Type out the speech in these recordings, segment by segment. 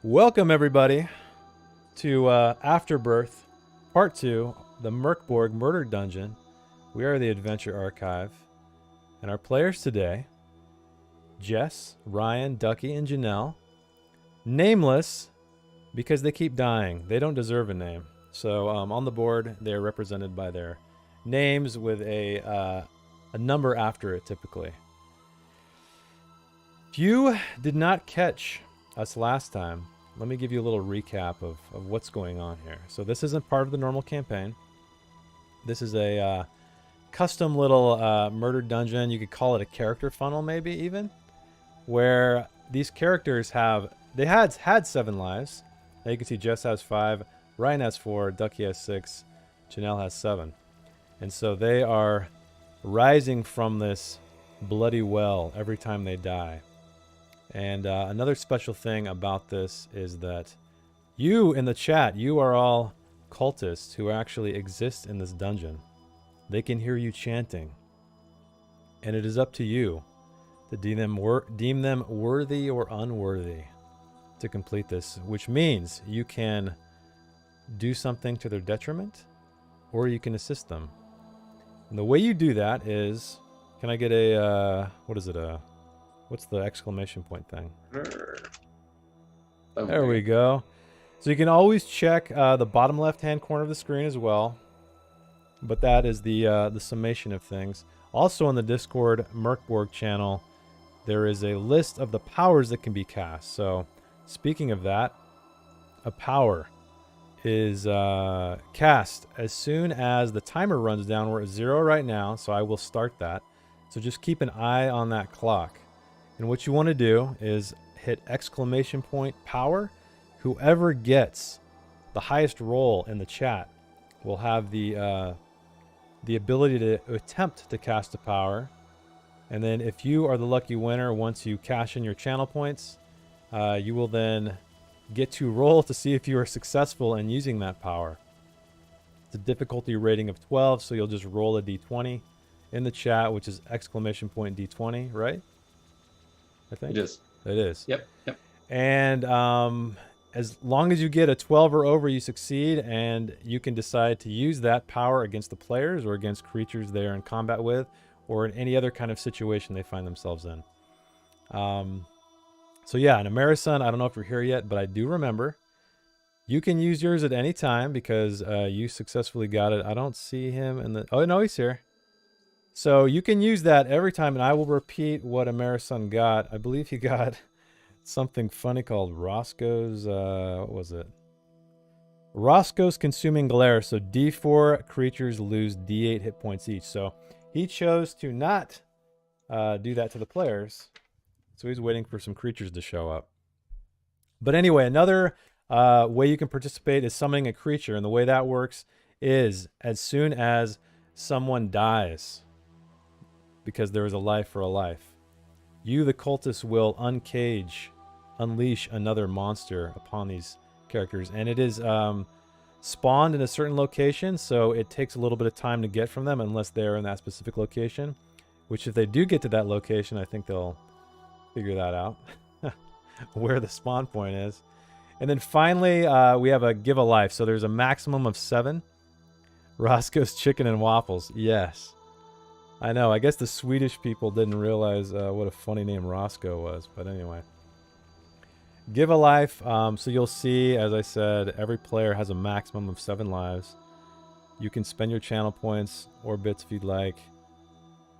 Welcome everybody to After Börth, Part 2, the Mork Borg Murder Dungeon. We are the Adventure Archive, and our players today, Jess, Ryan, Ducky, and Janelle. Nameless, because they keep dying. They don't deserve a name. So on the board, they are represented by their names with a number after it, typically. If you did not catch us last time, let me give you a little recap of what's going on here. So this isn't part of the normal campaign. This is a custom little murder dungeon. You could call it a character funnel, maybe even, where these characters had 7 lives. Now you can see Jess has 5, Ryan has 4, Ducky has 6, Janelle has 7. And so they are rising from this bloody well every time they die. And another special thing about this is that you in the chat, you are all cultists who actually exist in this dungeon. They can hear you chanting. And it is up to you to deem them worthy or unworthy to complete this, which means you can do something to their detriment or you can assist them. And the way you do that is, can I get a, what's the exclamation point thing? Okay. There we go. So you can always check the bottom left-hand corner of the screen as well. But that is the summation of things. Also on the Discord Mork Borg channel, there is a list of the powers that can be cast. So speaking of that, a power is cast as soon as the timer runs down. We're at 0 right now, so I will start that. So just keep an eye on that clock. And what you want to do is hit exclamation point power. Whoever gets the highest roll in the chat will have the ability to attempt to cast a power. And then if you are the lucky winner, once you cash in your channel points, you will then get to roll to see if you are successful in using that power. It's a difficulty rating of 12, so you'll just roll a d20 in the chat, which is exclamation point d20, right? I think it is. It is. Yep. And as long as you get a 12 or over, you succeed, and you can decide to use that power against the players or against creatures they're in combat with, or in any other kind of situation they find themselves in. So yeah, and Amerison, I don't know if you're here yet, but I do remember. You can use yours at any time because you successfully got it. I don't see him in the... Oh, no, he's here. So you can use that every time, and I will repeat what Amerison got. I believe he got something funny called Roscoe's, what was it? Roscoe's Consuming Glare. So D4 creatures lose D8 hit points each. So he chose to not do that to the players. So he's waiting for some creatures to show up. But anyway, another way you can participate is summoning a creature. And the way that works is as soon as someone dies, because there is a life for a life, you, the cultist, will unleash another monster upon these characters. And it is spawned in a certain location, so it takes a little bit of time to get from them unless they're in that specific location, which if they do get to that location, I think they'll figure that out, where the spawn point is. And then finally, we have a give a life. So there's a maximum of 7. Roscoe's Chicken and Waffles. Yes. I know. I guess the Swedish people didn't realize what a funny name Roscoe was. But anyway. Give a life. So you'll see, as I said, every player has a maximum of 7 lives. You can spend your channel points or bits if you'd like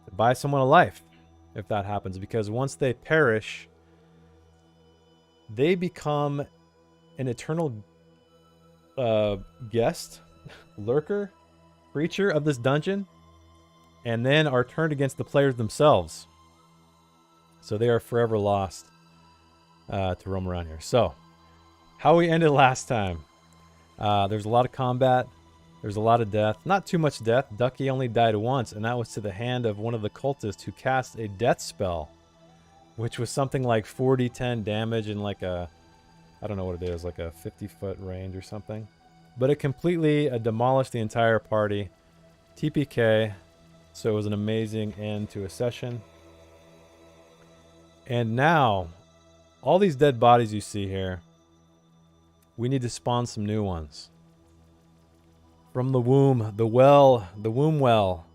to buy someone a life if that happens. Because once they perish, they become an eternal guest, lurker, creature of this dungeon, and then are turned against the players themselves. So they are forever lost to roam around here. So, how we ended last time. There's a lot of combat. There's a lot of death. Not too much death. Ducky only died once, and that was to the hand of one of the cultists who cast a death spell, which was something like 4d10 damage and like a I don't know what it is, like a 50-foot range or something. But it completely demolished the entire party. TPK. So it was an amazing end to a session. And now, all these dead bodies you see here, we need to spawn some new ones. From the womb, the womb well.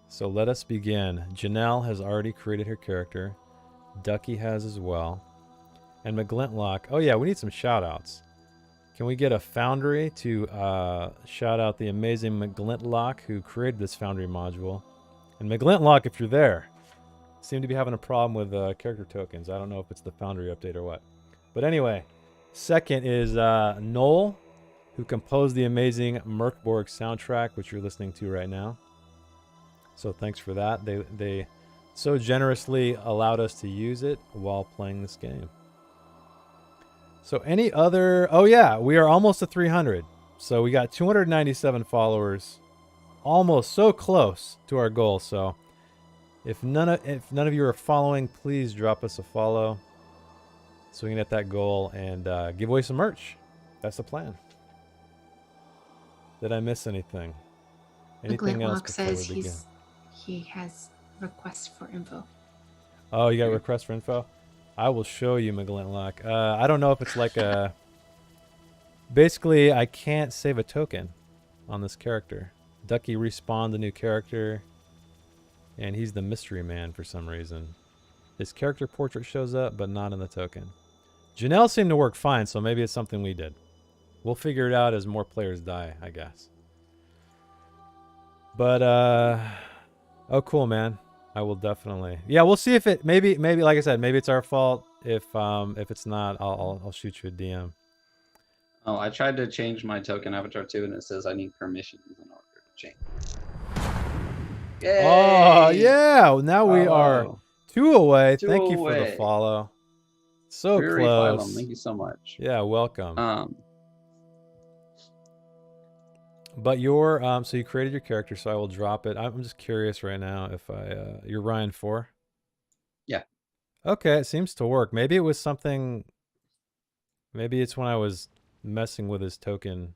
So let us begin. Janelle has already created her character. Ducky has as well. And McGlintlock. Oh yeah, we need some shout outs. Can we get a Foundry to shout out the amazing McGlintlock who created this Foundry module? And McGlintlock, if you're there, seem to be having a problem with character tokens. I don't know if it's the Foundry update or what. But anyway, second is Noel, who composed the amazing Mork Borg soundtrack, which you're listening to right now. So thanks for that. They so generously allowed us to use it while playing this game. So any other... Oh yeah, we are almost at 300. So we got 297 followers. Almost so close to our goal. So if none of you are following, please drop us a follow so we can hit that goal and give away some merch. That's the plan. Did I miss anything? Anything else before says we begin? he has requests for info. Oh, you got requests for info? I will show you, McGlintlock. I don't know if it's like a... Basically, I can't save a token on this character. Ducky respawned a new character, and he's the mystery man for some reason. His character portrait shows up, but not in the token. Janelle seemed to work fine, so maybe it's something we did. We'll figure it out as more players die, I guess. But, oh, cool, man. I will definitely. Yeah, we'll see if it maybe like I said, maybe it's our fault. If it's not, I'll shoot you a DM. Oh, I tried to change my token avatar too, and it says I need permissions in order to change. Yay! Oh yeah! Now we are 2 away. Thank you for the follow. So close. Thank you so much. Yeah, welcome. But you're so you created your character, so I will drop it. I'm just curious right now if you're Ryan 4. Yeah. Okay, it seems to work. Maybe it was something. Maybe it's when I was messing with his token.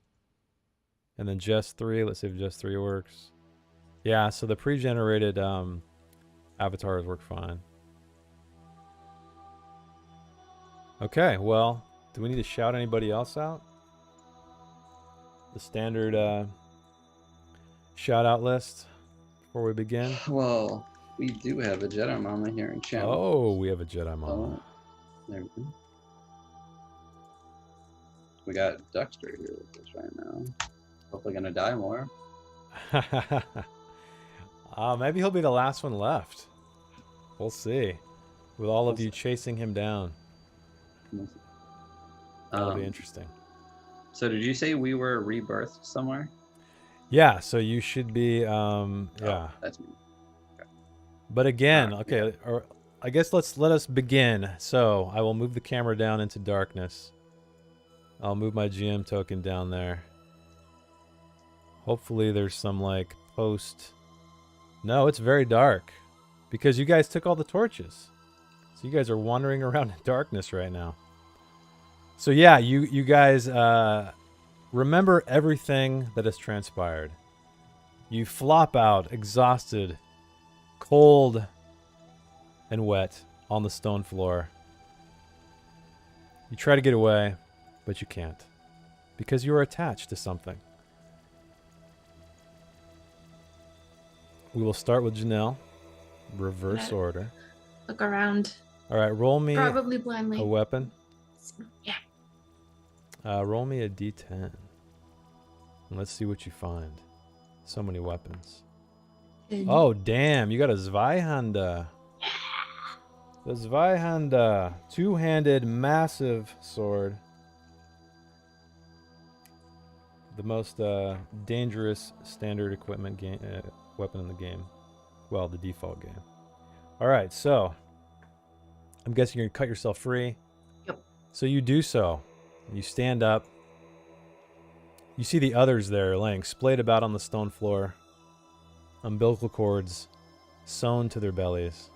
And then Just 3. Let's see if Just 3 works. Yeah. So the pre-generated avatars work fine. Okay. Well, do we need to shout anybody else out? The standard shout out list before we begin. Well, we do have a Jedi Mama here in chat. Oh, we have a Jedi Mama. Oh, there we go. We got Duckster here with us right now. Hopefully gonna die more. Maybe he'll be the last one left. We'll see. With all of you chasing him down. That'll be interesting. So did you say we were rebirthed somewhere? Yeah, so you should be, yeah. Oh, that's me. Okay. But again, right, okay, yeah. Or I guess let us begin. So I will move the camera down into darkness. I'll move my GM token down there. Hopefully there's some like post. No, it's very dark because you guys took all the torches. So you guys are wandering around in darkness right now. So yeah, you guys remember everything that has transpired. You flop out, exhausted, cold, and wet on the stone floor. You try to get away, but you can't. Because you are attached to something. We will start with Janelle. Reverse order. Look around. Alright, roll me probably blindly. A weapon. Yeah. Roll me a d10. And let's see what you find. So many weapons. Oh, damn. You got a Zweihanda. The Zweihanda. Two-handed, massive sword. The most dangerous standard equipment weapon in the game. Well, the default game. Alright, so. I'm guessing you're going to cut yourself free. Yep. So you do so. You stand up. You see the others there laying splayed about on the stone floor. Umbilical cords sewn to their bellies.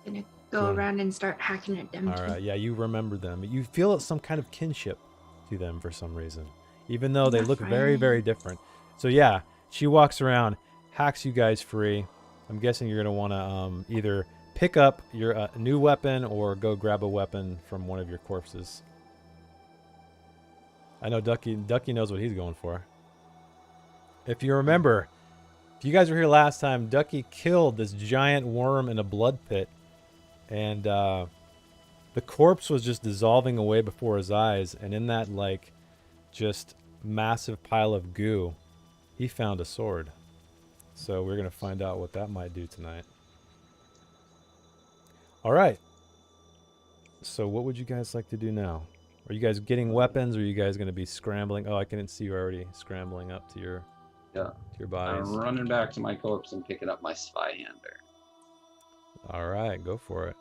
Gonna go Go on. around and start hacking at them. All right, yeah, you remember them. You feel some kind of kinship to them for some reason, even though they My look very, very friend. different. So yeah, she walks around, hacks you guys free. I'm guessing you're gonna want to either pick up your new weapon or go grab a weapon from one of your corpses. I know Ducky knows what he's going for. If you remember, if you guys were here last time, Ducky killed this giant worm in a blood pit, and the corpse was just dissolving away before his eyes, and in that like just massive pile of goo, he found a sword. So we're gonna find out what that might do tonight. All right. So what would you guys like to do now? Are you guys getting weapons, or are you guys gonna be scrambling? Oh, I can see you already scrambling up to your bodies. I'm running back to my corpse and picking up my spy hander. All right, go for it.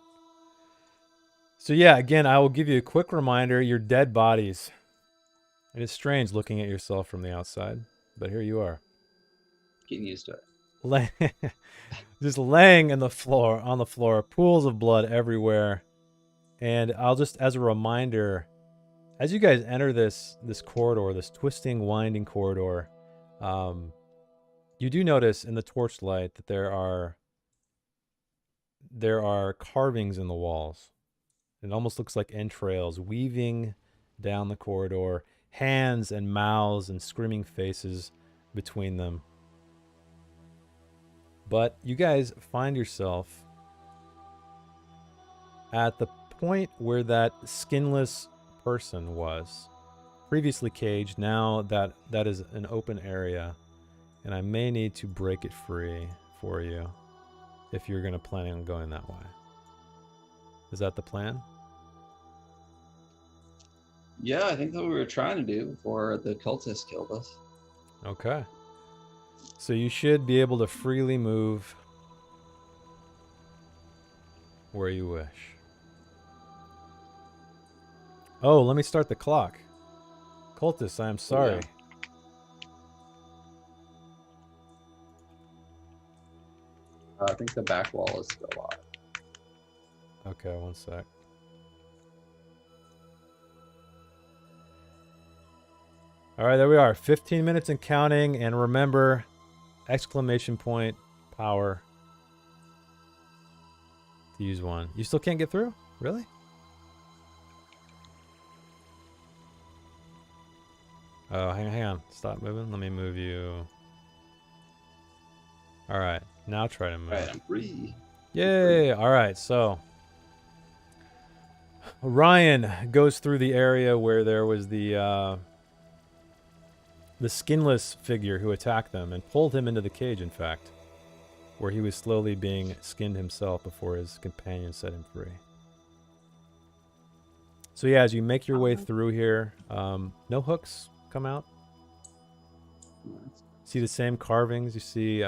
So yeah, again, I will give you a quick reminder, you're dead bodies. It is strange looking at yourself from the outside, but here you are. Getting used to it. Just laying on the floor, pools of blood everywhere. And I'll just, as a reminder, as you guys enter this corridor, this twisting, winding corridor, you do notice in the torchlight that there are carvings in the walls. It almost looks like entrails weaving down the corridor, hands and mouths and screaming faces between them. But you guys find yourself at the point where that skinless person was. Previously caged, now that is an open area, and I may need to break it free for you if you're going to plan on going that way. Is that the plan? Yeah, I think that's what we were trying to do before the cultists killed us. Okay. So you should be able to freely move where you wish. Oh, let me start the clock. Cultists, I am sorry. I think the back wall is still on. Okay, one sec. All right, there we are. 15 minutes and counting. And remember, exclamation point, power. To use one. You still can't get through? Really? Oh, hang on. Stop moving. Let me move you. All right. Now try to move. All right, I'm free. Yay! All right, so Ryan goes through the area where there was the skinless figure who attacked them and pulled him into the cage, in fact, where he was slowly being skinned himself before his companion set him free. So yeah, as you make your way through here, no hooks come out. See the same carvings. You see...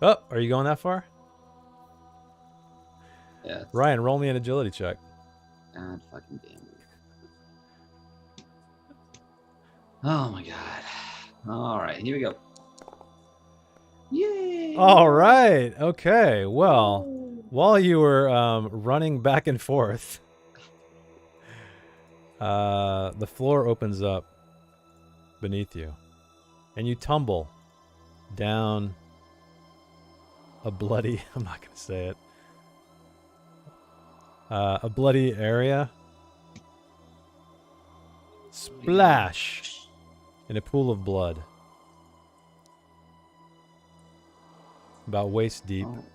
Oh, are you going that far? Yeah. Ryan, roll me an agility check. God fucking damn it. Oh my god. All right, here we go. Yay! All right. Okay. Well, while you were running back and forth, the floor opens up beneath you, and you tumble down a bloody, I'm not going to say it, a bloody area. Splash in a pool of blood. About waist deep. Oh.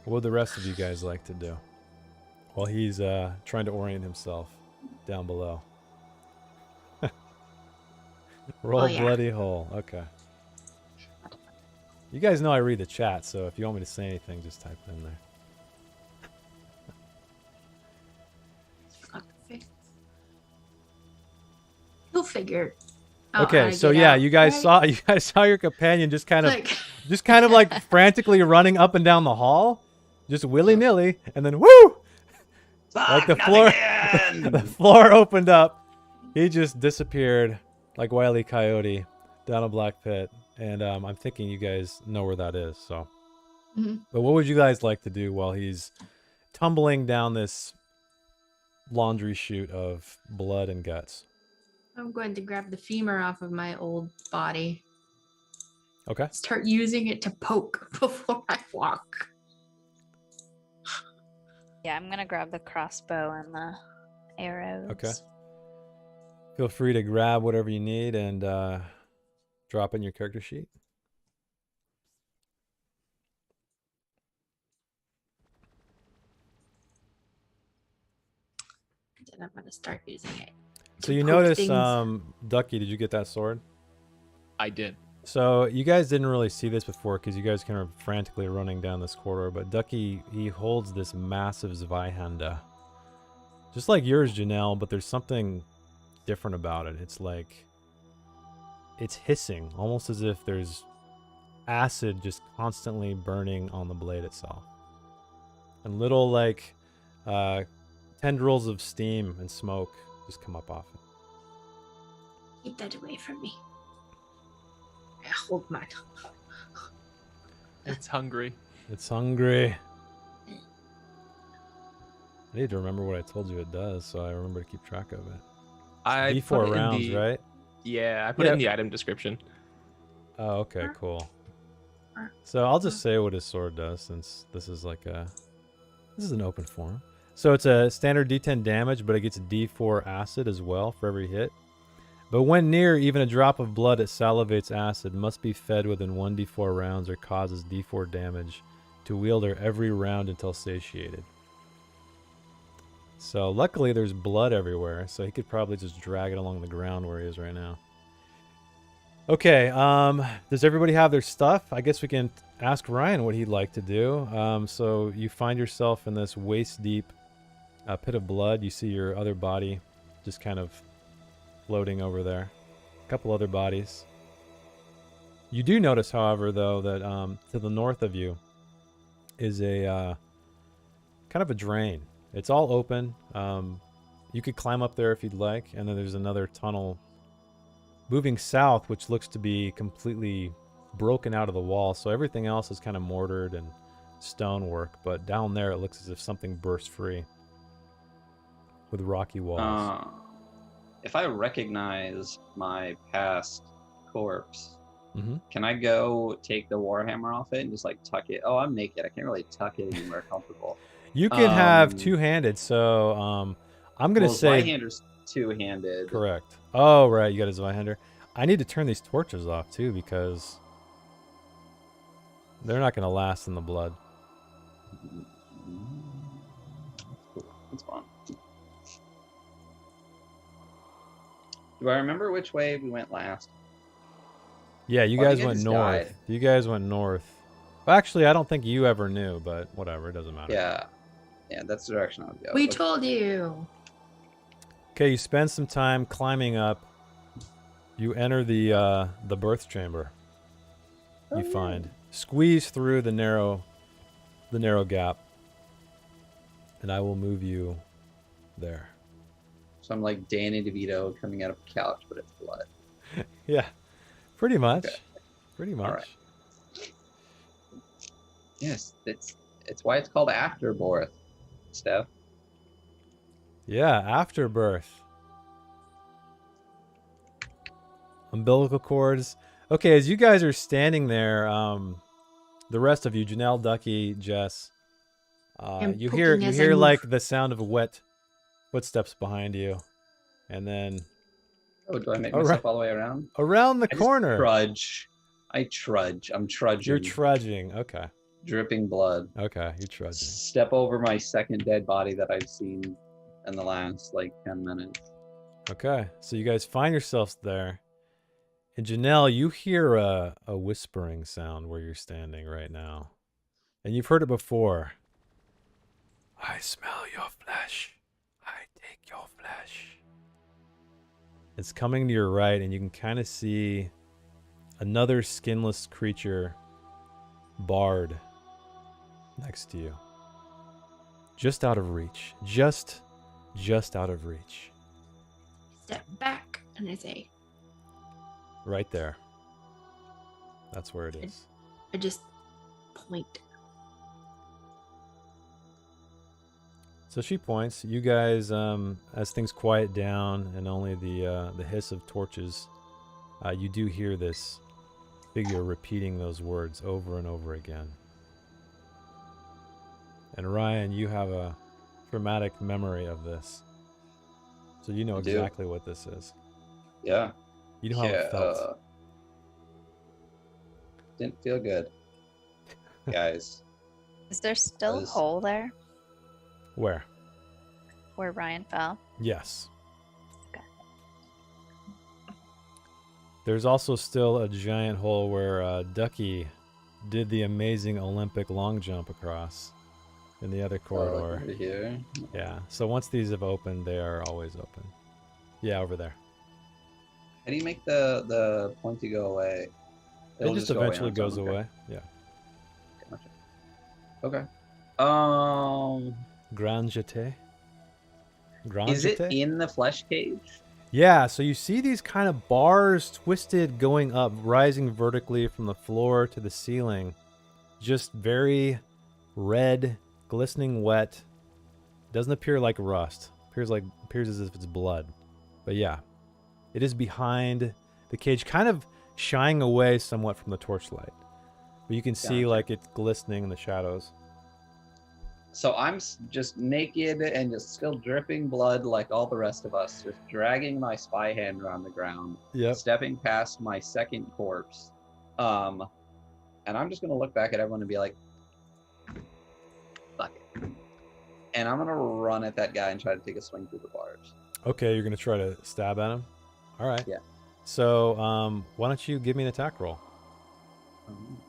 What would the rest of you guys like to do while he's trying to orient himself down below? Roll bloody hole. Okay. You guys know I read the chat, so if you want me to say anything, just type it in there. He'll figure. out Okay, how to so get yeah, out, you guys saw your companion just kind of like frantically running up and down the hall, just willy-nilly, and then woo! Like the floor the floor opened up. He just disappeared like Wile E. Coyote down a black pit. And I'm thinking you guys know where that is, so But what would you guys like to do while he's tumbling down this laundry chute of blood and guts? I'm going to grab the femur off of my old body. Okay. Start using it to poke before I walk. Yeah, I'm gonna grab the crossbow and the arrows. Okay. Feel free to grab whatever you need and drop in your character sheet. Then I'm going to start using it. So to you poke notice, things. Ducky, did you get that sword? I did. So you guys didn't really see this before because you guys kind of frantically running down this corridor, but Ducky, he holds this massive Zweihanda. Just like yours, Janelle, but there's something different about it. It's like, it's hissing, almost as if there's acid just constantly burning on the blade itself. And little like tendrils of steam and smoke just come up off it. Keep that away from me. I hold mine. It's hungry. It's hungry. I need to remember what I told you it does, so I remember to keep track of it. I put D4 it in rounds, the, right? Yeah, I put it in the item description. Oh, okay, cool. So I'll just say what his sword does, since this is like a... This is an open forum. So it's a standard D10 damage, but it gets D4 acid as well for every hit. But when near even a drop of blood, it salivates acid, must be fed within 1d4 rounds or causes D4 damage to wielder every round until satiated. So luckily there's blood everywhere, so he could probably just drag it along the ground where he is right now. Okay, does everybody have their stuff? I guess we can ask Ryan what he'd like to do. So you find yourself in this waist-deep pit of blood. You see your other body just kind of floating over there. A couple other bodies. You do notice, however, though, that to the north of you is a kind of a drain. It's all open. You could climb up there if you'd like, and then there's another tunnel moving south, which looks to be completely broken out of the wall. So everything else is kind of mortared and stonework, but down there it looks as if something burst free with rocky walls. If I recognize my past corpse, Mm-hmm. can I go take the warhammer off it and just like tuck it? Oh, I'm naked. I can't really tuck it anywhere comfortable. You can have two-handed, so I'm gonna say Zweihander's two-handed. correct. Oh right, you got a Zweihander. I need to turn these torches off too because they're not gonna last in the blood. That's fun. Do I remember which way we went last? Yeah, you Oh, I guys think I went just north. died. You guys went north. Well, actually, I don't think you ever knew, but whatever, it doesn't matter. Yeah, that's the direction I would go. We Okay. told you. Okay, you spend some time climbing up. You enter the Börth chamber. You find squeeze through the narrow gap, and I will move you there. So I'm like Danny DeVito coming out of a couch, but it's blood. Yeah, pretty much. Okay. Pretty much. right. Yes, it's why it's called Afterbirth, Steph. Yeah, afterbirth. Umbilical cords. Okay, as you guys are standing there, the rest of you, Janelle, Ducky, Jess, I'm you poking hear as I like move. the sound of wet footsteps behind you, and then Oh, do I make All myself right. all the way around? around the I just corner, trudge. I trudge. I'm trudging. you're trudging. Okay, dripping blood. okay, you're trudging. Step over my second dead body that I've seen in the last like 10 minutes. Okay, so you guys find yourselves there, and Janelle, you hear a whispering sound where you're standing right now, and you've heard it before. I smell your flesh. I take your flesh. It's coming to your right, and you can kind of see another skinless creature, Bard, next to you. Just out of reach. Just out of reach. Step back and I say, Right there. That's where it is. I just point. So she points. You guys, as things quiet down and only the hiss of torches, you do hear this figure repeating those words over and over again. And Ryan, you have a traumatic memory of this, so you know exactly what this is. Yeah. You know how it felt. Didn't feel good, guys. Is there still a hole there Where? where Ryan fell? Yes. Okay. There's also still a giant hole where Ducky did the amazing Olympic long jump across in the other corridor. Over here. Yeah. So once these have opened, they are always open. Yeah, over there. How do you make the pointy go away? It just eventually goes away. Yeah. Okay. Grand jeté. Is it in the flesh cage? Yeah, so you see these kind of bars twisted going up, rising vertically from the floor to the ceiling. Just very red, glistening wet. Doesn't appear like rust. Appears as if it's blood. But yeah, it is behind the cage, kind of shying away somewhat from the torchlight. But you can see like it's glistening in the shadows. So I'm just naked and just still dripping blood like all the rest of us, just dragging my spy hand around the ground, stepping past my second corpse. And I'm just going to look back at everyone and be like, fuck it. And I'm going to run at that guy and try to take a swing through the bars. Okay, you're going to try to stab at him? All right. Yeah. So why don't you give me an attack roll?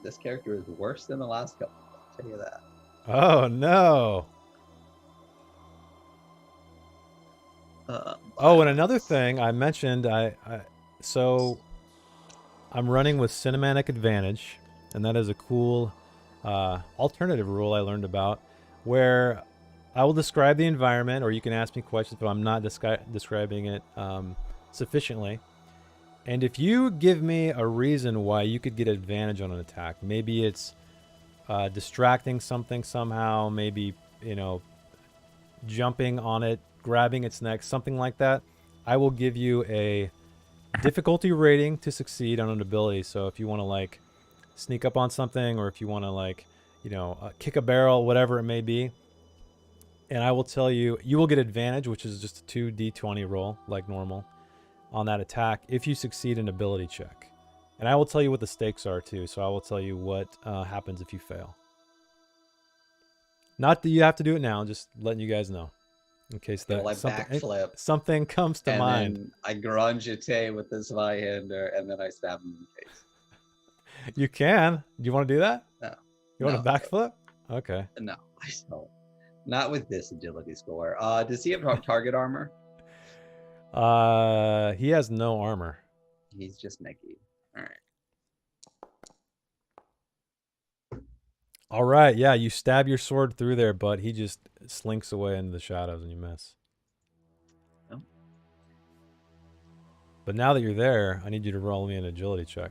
This character is worse than the last couple, I'll tell you that. Oh, no. Oh, and another thing I mentioned, so I'm running with cinematic advantage, and that is a cool alternative rule I learned about, where I will describe the environment, or you can ask me questions, but I'm not describing it sufficiently. And if you give me a reason why you could get advantage on an attack, maybe it's distracting something somehow, maybe, jumping on it, grabbing its neck, something like that, I will give you a difficulty rating to succeed on an ability. So if you want to sneak up on something, or if you want to kick a barrel, whatever it may be, and I will tell you, you will get advantage, which is just a 2d20 roll like normal on that attack if you succeed an ability check. And I will tell you what the stakes are too, so I will tell you what happens if you fail. Not that you have to do it now, just letting you guys know. In case that something comes to mind. Then I grand jeté with this Zweihander, and then I stab him in the face. You can. Do you want to do that? No. You want a backflip? Okay. No, I don't. Not with this agility score. Does he have target armor? He has no armor. He's just naked. All right. Yeah, you stab your sword through there, but he just slinks away into the shadows and you miss. Oh. But now that you're there, I need you to roll me an agility check.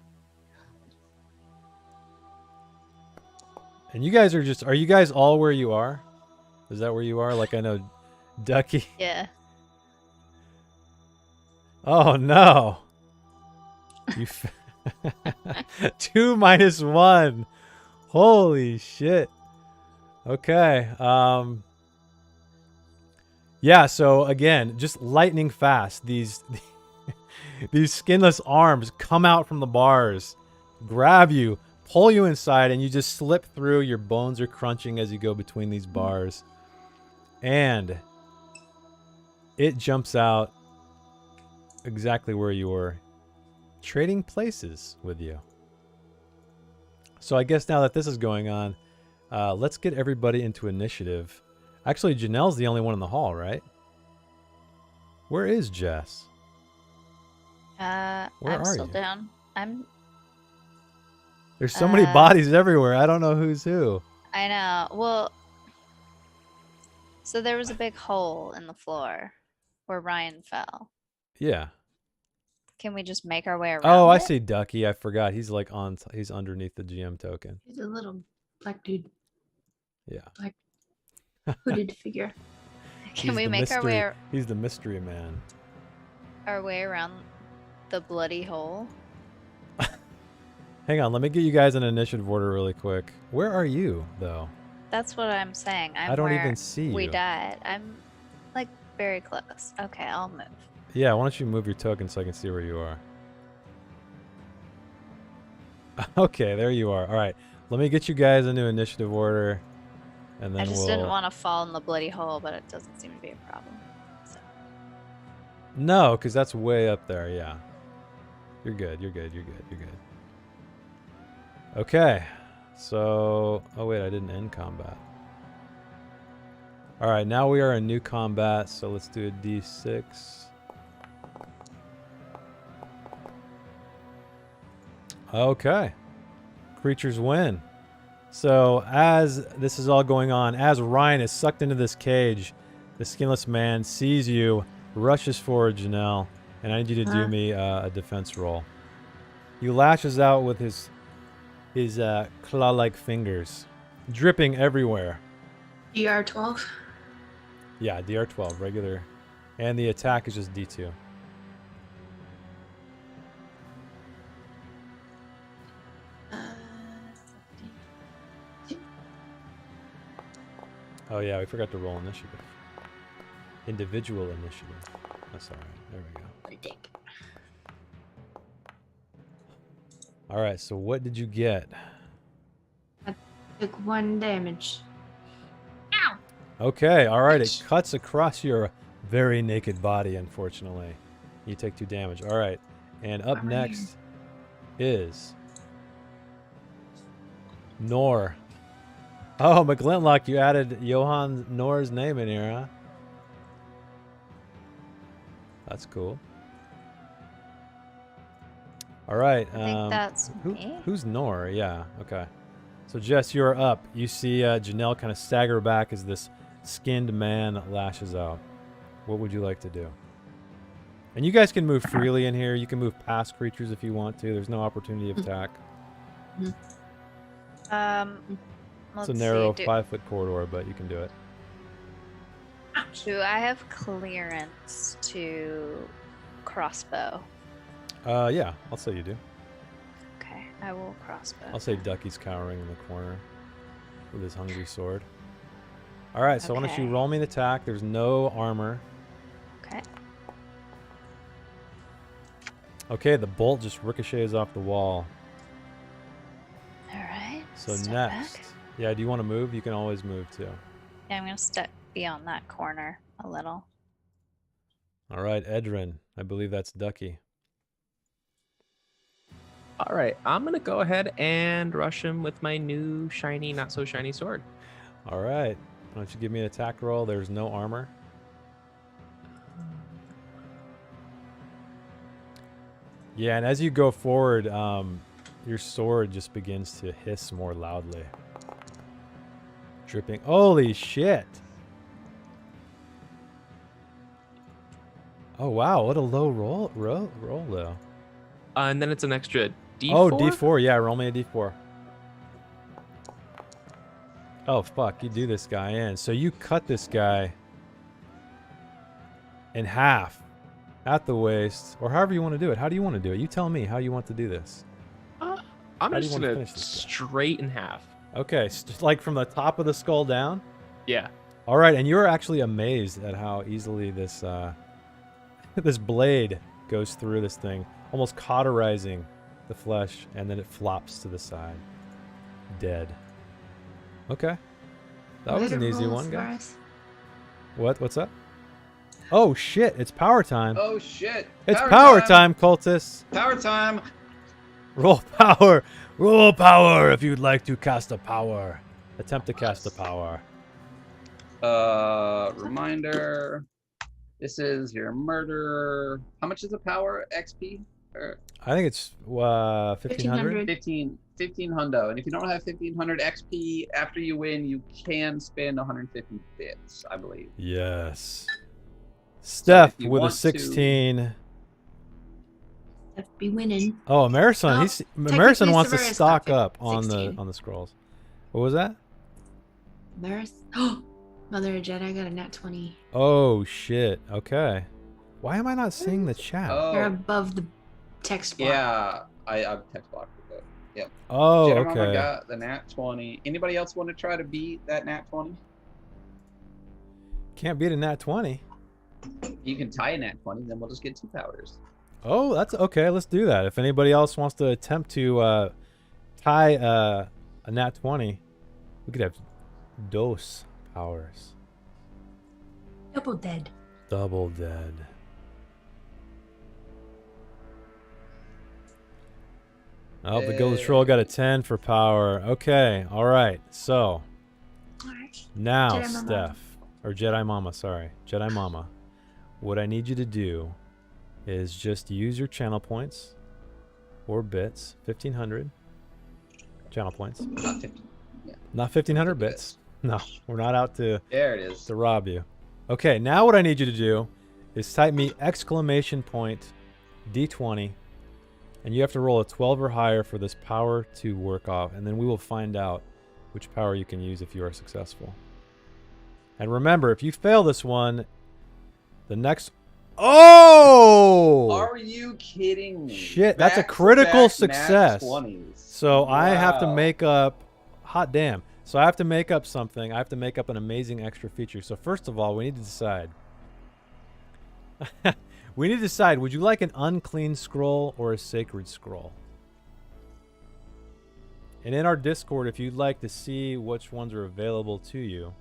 And you guys are you guys all where you are? Is that where you are? Like, I know Ducky. Yeah. Oh, no. You 2 minus 1. Holy shit. Okay. Yeah, so again, just lightning fast. These skinless arms come out from the bars, grab you, pull you inside, and you just slip through. Your bones are crunching as you go between these bars. And it jumps out exactly where you were, trading places with you. So I guess now that this is going on, let's get everybody into initiative. Actually, Janelle's the only one in the hall, right? Where is Jess? I'm still down. There's so many bodies everywhere. I don't know who's who. I know. Well, so there was a big hole in the floor where Ryan fell. Yeah. Can we just make our way around? Oh, I see Ducky. I forgot. He's he's underneath the GM token. He's a little black dude. Yeah. Black hooded figure. Can we make our way He's the mystery man. around the bloody hole? Hang on, let me get you guys in initiative order really quick. Where are you, though? That's what I'm saying. I don't even see you. We died. I'm like very close. Okay, I'll move. Yeah, why don't you move your token so I can see where you are? Okay, there you are. All right, let me get you guys into initiative order, and then I just didn't want to fall in the bloody hole, but it doesn't seem to be a problem. So. No, because that's way up there. Yeah, you're good. You're good. You're good. You're good. Okay, so oh wait, I didn't end combat. All right, now we are in new combat. So let's do a D6. Okay. Creatures win. So as this is all going on, as Ryan is sucked into this cage, the skinless man sees you, rushes forward, Janelle, and I need you to do me a defense roll. He lashes out with his claw-like fingers, dripping everywhere. DR12? Yeah, DR12, regular. And the attack is just D2. Oh yeah, we forgot to roll initiative. Individual initiative. That's alright. There we go. Alright, so what did you get? I took 1 damage. Ow! Okay, alright. It cuts across your very naked body, unfortunately. You take 2 damage. Alright. And up next is Nor. Oh, McGlintlock, you added Johan Nor's name in here, huh? That's cool. All right. I think that's me. Who's Nor? Yeah, okay. So, Jess, you're up. You see Janelle kind of stagger back as this skinned man lashes out. What would you like to do? And you guys can move freely in here. You can move past creatures if you want to. There's no opportunity of attack. It's a narrow 5-foot corridor, but you can do it. Do I have clearance to crossbow? Yeah, I'll say you do. Okay, I will crossbow. I'll say Ducky's cowering in the corner with his hungry sword. All right, so why don't you roll me an attack? There's no armor. Okay. Okay, the bolt just ricochets off the wall. All right. So next. Back. Yeah, do you want to move? You can always move too. Yeah, I'm going to step beyond that corner a little. All right, Edrin. I believe that's Ducky. All right, I'm going to go ahead and rush him with my new shiny, not so shiny sword. All right. Why don't you give me an attack roll? There's no armor. Yeah, and as you go forward, your sword just begins to hiss more loudly. Dripping. Holy shit! Oh wow, what a low roll though. And then it's an extra D4. Oh, D4. Yeah, roll me a D4. Oh fuck, you do this guy in. So you cut this guy in half at the waist, or however you want to do it. How do you want to do it? You tell me how you want to do this. I'm just gonna straight in half. Okay, like from the top of the skull down? Yeah. All right, and you're actually amazed at how easily this this blade goes through this thing, almost cauterizing the flesh, and then it flops to the side. Dead. Okay. That was an easy one, guys. What's up? Oh shit, it's power time. Oh shit. It's power time, cultists. Power time. Roll power. Roll power if you'd like to cast a power. Attempt to cast a power. Reminder. This is your murder. How much is a power XP? I think it's 1500. 15 hundo. And if you don't have 1500 XP after you win, you can spend 150 bits, I believe. Yes. Steph so with a 16. Steph be winning. Oh, Marison. Marison wants to stock up on 16. the scrolls. What was that? Maris. Mother of Jedi got a nat 20. Oh shit. Okay. Why am I not seeing the chat? You're Oh, above the text block. yeah. I'm text blocked with it. Yep. Oh, Jedi Mama okay. got the nat 20. Anybody else want to try to beat that nat 20? Can't beat a nat 20. You can tie a nat 20, then we'll just get 2 powers. Oh, that's okay. Let's do that. If anybody else wants to attempt to tie a nat 20, we could have dose powers. Double dead. Double dead. Oh, the Ghost Troll got a 10 for power. Okay, all right. So Alright. now, Jedi Mama. Steph, or Jedi Mama, sorry, Jedi Mama. What I need you to do is just use your channel points or bits, 1,500 channel points. Not 50. Yeah. Not 1,500 bits. No, we're not out to There it is. rob you. Okay, now what I need you to do is type me exclamation point D20, and you have to roll a 12 or higher for this power to work off, and then we will find out which power you can use if you are successful. And remember, if you fail this one, the next... Oh! Are you kidding me? Shit, that's a Back-to-back critical nat success. 20s. So I have to Wow. make make up... Hot damn. So I have to make up something. I have to make up an amazing extra feature. So first of all, we need to decide. We need to decide, would you like an unclean scroll or a sacred scroll? And in our Discord, if you'd like to see which ones are available to you,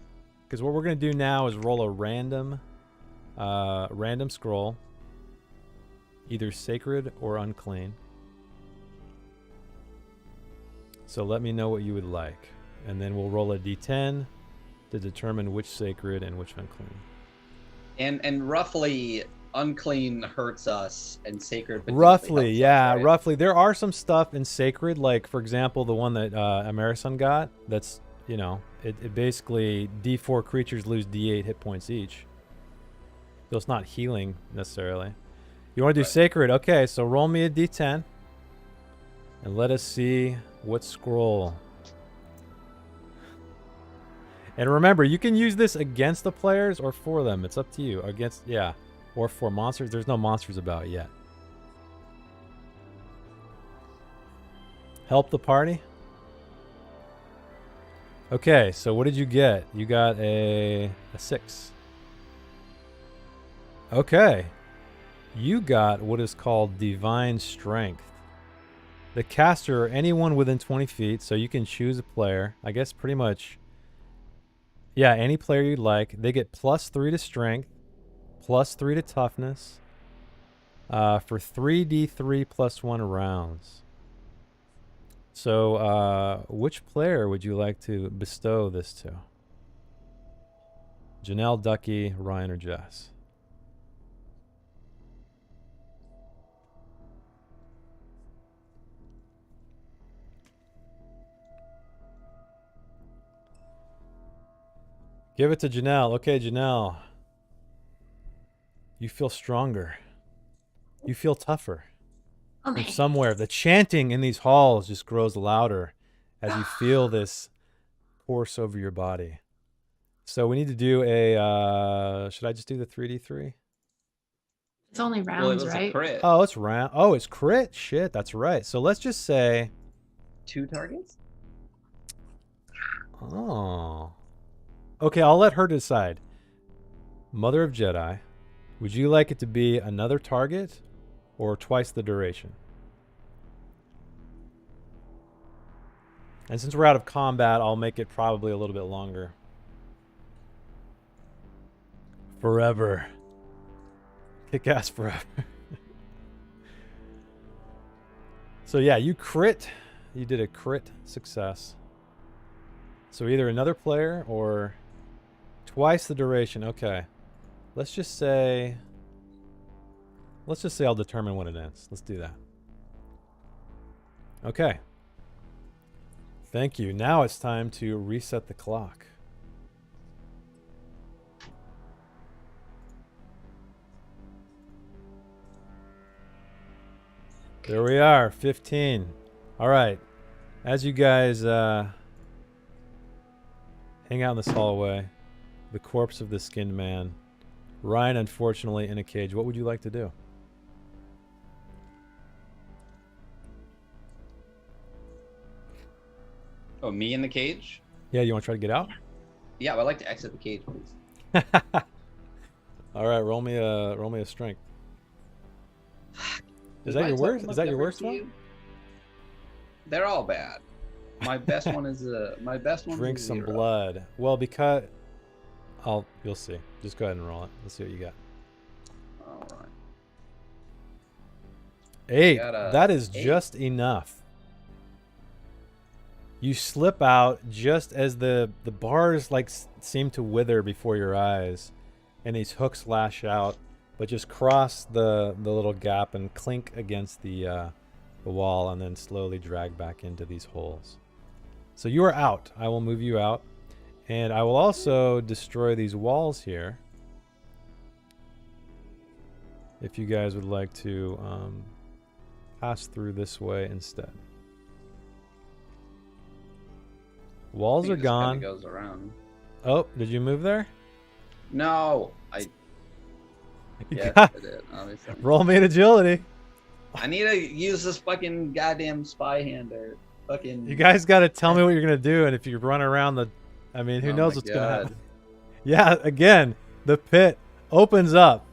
because what we're going to do now is roll a random scroll, either sacred or unclean. So let me know what you would like, and then we'll roll a d10 to determine which sacred and which unclean. And roughly, unclean hurts us, and sacred potentially Roughly, helps yeah, us, right? roughly. There are some stuff in sacred, like for example, the one that Amerison got. That's, you know, it basically D4 creatures lose D8 hit points each. So it's not healing necessarily. You want to do sacred? Okay, so roll me a D10, and let us see what scroll. And remember, you can use this against the players or for them. It's up to you. Against, yeah. Or for monsters. There's no monsters about yet. Help the party. Okay, so what did you get? You got a 6. Okay. You got what is called Divine Strength. The caster, anyone within 20 feet, so you can choose a player. I guess pretty much... Yeah, any player you'd like. They get +3 to strength, +3 to toughness, for 3d3 +1 rounds. So, which player would you like to bestow this to? Janelle, Ducky, Ryan, or Jess? Give it to Janelle. Okay, Janelle. You feel stronger. You feel tougher. From Okay. somewhere, the chanting in these halls just grows louder as you feel this course over your body. So we need to do a, should I just do the 3d3? It's only Well, it rounds, was right? a crit. Oh, it's round. Oh, it's crit. Shit, that's right. So let's just say, 2 targets? oh. Okay, I'll let her decide. Mother of Jedi, would you like it to be another target or twice the duration? And since we're out of combat, I'll make it probably a little bit longer. Forever. Kick ass forever. So yeah, you crit. You did a crit success. So either another player or twice the duration. Okay. Let's just say I'll determine when it ends. Let's do that. Okay. Thank you. Now it's time to reset the clock. There we are, 15. All right. As you guys hang out in this hallway, the corpse of the skinned man. Ryan, unfortunately, in a cage. What would you like to do? Oh, me in the cage? Yeah, you want to try to get out? Yeah, I'd like to exit the cage, please. All right, roll me a strength. Is that I your total worst? my Is that your effort worst to one? you? They're all bad. My best one is my best one. Drink some blood. Well, because you'll see. Just go ahead and roll it. Let's see what you got. All right. 8. Got a That is 8. just enough. You slip out just as the bars like seem to wither before your eyes, and these hooks lash out, but just cross the little gap and clink against the wall, and then slowly drag back into these holes. So you are out. I will move you out, and I will also destroy these walls here. If you guys would like to pass through this way instead. Walls are gone. Goes around. Oh, did you move there? No, I did, obviously. Roll me an agility. I need to use this fucking goddamn spy hander. Fucking. You guys got to tell me what you're gonna do, and if you run around the, I mean, who knows what's gonna happen? Yeah, again, the pit opens up.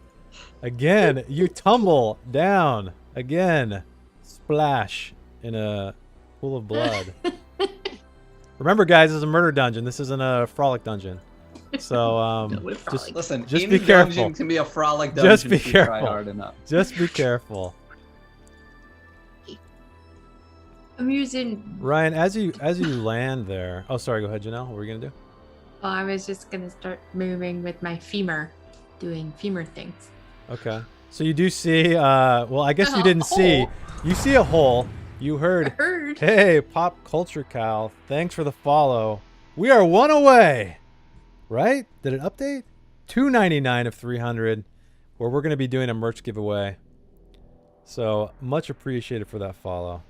Again, you tumble down. Again, splash in a pool of blood. Remember, guys, this is a murder dungeon. This isn't a frolic dungeon. So just listen. Just any be careful. Dungeon can be a frolic dungeon. Just be if you try careful. hard enough. Just be careful. I'm using. Ryan, as you land there. Oh, sorry. Go ahead, Janelle. What were you gonna do? Oh, I was just gonna start moving with my femur, doing femur things. Okay. So you do see. Well, I guess you didn't see. You see a hole. You heard. I heard. Hey, Pop Culture Cal. Thanks for the follow. We are 1 away. Right? Did it update? 299 of 300. Where we're going to be doing a merch giveaway. So much appreciated for that follow.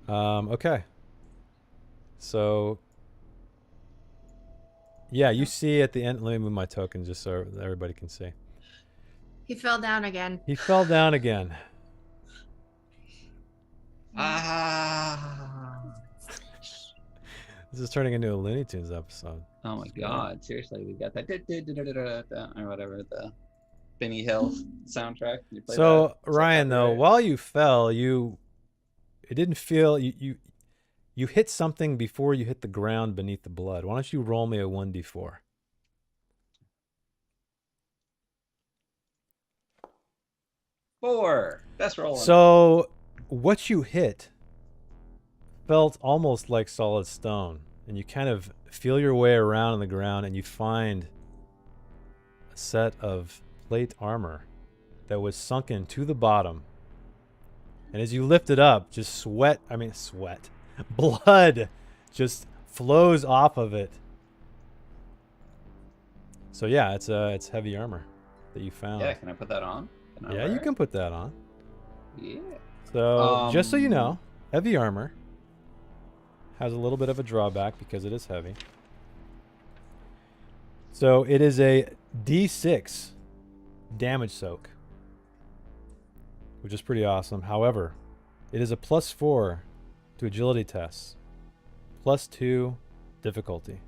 Okay. So yeah, you see at the end. Let me move my token just so everybody can see. He fell down again. He fell down again. Ah. This is turning into a Looney Tunes episode. Oh my god! Seriously, we got that or whatever, the Benny Hill soundtrack. You play So that? Ryan, though, while you fell, it didn't feel you hit something before you hit the ground beneath the blood. Why don't you roll me a 1d4? Four. Best roll. So what you hit felt almost like solid stone, and you kind of feel your way around on the ground, and you find a set of plate armor that was sunken to the bottom. And as you lift it up, just blood just flows off of it. So yeah, it's heavy armor that you found. Yeah, can I put that on? Yeah, you can put that on. Yeah. So just so you know, heavy armor has a little bit of a drawback because it is heavy. So it is a D6 damage soak, which is pretty awesome. However, it is a +4 to agility tests, +2 difficulty.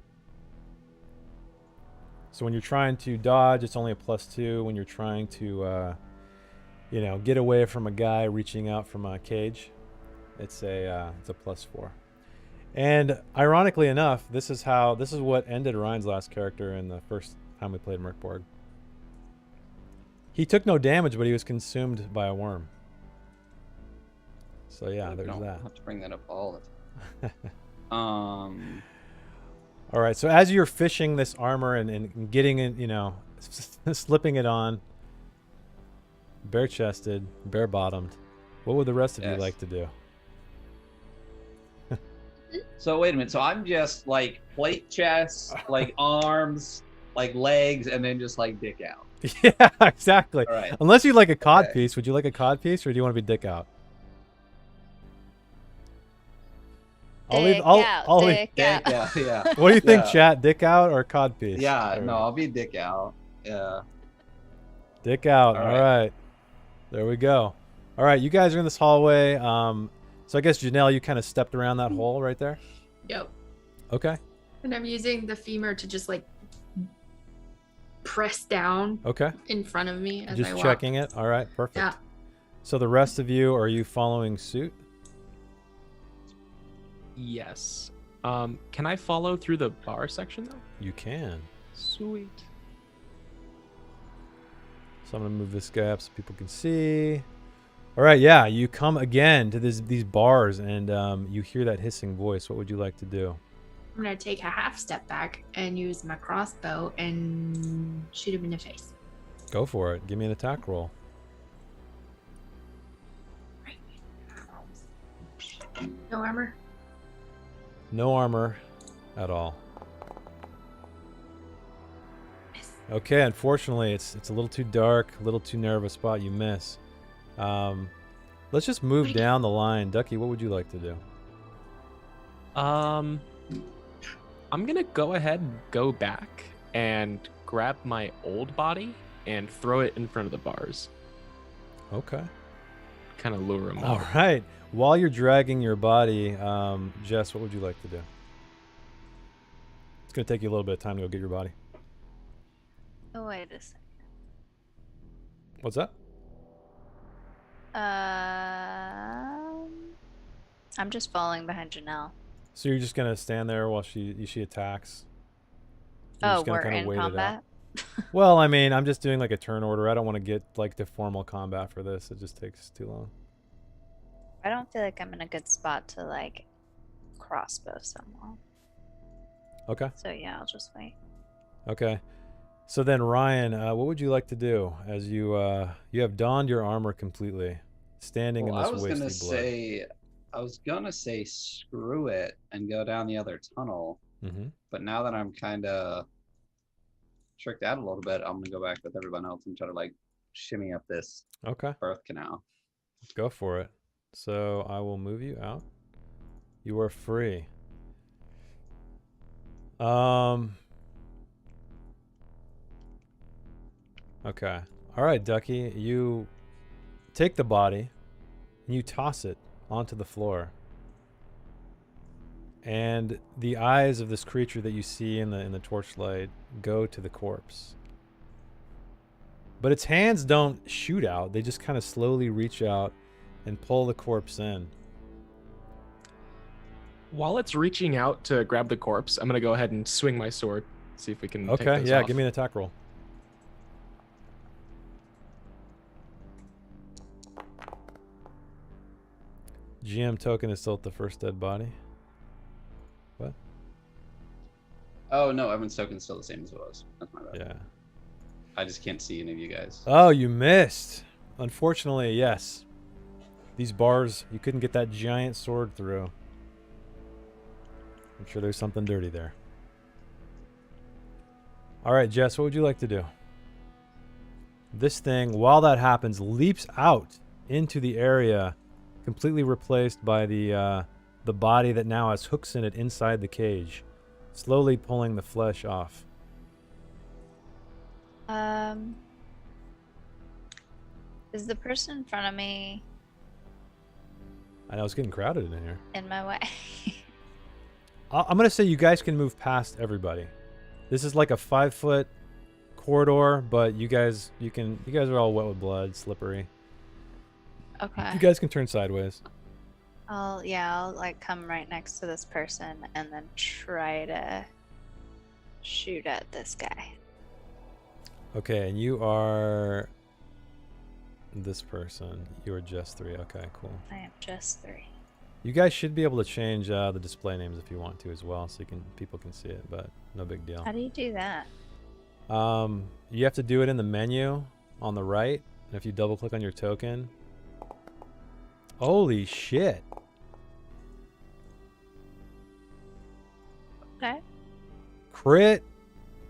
So when you're trying to dodge, it's only a +2. When you're trying to, get away from a guy reaching out from a cage, it's a +4. And ironically enough, this is what ended Ryan's last character in the first time we played Mork Borg. He took no damage, but he was consumed by a worm. So yeah, there's that. I have to bring that up all the time. All right, so as you're fishing this armor and getting it, slipping it on, bare-chested, bare-bottomed, what would the rest of you like to do? So wait a minute. So I'm just like plate chest, like arms, like legs, and then just like dick out. Yeah, exactly. All right. Unless you like a cod piece. Would you like a cod piece, or do you want to be dick out? I'll leave. Dick I'll leave. Dick Dick, out. yeah. What do you think, Yeah. chat? Dick out or codpiece? Yeah, There we no, go. I'll be dick out. Yeah. Dick out. All All right. right. There we go. All right, you guys are in this hallway. So I guess Janelle, you kind of stepped around that hole right there. Yep. Okay. And I'm using the femur to just like press down Okay. in front of me as I Just walk. checking it. All right. Perfect. Yeah. So the rest of you, are you following suit? Yes. Can I follow through the bar section though? You can. Sweet. So I'm gonna move this guy up so people can see. All right, yeah, you come again to these bars, and you hear that hissing voice. What would you like to do? I'm gonna take a half step back and use my crossbow and shoot him in the face. Go for it. Give me an attack roll. No armor. No armor at all. Miss. Okay, unfortunately, it's a little too dark, a little too narrow of a spot. You miss. Let's just move down the line. Ducky, what would you like to do? I'm gonna go ahead and go back and grab my old body and throw it in front of the bars. Okay. Kind of lure him All out. right. While you're dragging your body, Jess, what would you like to do? It's going to take you a little bit of time to go get your body. Oh, wait a second. What's that? I'm just following behind Janelle. So you're just going to stand there while she attacks? You're Oh, just gonna we're kinda in wait it out? combat? Well, I mean, I'm just doing like a turn order. I don't want to get like to formal combat for this. It just takes too long. I don't feel like I'm in a good spot to like crossbow someone. Okay. So yeah, I'll just wait. Okay. So then, Ryan, what would you like to do as you have donned your armor completely, standing Well, in I this was wasted blood? I was gonna say screw it and go down the other tunnel, Mm-hmm. but now that I'm kind of tricked out a little bit, I'm gonna go back with everyone else and try to like shimmy up this Okay. Börth canal. Go for it. So I will move you out. You are free. Okay. All right, Ducky. You take the body and you toss it onto the floor. And the eyes of this creature that you see in the torchlight go to the corpse. But its hands don't shoot out. They just kind of slowly reach out and pull the corpse in. While it's reaching out to grab the corpse, I'm gonna go ahead and swing my sword. See if we can. take Okay, those yeah, off. give me an attack roll. GM token is still at the first dead body. What? Oh no, Evan's token's still the same as it was. That's my bad. Yeah. I just can't see any of you guys. Oh, you missed. Unfortunately, yes. These bars, you couldn't get that giant sword through. I'm sure there's something dirty there. All right, Jess, what would you like to do? This thing, while that happens, leaps out into the area, completely replaced by the body that now has hooks in it inside the cage, slowly pulling the flesh off. Is the person in front of me I know it's getting crowded in here. in my way? I'm gonna say you guys can move past everybody. This is like a 5-foot corridor, but you guys are all wet with blood, slippery. Okay. You guys can turn sideways. I'll like come right next to this person and then try to shoot at this guy. Okay, and you are this person. You are just 3. Okay, cool. I am just 3. You guys should be able to change the display names if you want to as well, so people can see it, but no big deal. How do you do that? You have to do it in the menu on the right, and if you double click on your token. Holy shit. Okay. Crit.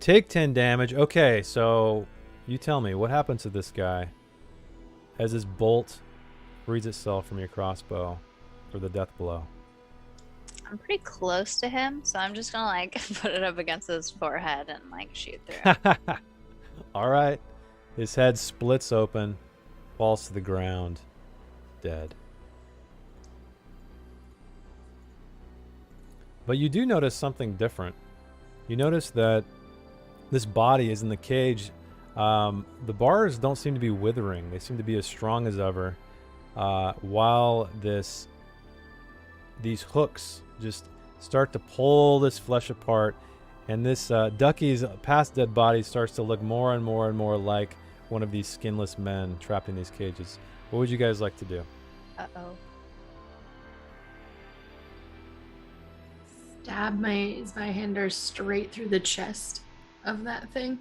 Take 10 damage. Okay, so you tell me, what happens to this guy as this bolt frees itself from your crossbow for the death blow? I'm pretty close to him, so I'm just gonna like put it up against his forehead and like shoot through it. All right. His head splits open, falls to the ground, dead. But you do notice something different. You notice that this body is in the cage. The bars don't seem to be withering. They seem to be as strong as ever. While these hooks just start to pull this flesh apart, and this Ducky's past dead body starts to look more and more and more like one of these skinless men trapped in these cages. What would you guys like to do? Uh-oh. Stab my hander straight through the chest of that thing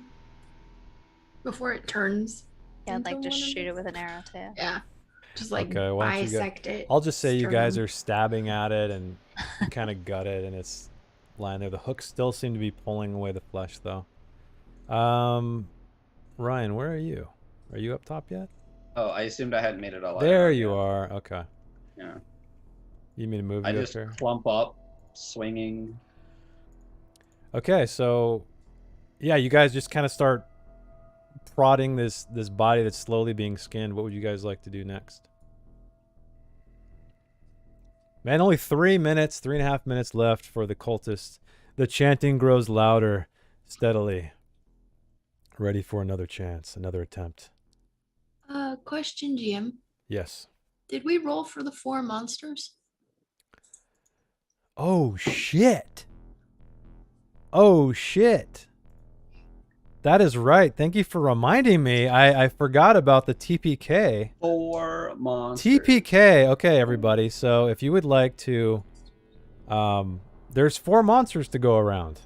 before it turns. Yeah, like into just one of shoot it these. with an arrow too. Yeah. Just like Okay, why don't you bisect it. I'll just say you guys sternum. are stabbing at it and you kind of gut it and it's lying there. The hooks still seem to be pulling away the flesh though. Ryan, where are you? Are you up top yet? Oh, I assumed I hadn't made it all out. There you are. Okay. Yeah. You mean to move I you up just there? clump up, swinging. Okay, so yeah, you guys just kind of start prodding this body that's slowly being skinned. What would you guys like to do next? Man, only 3.5 minutes left for the cultists. The chanting grows louder steadily. Ready for another chance, another attempt. Question, GM. Yes. Did we roll for the 4 monsters? Oh, shit. Oh, shit. That is right. Thank you for reminding me. I forgot about the TPK. 4 monsters. TPK. Okay, everybody. So if you would like to... there's 4 monsters to go around.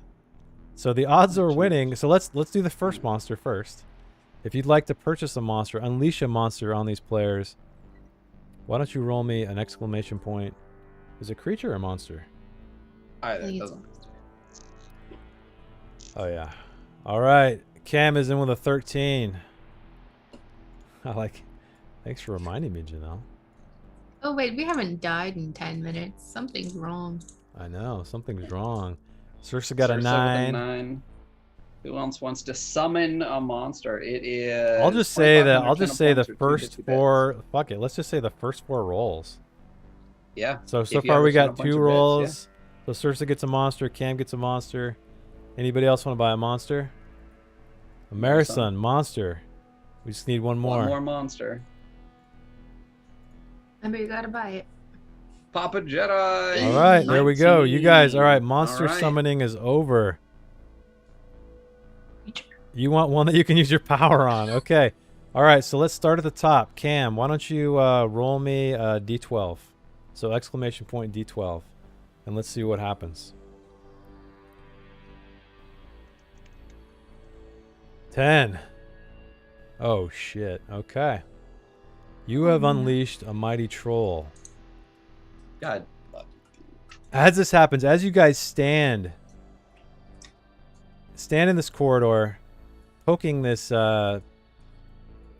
So the odds are winning. So let's do the first monster first. If you'd like to purchase a monster, unleash a monster on these players, why don't you roll me an exclamation point? Is it creature or monster? Either. think it's Doesn't. Oh, yeah. All right. Cam is in with a 13. Thanks for reminding me, Janelle. Oh, wait, we haven't died in 10 minutes. Something's wrong. I know. Something's wrong. Circe got a Circe with 9. 9. Who else wants to summon a monster? It is. I'll just say the 2,500 first 250 bits. 4. Fuck it. Let's just say the first 4 rolls. Yeah. So If you far have we a got bunch 2 of rolls. bits, So Circe gets a monster. Cam gets a monster. Anybody else want to buy a monster? A Marison monster. We just need one more. One more monster. I mean, you gotta buy it. Papa Jedi. All right, there we go. You guys, all right, 19. monster All right. summoning is over. You want one that you can use your power on. Okay. All right, so let's start at the top. Cam, why don't you roll me a D12. So exclamation point D12. And let's see what happens. 10. Oh, shit. Okay. You have unleashed a mighty troll. God. As this happens, as you guys stand in this corridor, poking this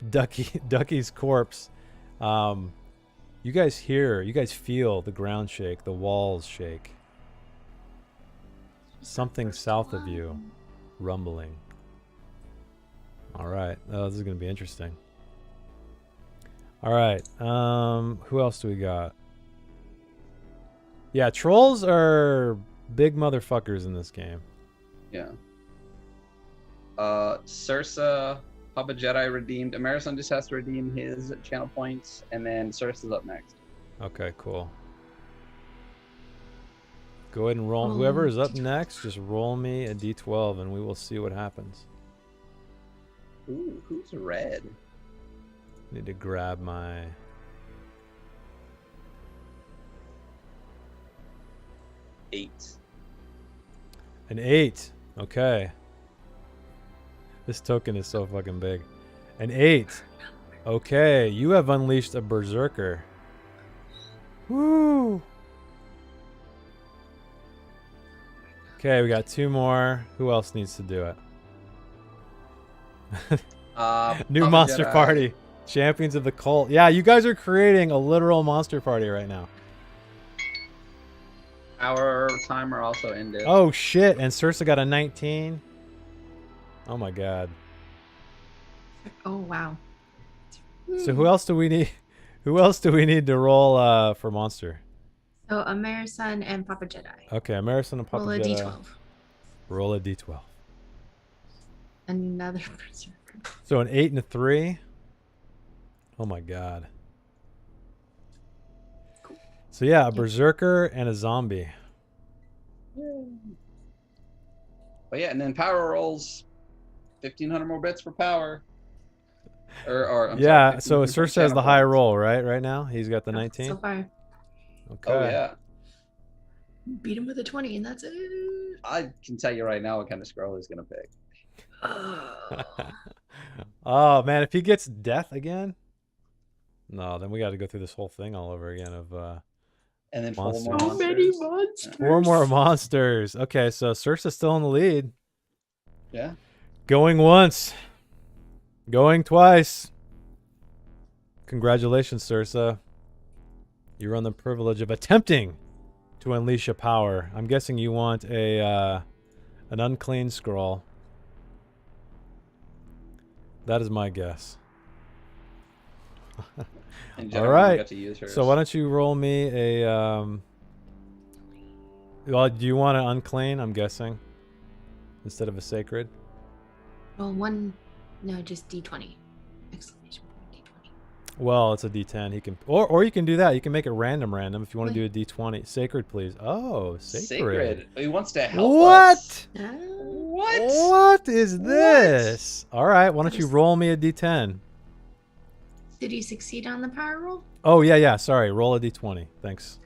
Ducky's corpse, you guys feel the ground shake, the walls shake. Something south of you, rumbling. All right, this is gonna be interesting. All right, who else do we got? Yeah, trolls are big motherfuckers in this game. Yeah. Circe, Papa Jedi redeemed. Emerson just has to redeem his channel points, and then Circe is up next. Okay, cool. Go ahead and roll. Whoever is up next, just roll me a d12 and we will see what happens. Ooh, who's red? Need to grab my... Eight. An 8. Okay. This token is so fucking big. An 8. Okay, you have unleashed a berserker. Woo! Okay, we got 2 more. Who else needs to do it? New Papa monster Jedi. party. Champions of the cult. Yeah, you guys are creating a literal monster party right now. Our timer also ended. Oh shit! And Sursa got a 19. Oh my god. Oh wow. So who else do we need? Who else do we need to roll for monster? So Amerisan and Papa Jedi. Okay, Amerisan and Papa Roll a Jedi. d12. Roll a d12. Another berserker. So an 8 and a 3. Oh my god. Cool. So yeah, a berserker and a zombie. But yeah, and then power rolls 1,500 more bits for power. I'm yeah, sorry, so Sursa has the high roll, right now? He's got the 19? So far. Okay. Oh, yeah. Beat him with a 20, and that's it. I can tell you right now what kind of scroll he's going to pick. Oh, man, if he gets death again? No, then we got to go through this whole thing all over again of and then 4 monsters. more So monsters. many monsters. 4 more monsters. Okay, so Sursa's still in the lead. Yeah. Going once. Going twice. Congratulations, Sursa. You're on the privilege of attempting to unleash a power. I'm guessing you want an unclean scroll. That is my guess. All right. So why don't you roll me a well, do you want an unclean, I'm guessing, instead of a sacred? Well, no, just d20. Exclamation point, d20. Well, it's a d10. He can, or you can do that. You can make it random if you want to do a d20. Sacred, please. Oh, sacred. He wants to help What? us. What? What is this? All right, why don't you roll me a d10? Did he succeed on the power roll? Oh, yeah. Sorry. Roll a d20. Thanks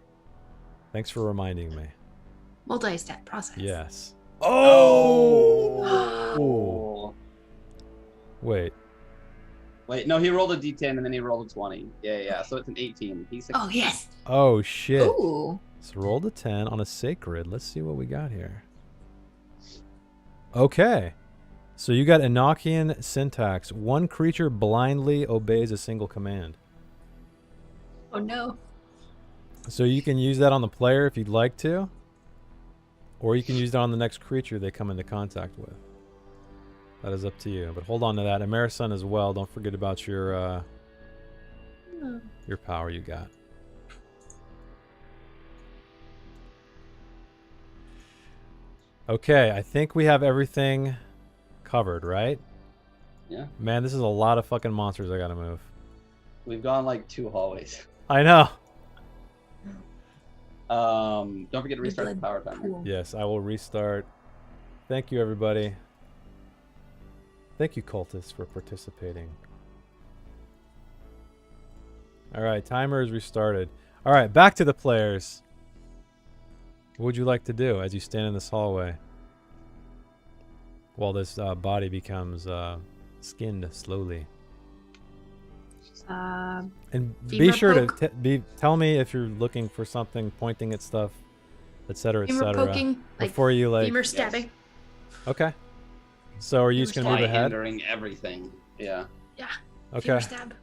for reminding me. Multi-step process. Yes. Oh. Wait. No, he rolled a d10 and then he rolled a 20. Yeah. So it's an 18. He's Oh, yes. Oh, shit. Ooh. So rolled a 10 on a sacred. Let's see what we got here. Okay. So you got Enochian syntax. One creature blindly obeys a single command. Oh, no. So you can use that on the player if you'd like to. Or you can use that on the next creature they come into contact with. That is up to you. But hold on to that. Amerisan as well. Don't forget about your power you got. Okay, I think we have everything covered, right? Yeah. Man, this is a lot of fucking monsters I gotta move. We've gone like 2 hallways. I know. Don't forget to restart the power timer. Yes, I will restart. Thank you, everybody. Thank you, cultists, for participating. All right, timer is restarted. All right, back to the players. What would you like to do as you stand in this hallway while this body becomes skinned slowly? And be sure to tell me if you're looking for something, pointing at stuff, etc., Femur etc. poking, Before you femur stabbing. Yes. Okay. So are you just gonna move ahead? Hindering everything. Yeah. Yeah. Okay. Femur stab.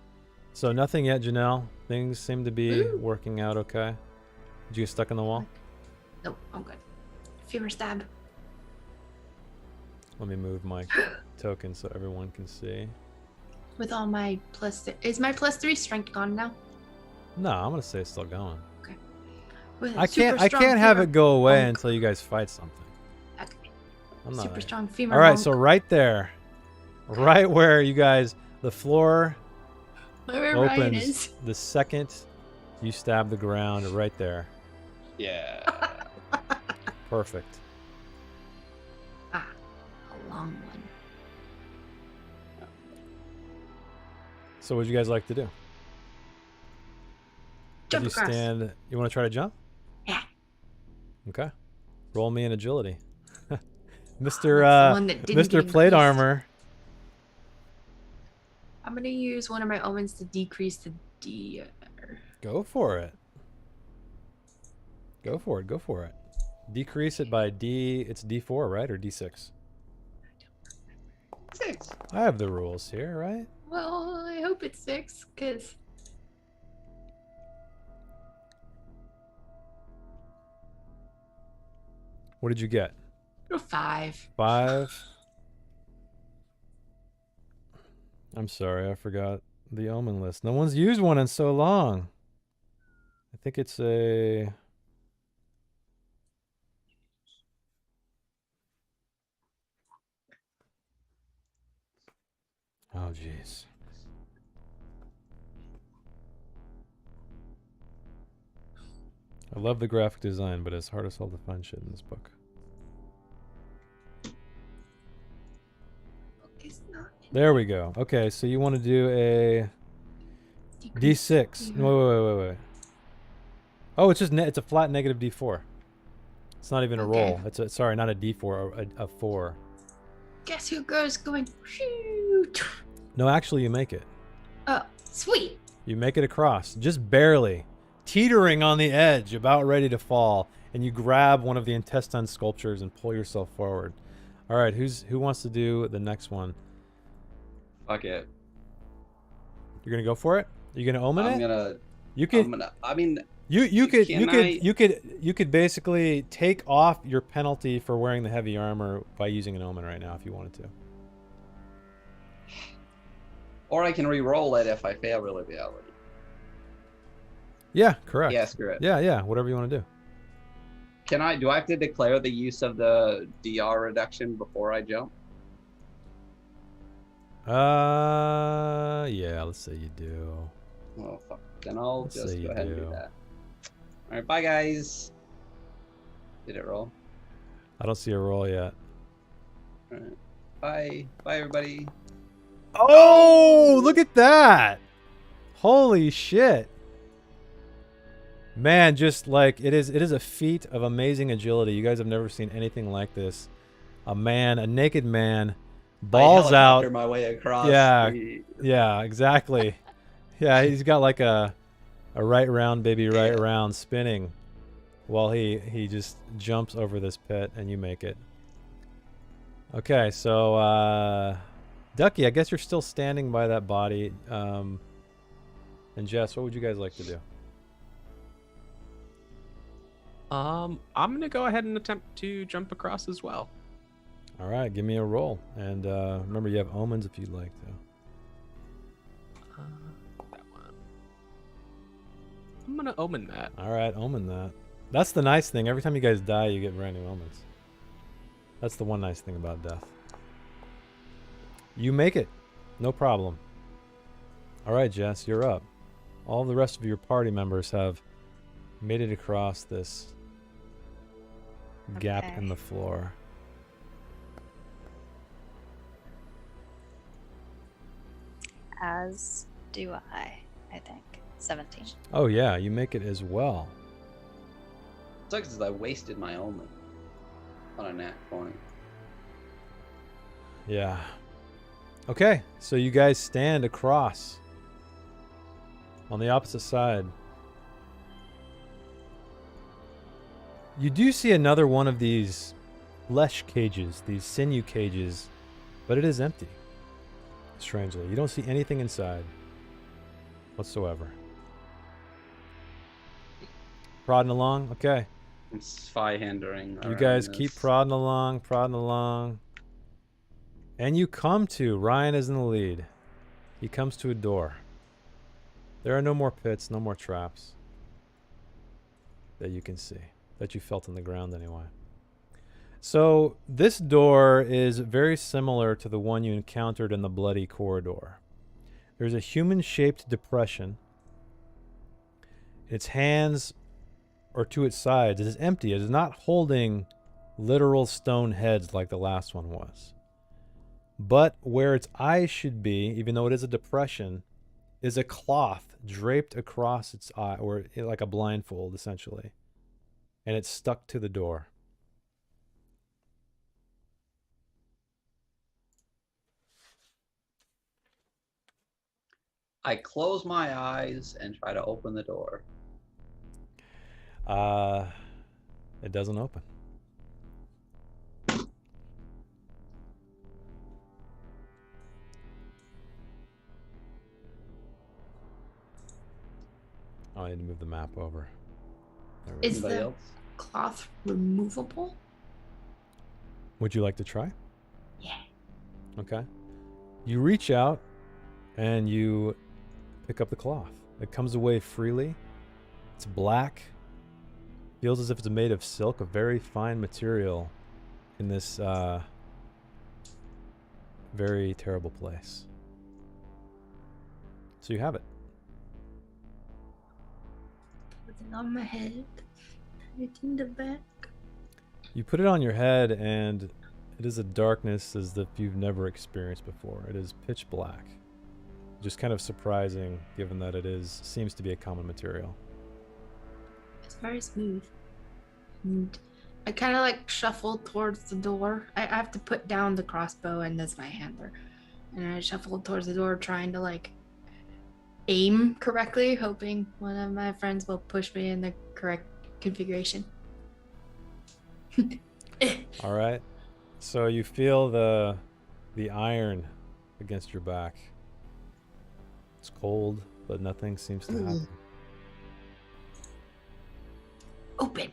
So nothing yet, Janelle. Things seem to be working out okay. Did you get stuck in the wall? Nope, I'm good. Femur stab. Let me move my token so everyone can see. With all my is my +3 strength gone now? No, I'm gonna say it's still going. Okay. With I can't have it go away until you guys fight something. Okay. I'm not Super strong femur. All right, so right there, right where you guys, the floor where Ryan opens is. the second you stab the ground, right there. Yeah. Perfect. A long one. So, what'd you guys like to do? Jump As you across. stand, you want to try to jump? Yeah. Okay. Roll me an agility. That's the one that didn't Mr. get Plate increased. Armor. I'm gonna use one of my omens to decrease the D. Go for it. Go for it. Go for it. Decrease it by D. It's D4, right? Or D6? 6. I have the rules here, right? Well, I hope it's 6, because... What did you get? 5. 5. I'm sorry, I forgot the omen list. No one's used one in so long. I think it's a... Oh, jeez. I love the graphic design, but it's hard as hell to find shit in this book. There we go. Okay, so you want to do a D6. No, wait. Oh, it's just it's a flat negative D4. It's not even a roll. It's a sorry, not a D4, a 4. Guess who goes going shoot? No, actually, you make it. Oh, sweet. You make it across, just barely, teetering on the edge, about ready to fall, and you grab one of the intestine sculptures and pull yourself forward. All right, who wants to do the next one? Fuck it. You're gonna go for it? You're gonna omen it? I'm gonna. You could. I mean. You could basically take off your penalty for wearing the heavy armor by using an omen right now if you wanted to. Or I can re-roll it if I fail reality. Yeah, correct. Yeah, screw it. Yeah, whatever you want to do. Do I have to declare the use of the DR reduction before I jump? Yeah, let's say you do. Oh, fuck. Then I'll Let's just say go you ahead and do. do that. All right, bye, guys. Did it roll? I don't see a roll yet. All right. Bye. Bye, everybody. Oh, look at that. Holy shit. Man, just like it is a feat of amazing agility. You guys have never seen anything like this. A naked man, balls out. My way across. Yeah, exactly. Yeah, he's got like a right round, baby, right round spinning while he just jumps over this pit and you make it. Okay, so Ducky, I guess you're still standing by that body. And Jess, what would you guys like to do? I'm gonna go ahead and attempt to jump across as well. All right, give me a roll, and remember you have omens if you'd like to. That one. I'm gonna omen that. All right, omen that. That's the nice thing. Every time you guys die, you get brand new omens. That's the one nice thing about death. You make it, no problem. All right, Jess, you're up. All the rest of your party members have made it across this gap in the floor. As do I think. 17. Oh yeah, you make it as well. Sucks is I wasted my omen on a nat 20. Yeah. Okay, so you guys stand across on the opposite side. You do see another one of these lesh cages, these sinew cages, but it is empty. Strangely, you don't see anything inside whatsoever. Prodding along, okay. I'm spy-handering. You guys keep prodding along. And you come to, Ryan is in the lead. He comes to a door. There are no more pits, no more traps that you can see, that you felt on the ground anyway. So this door is very similar to the one you encountered in the bloody corridor. There's a human-shaped depression. Its hands are to its sides. It is empty. It is not holding literal stone heads like the last one was. But where its eyes should be, even though it is a depression, is a cloth draped across its eye, or like a blindfold, essentially. And it's stuck to the door. I close my eyes and try to open the door. It doesn't open. I need to move the map over. Is the cloth removable? Would you like to try? Yeah. Okay. You reach out and you pick up the cloth. It comes away freely. It's black. Feels as if it's made of silk, a very fine material in this very terrible place. So you have it. Put it on my head. Put it in the back. You put it on your head, and it is a darkness as if you've never experienced before. It is pitch black. Just kind of surprising, given that seems to be a common material. It's very smooth. And I kind of like shuffle towards the door. I have to put down the crossbow and that's my hander. And I shuffle towards the door trying to like aim correctly, hoping one of my friends will push me in the correct configuration. All right. So you feel the iron against your back. It's cold, but nothing seems to happen. Open.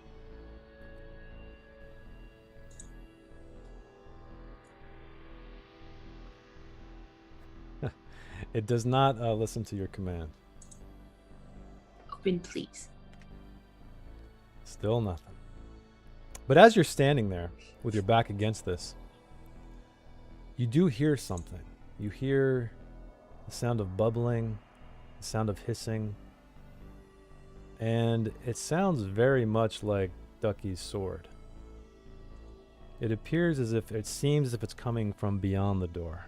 It does not listen to your command. Open, please. Still nothing. But as you're standing there with your back against this, you do hear something. You hear the sound of bubbling, the sound of hissing, and it sounds very much like Ducky's sword. It seems as if it's coming from beyond the door.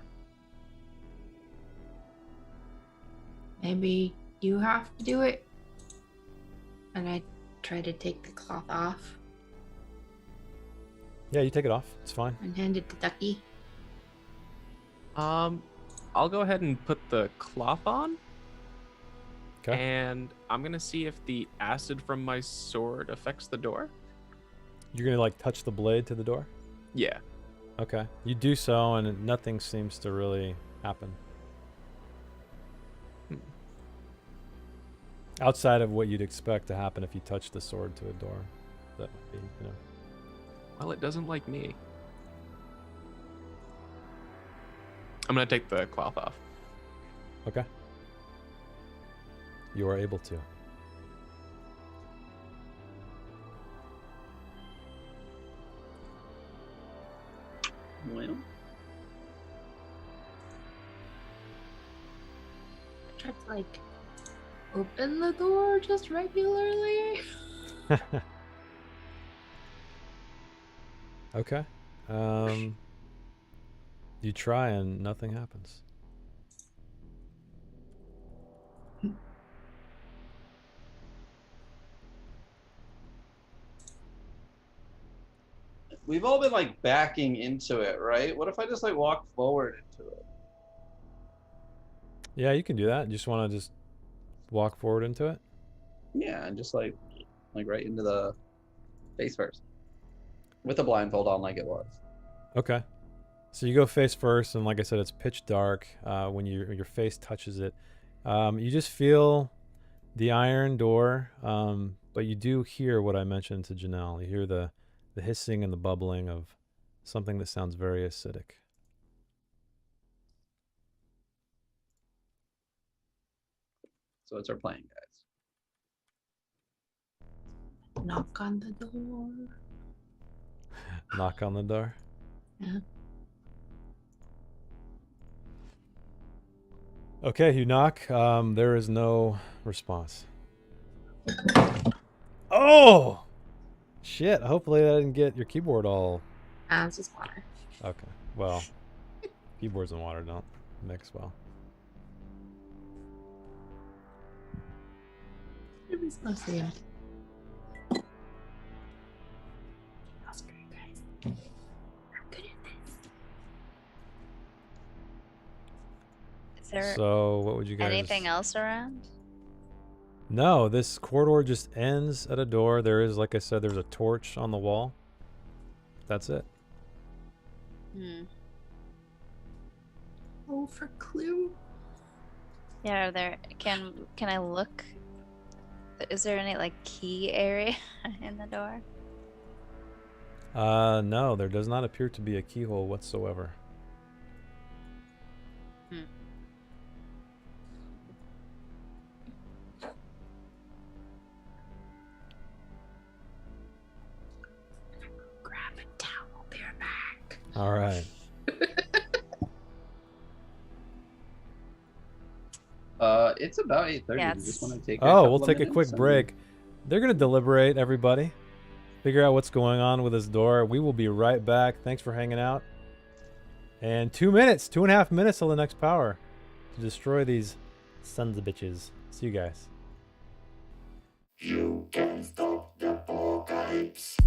Maybe you have to do it. And I try to take the cloth off Yeah, you take it off. It's fine. and hand it to Ducky. I'll go ahead and put the cloth on. Okay. And I'm gonna see if the acid from my sword affects the door. You're gonna like touch the blade to the door? Yeah. Okay. You do so, and nothing seems to really happen. Outside of what you'd expect to happen if you touch the sword to a door. That would be, Well, it doesn't like me. I'm gonna take the cloth off. Okay. You are able to. Well, I tried to like open the door just regularly. Okay. You try and nothing happens. we've all been like backing into it, right? What if I just like walk forward into it? Yeah, you can do that. You just want to just walk forward into it? Yeah, and just like right into the face first. With the blindfold on like it was. Okay. So you go face first, and like I said, it's pitch dark when your face touches it. You just feel the iron door, but you do hear what I mentioned to Janelle. You hear the hissing and the bubbling of something that sounds very acidic. So it's our plan, guys. Knock on the door. Knock on the door? Yeah. Okay, you knock. There is no response. Oh! Shit, hopefully I didn't get your keyboard all... It's just water. Okay, well, keyboards and water don't mix well. It was mostly empty. That's great, guys. I'm good at this. Is there So, what would you guys... anything else around? No, this corridor just ends at a door. There is, like I said, there's a torch on the wall. That's it. Oh, for clue. Yeah, are there can I look? Is there any like key area in the door? No, there does not appear to be a keyhole whatsoever. Grab a towel, be right back. All right. It's about 8:30. Yeah, You just want to take we'll take a quick break. They're going to deliberate, everybody. Figure out what's going on with this door. We will be right back. Thanks for hanging out. And 2.5 minutes till the next power to destroy these sons of bitches. See you guys. You can stop the apocalypse.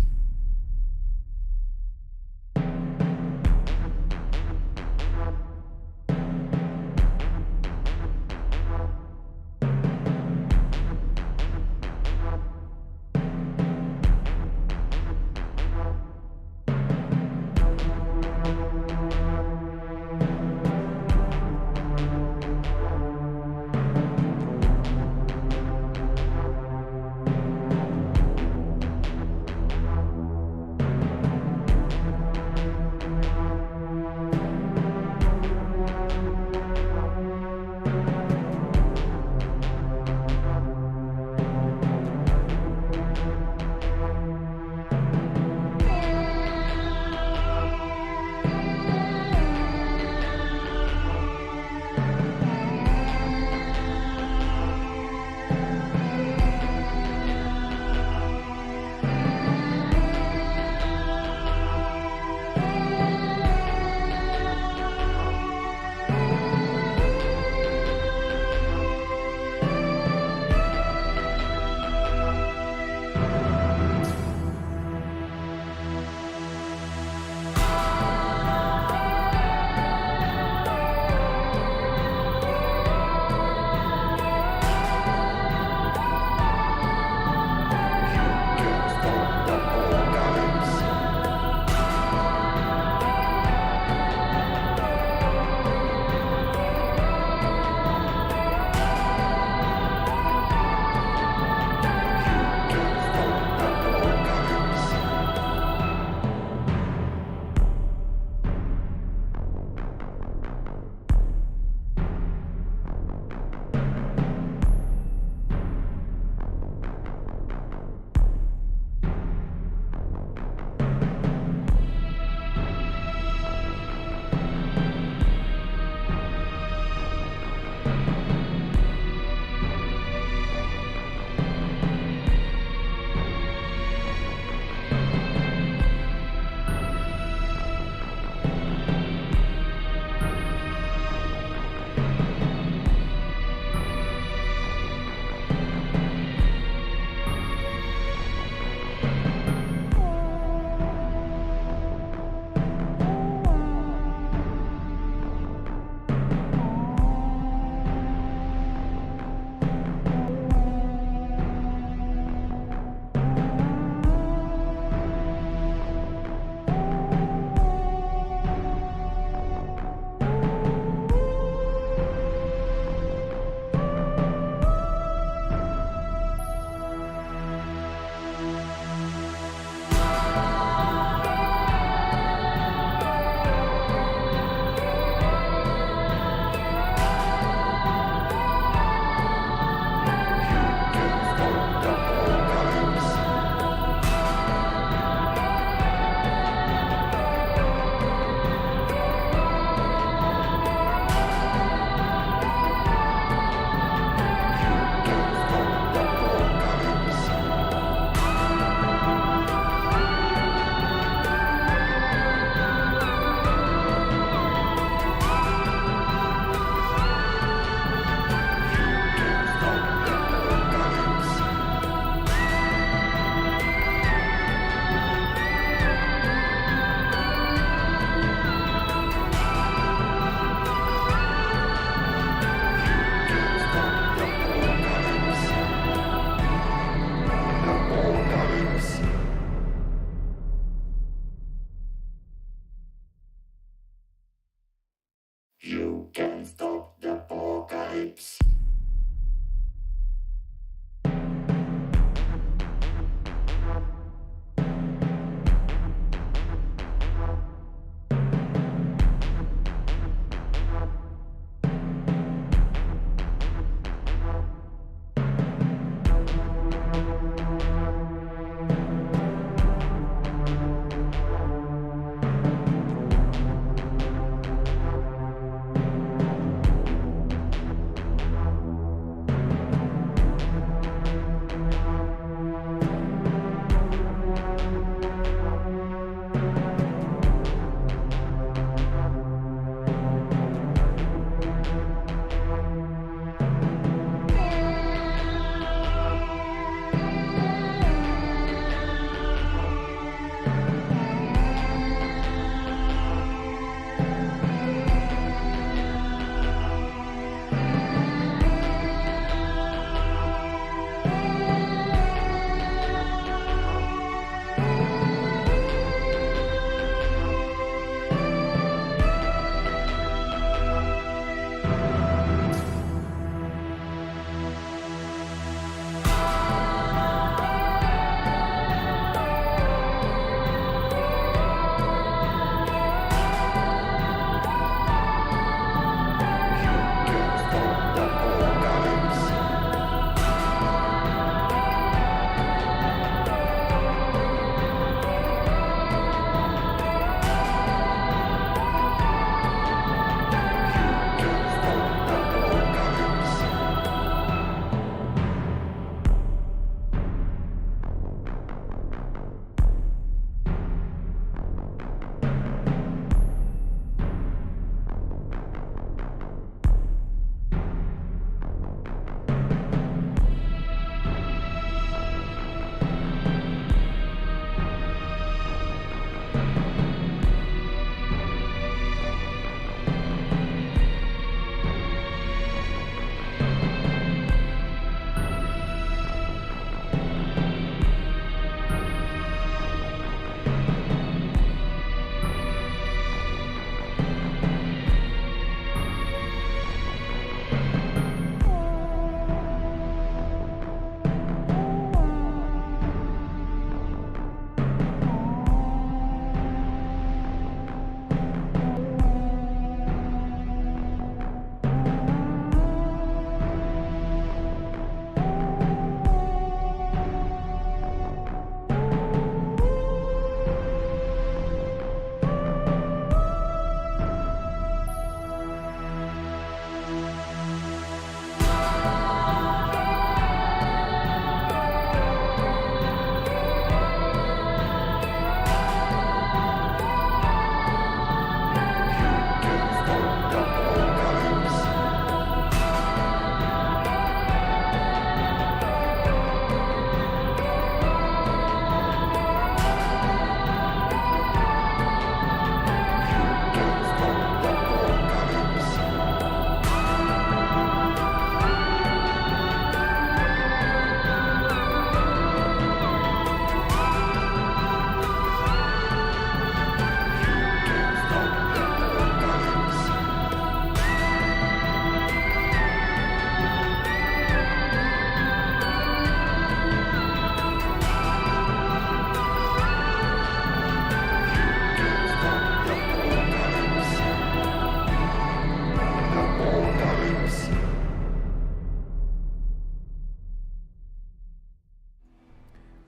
You can stop the apocalypse.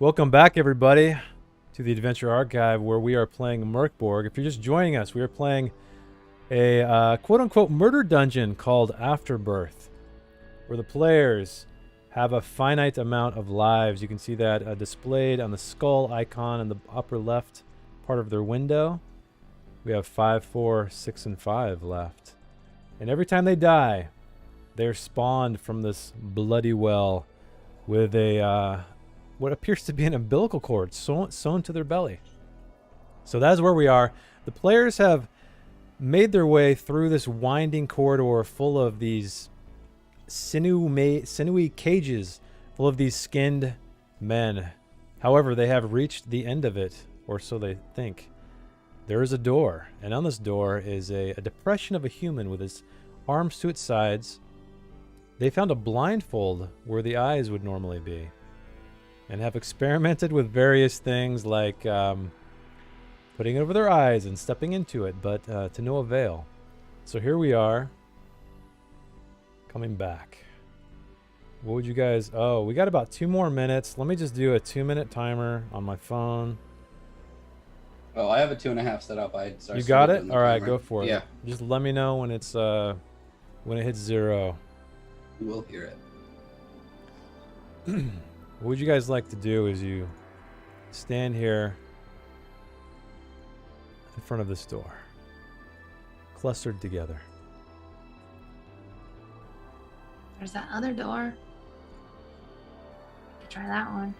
Welcome back, everybody, to the Adventure Archive, where we are playing Mork Borg. If you're just joining us, we are playing a quote-unquote murder dungeon called Afterbirth, where the players have a finite amount of lives. You can see that displayed on the skull icon in the upper left part of their window. We have 5, 4, 6, and 5 left. And every time they die, they're spawned from this bloody well with a what appears to be an umbilical cord sewn to their belly. So that is where we are. The players have made their way through this winding corridor full of these sinewy cages full of these skinned men. However, they have reached the end of it, or so they think. There is a door, and on this door is a depression of a human with his arms to its sides. They found a blindfold where the eyes would normally be, and have experimented with various things like putting it over their eyes and stepping into it, but to no avail. So here we are, coming back. What would you guys... Oh, we got about 2 more minutes. Let me just do a 2-minute timer on my phone. Oh, I have a 2.5 set up. You got it? All right, go for it. Yeah. Just let me know when it's when it hits 0. You will hear it. What would you guys like to do is you stand here in front of this door, clustered together. There's that other door. Could try that one.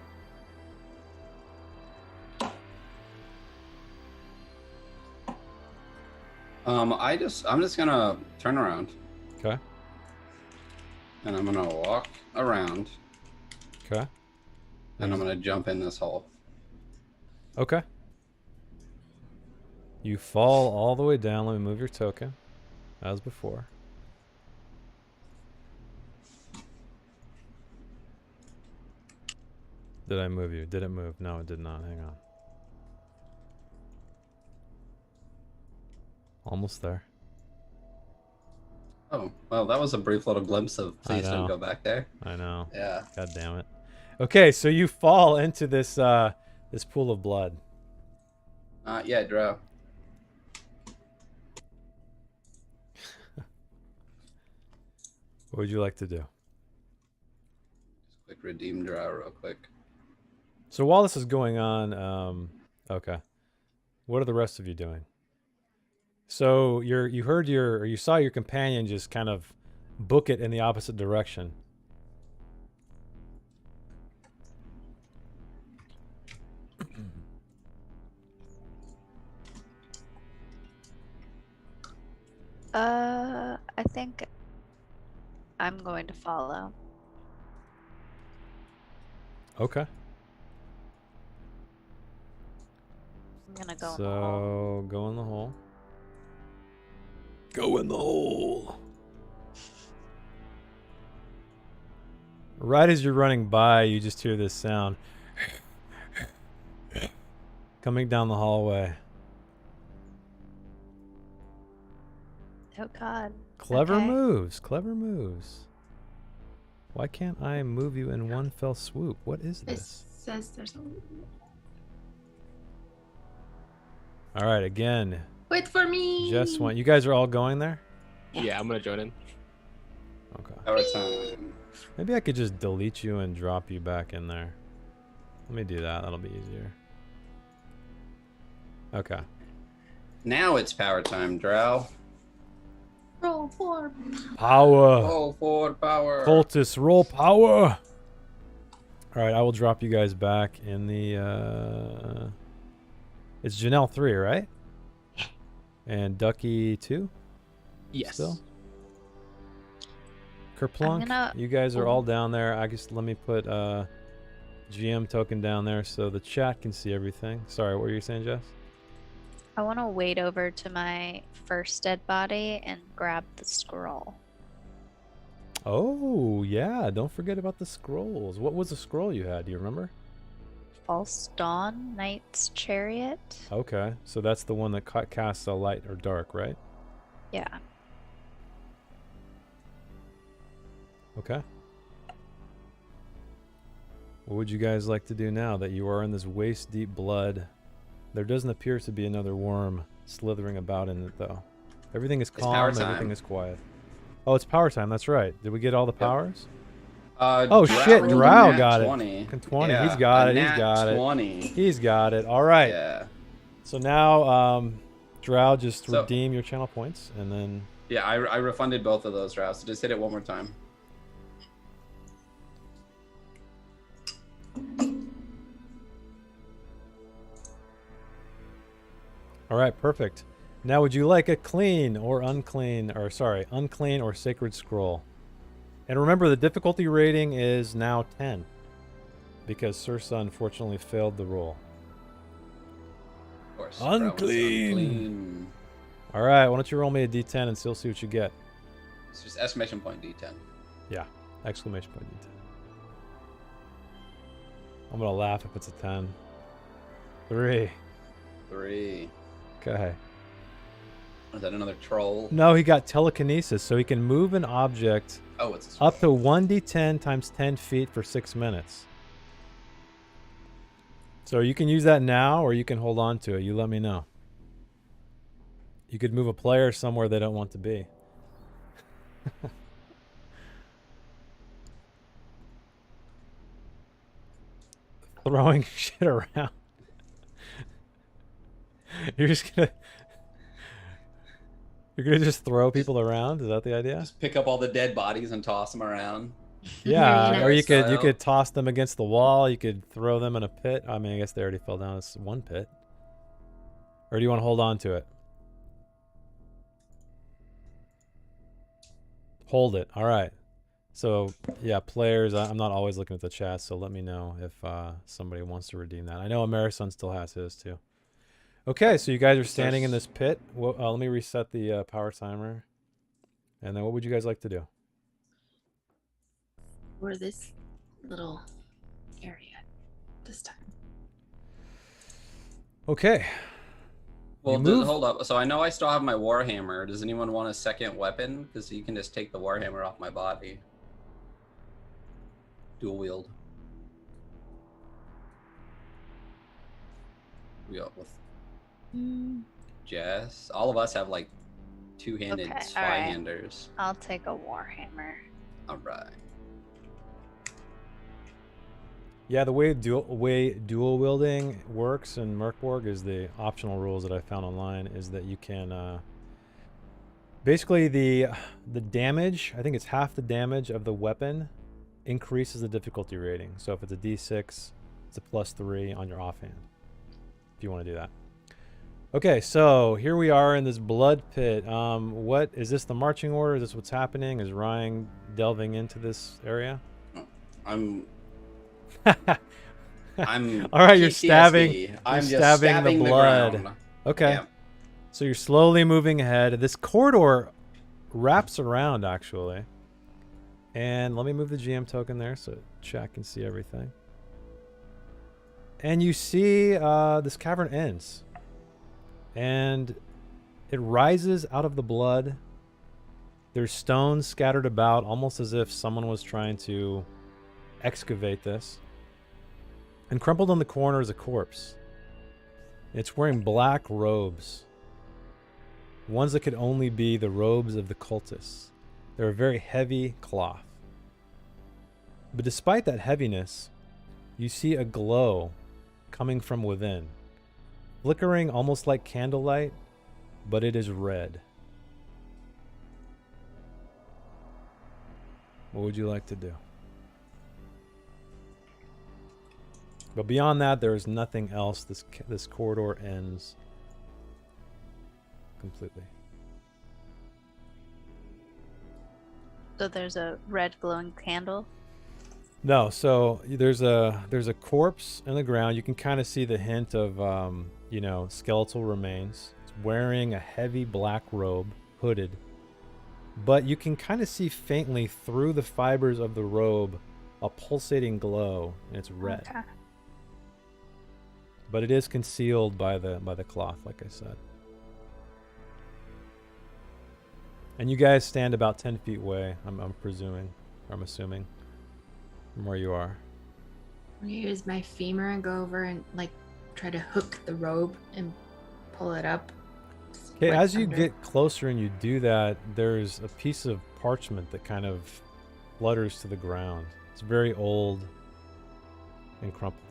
I'm just gonna turn around. Okay. And I'm gonna walk around. Okay. And I'm gonna jump in this hole. Okay. You fall all the way down. Let me move your token, as before. Did I move you? Did it move? No, it did not. Hang on. Almost there. Oh, well, that was a brief little glimpse of please don't go back there. I know. Yeah. God damn it. Okay, so you fall into this this pool of blood. Yeah, Drow. What would you like to do? Just quick redeem Drow real quick. So while this is going on, okay. What are the rest of you doing? So you saw your companion just kind of book it in the opposite direction. I think I'm going to follow. Okay. I'm gonna go in the hole. So go in the hole. Go in the hole. Right as you're running by, you just hear this sound coming down the hallway. Oh God. Clever Okay. moves. Clever moves. Why can't I move you in one fell swoop? What is It this? says there's a... All right, again. Wait for me! Just one. You guys are all going there? Yeah, I'm gonna join in. Okay. Power time. Maybe I could just delete you and drop you back in there. Let me do that. That'll be easier. Okay. Now it's power time, Drow. Roll for Power. Roll for power. Cultists, roll power. All right, I will drop you guys back in the... It's Janelle 3, right? And Ducky 2? Yes. Still? Kerplunk, gonna- you guys are all down there. I guess let me put GM token down there so the chat can see everything. Sorry, what were you saying, Jess? I want to wade over to my first dead body and grab the scroll. Oh, yeah. Don't forget about the scrolls. What was the scroll you had? Do you remember? False Dawn, Knight's Chariot. Okay, so that's the one that casts a light or dark, right? Yeah. Okay. What would you guys like to do now that you are in this waist-deep blood? There doesn't appear to be another worm slithering about in it, though. Everything is calm. Everything is quiet. Oh, it's power time. That's right. Did we get all the powers? Oh shit! Drow got 20. it. 20. Yeah, He's got it. a He's nat got 20. it. He's got it. All right. Yeah. So now, Drow, just redeem your channel points, and then. Yeah, I refunded both of those routes. So just hit it one more time. All right, perfect. Now, would you like a clean or unclean, or sorry, unclean or sacred scroll? And remember, the difficulty rating is now 10, because Sursa unfortunately failed the roll. Of course. Unclean. All right, why don't you roll me a d10 and still see what you get? It's just exclamation point d10. Yeah, exclamation point d10. I'm gonna laugh if it's a 10. 3. 3. Okay. Is that another troll? No, he got telekinesis, so he can move an object up to 1d10 times 10 feet for 6 minutes. So you can use that now, or you can hold on to it. You let me know. You could move a player somewhere they don't want to be. Throwing shit around. You're gonna just throw people around? Is that the idea? Just pick up all the dead bodies and toss them around. Yeah, or you could toss them against the wall. You could throw them in a pit. I mean, I guess they already fell down. It's one pit. Or do you want to hold on to it? Hold it. All right. So yeah, players. I'm not always looking at the chat, so let me know if somebody wants to redeem that. I know Amerison still has his too. Okay, so you guys are standing in this pit. Well, let me reset the power timer. And then what would you guys like to do? Or this little area this time. Okay. Well, hold up. So I know I still have my Warhammer. Does anyone want a second weapon? Because you can just take the Warhammer off my body. Dual wield. We got with Jess. All of us have like two-handed spy-handers. I'll take a Warhammer. All right. Yeah, the way dual wielding works in Mork Borg is the optional rules that I found online is that you can basically the damage, I think it's half the damage of the weapon increases the difficulty rating. So if it's a D6, it's a +3 on your offhand. If you want to do that. Okay, so here we are in this blood pit. What is this, the marching order? Is this what's happening? Is Ryan delving into this area? I'm all right, you're stabbing. I'm just stabbing the blood. ground. Okay. Yeah. So you're slowly moving ahead. This corridor wraps around actually. And let me move the GM token there so chat can see everything. And you see this cavern ends. And it rises out of the blood. There's stones scattered about, almost as if someone was trying to excavate this. And crumpled in the corner is a corpse. It's wearing black robes. Ones that could only be the robes of the cultists. They're a very heavy cloth. But despite that heaviness, you see a glow coming from within. Flickering almost like candlelight, but it is red. What would you like to do? But beyond that, there is nothing else. This corridor ends completely. So there's a red glowing candle? No, so there's a corpse in the ground. You can kind of see the hint of skeletal remains. It's wearing a heavy black robe, hooded. But you can kind of see faintly through the fibers of the robe a pulsating glow, and it's red. Okay. But it is concealed by the cloth, like I said. And you guys stand about 10 feet away, I'm presuming, or I'm assuming, from where you are. I'm gonna use my femur and go over and like try to hook the robe and pull it up. Okay, like, as you under. get closer and you do that, there's a piece of parchment that kind of flutters to the ground. It's very old and crumpled.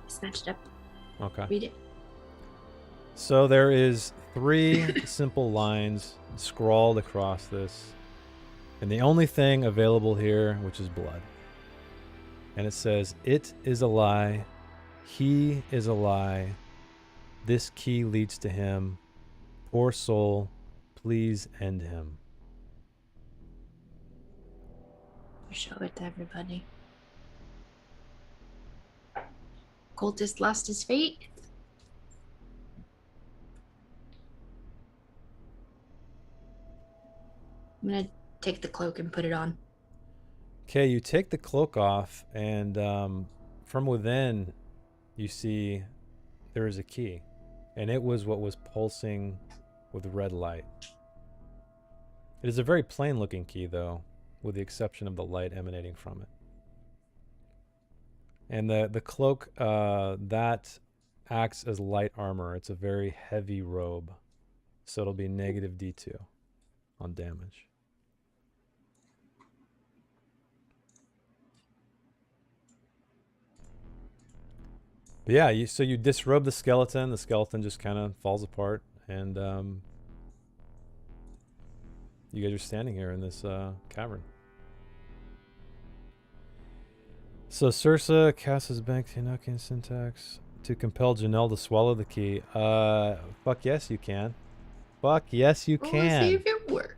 Snatched up. Okay. Read it. So there is 3 simple lines scrawled across this. And the only thing available here, which is blood. And it says, "It is a lie. He is a lie. This key leads to him. Poor soul, please end him." Show it to everybody. Cultist lost his fate. I'm gonna take the cloak and put it on. Okay, you take the cloak off, and from within, you see there is a key. And it was what was pulsing with red light. It is a very plain-looking key, though, with the exception of the light emanating from it. And the cloak, that acts as light armor. It's a very heavy robe. So it'll be negative D2 on damage. But yeah, so you disrobe the skeleton. The skeleton just kind of falls apart. And you guys are standing here in this cavern. So Sursa casts his bank Enochian syntax to compel Janelle to swallow the key. Fuck yes, you can. Fuck yes, you We'll can. see if it works.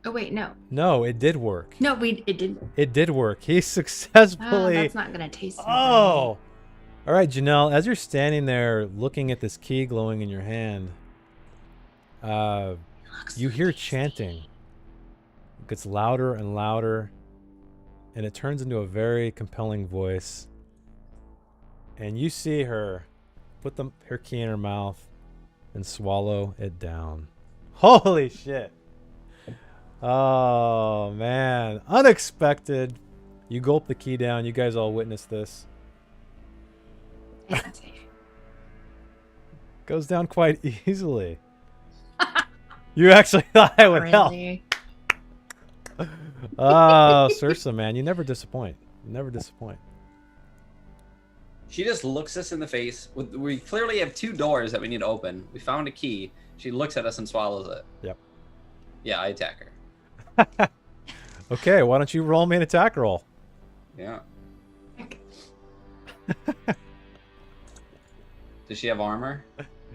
Oh wait, no. No, it did work. No, it didn't. It did work. He Oh, successfully. that's not gonna taste. Oh. All right, Janelle. As you're standing there looking at this key glowing in your hand, you hear chanting. It gets louder and louder, and it turns into a very compelling voice. And you see her put her key in her mouth and swallow it down. Holy shit. Oh, man. Unexpected. You gulp the key down. You guys all witnessed this. It's not safe. Goes down quite easily. You actually thought I would Really? help. Oh, Sursa, man. You never disappoint. You never disappoint. She just looks us in the face. We clearly have 2 doors that we need to open. We found a key. She looks at us and swallows it. Yep. Yeah, I attack her. Okay, why don't you roll me an attack roll? Yeah. Does she have armor?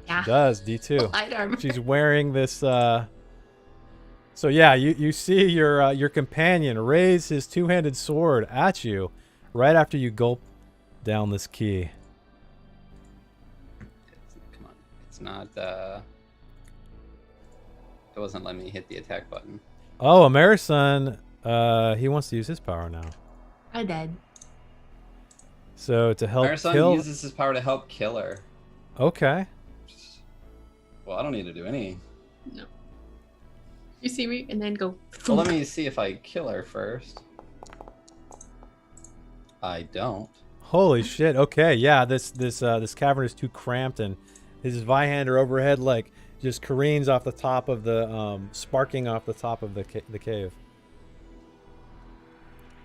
Yeah. Does, D2. Light armor. She's wearing this, So yeah, you see your companion raise his 2-handed sword at you right after you gulp down this key. Come on. It's not, It wasn't letting me hit the attack button. Oh, Amerison, he wants to use his power now. I did. So to help Amerison kill... uses his power to help kill her. Okay. Well, I don't need to do any. No. You see me and then go. Well, let me see if I kill her first. I don't. Holy shit. Okay, yeah, this cavern is too cramped, and his Vihander overhead like just careens off the top of the sparking off the top of the cave.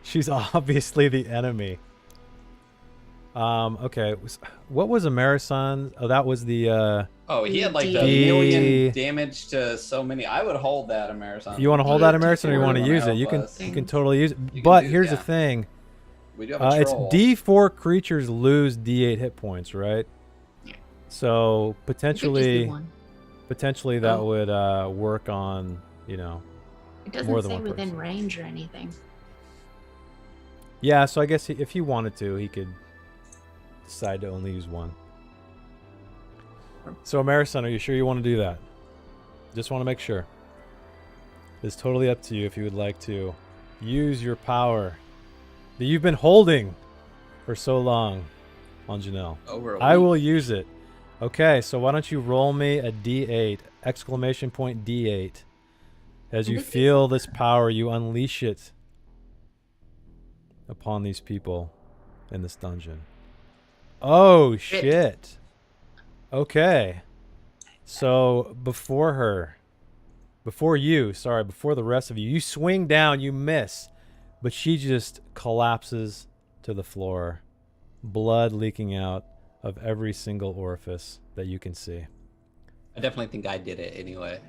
She's obviously the enemy. Okay, what was Amerison? Oh, that was the Oh, he had like the D- million damage to so many. I would hold that, Amerison. You want to hold that Amerison, or you want to use it? You can totally use it. But here's the thing. We do have a It's troll. D4 creatures lose D8 hit points, right? Yeah. So potentially that Oh. would work on, It doesn't more than say one within person. range or anything. Yeah, so I guess if he wanted to, he could decide to only use one. So Amerison, are you sure you want to do that? Just want to make sure. It's totally up to you if you would like to use your power that you've been holding for so long on Janelle. Over a I week. will use it. Okay, so why don't you roll me a D8, exclamation point D8. As you feel this power, you unleash it upon these people. in this dungeon. Oh, shit. Okay. So before the rest of you, you swing down, you miss, but she just collapses to the floor, blood leaking out of every single orifice that you can see. I definitely think I did it anyway.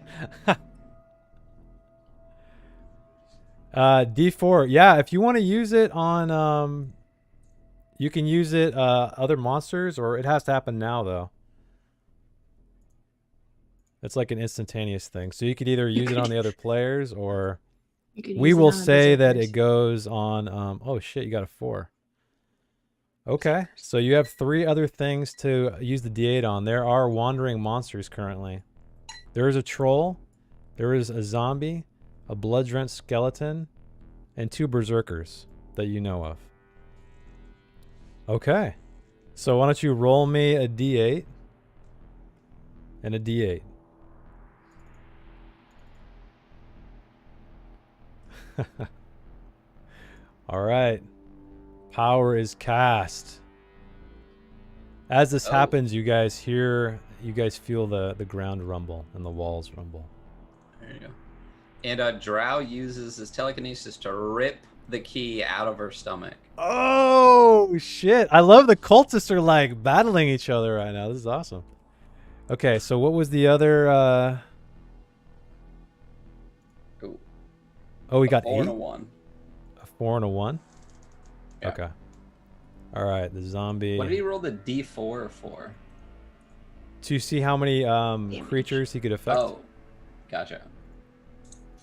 D4. Yeah, if you want to use it on, you can use it other monsters, or it has to happen now though. It's like an instantaneous thing. So you could either use it on the other players, or we will say that it goes on. Oh shit, you got a 4. Okay, so you have 3 other things to use the D8 on. There are wandering monsters currently. There is a troll, there is a zombie, a blood-drenched skeleton, and 2 berserkers that you know of. Okay, so why don't you roll me a D8 and a D8. All right. Power is cast. As this happens, you guys feel the ground rumble and the walls rumble. There you go. And Drow uses his telekinesis to rip the key out of her stomach. Oh, shit. I love the cultists are like battling each other right now. This is awesome. Okay, so what was the other... Oh, we got 4 and 8? a 1. A 4 and a 1? Yeah. Okay. All right, the zombie. What did he roll the D4 for? To see how many creatures he could affect. Oh, gotcha.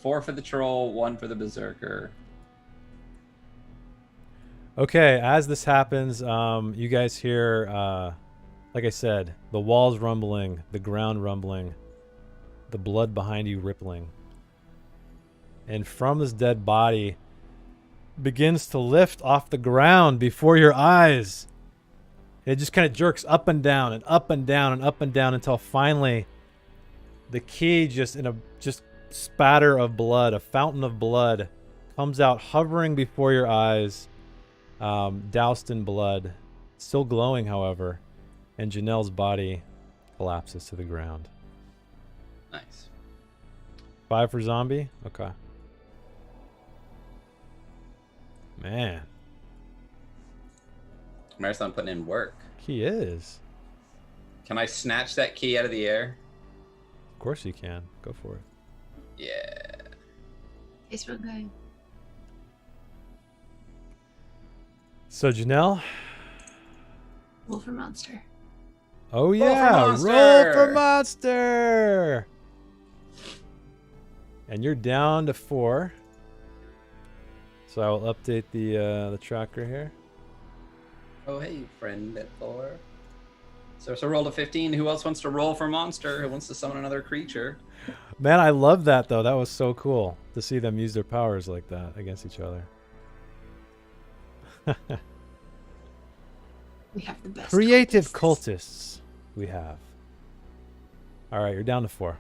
4 for the troll, 1 for the berserker. Okay, as this happens, you guys hear, like I said, the walls rumbling, the ground rumbling, the blood behind you rippling. And from this dead body begins to lift off the ground before your eyes. It just kind of jerks up and down and up and down and up and down until finally the key just in a spatter of blood, a fountain of blood, comes out hovering before your eyes, doused in blood, still glowing, however, and Janelle's body collapses to the ground. Nice. 5 for zombie? Okay. Man. Marathon putting in work. He is. Can I snatch that key out of the air? Of course you can. Go for it. Yeah. It's real good. So, Janelle? Roll for monster. Oh, yeah. Roll for monster. And you're down to 4. So I will update the tracker here. Oh, hey, friend at 4. So rolled a 15. Who else wants to roll for monster? Who wants to summon another creature? Man, I love that, though. That was so cool to see them use their powers like that against each other. We have the best Creative cultists we have. All right, you're down to 4.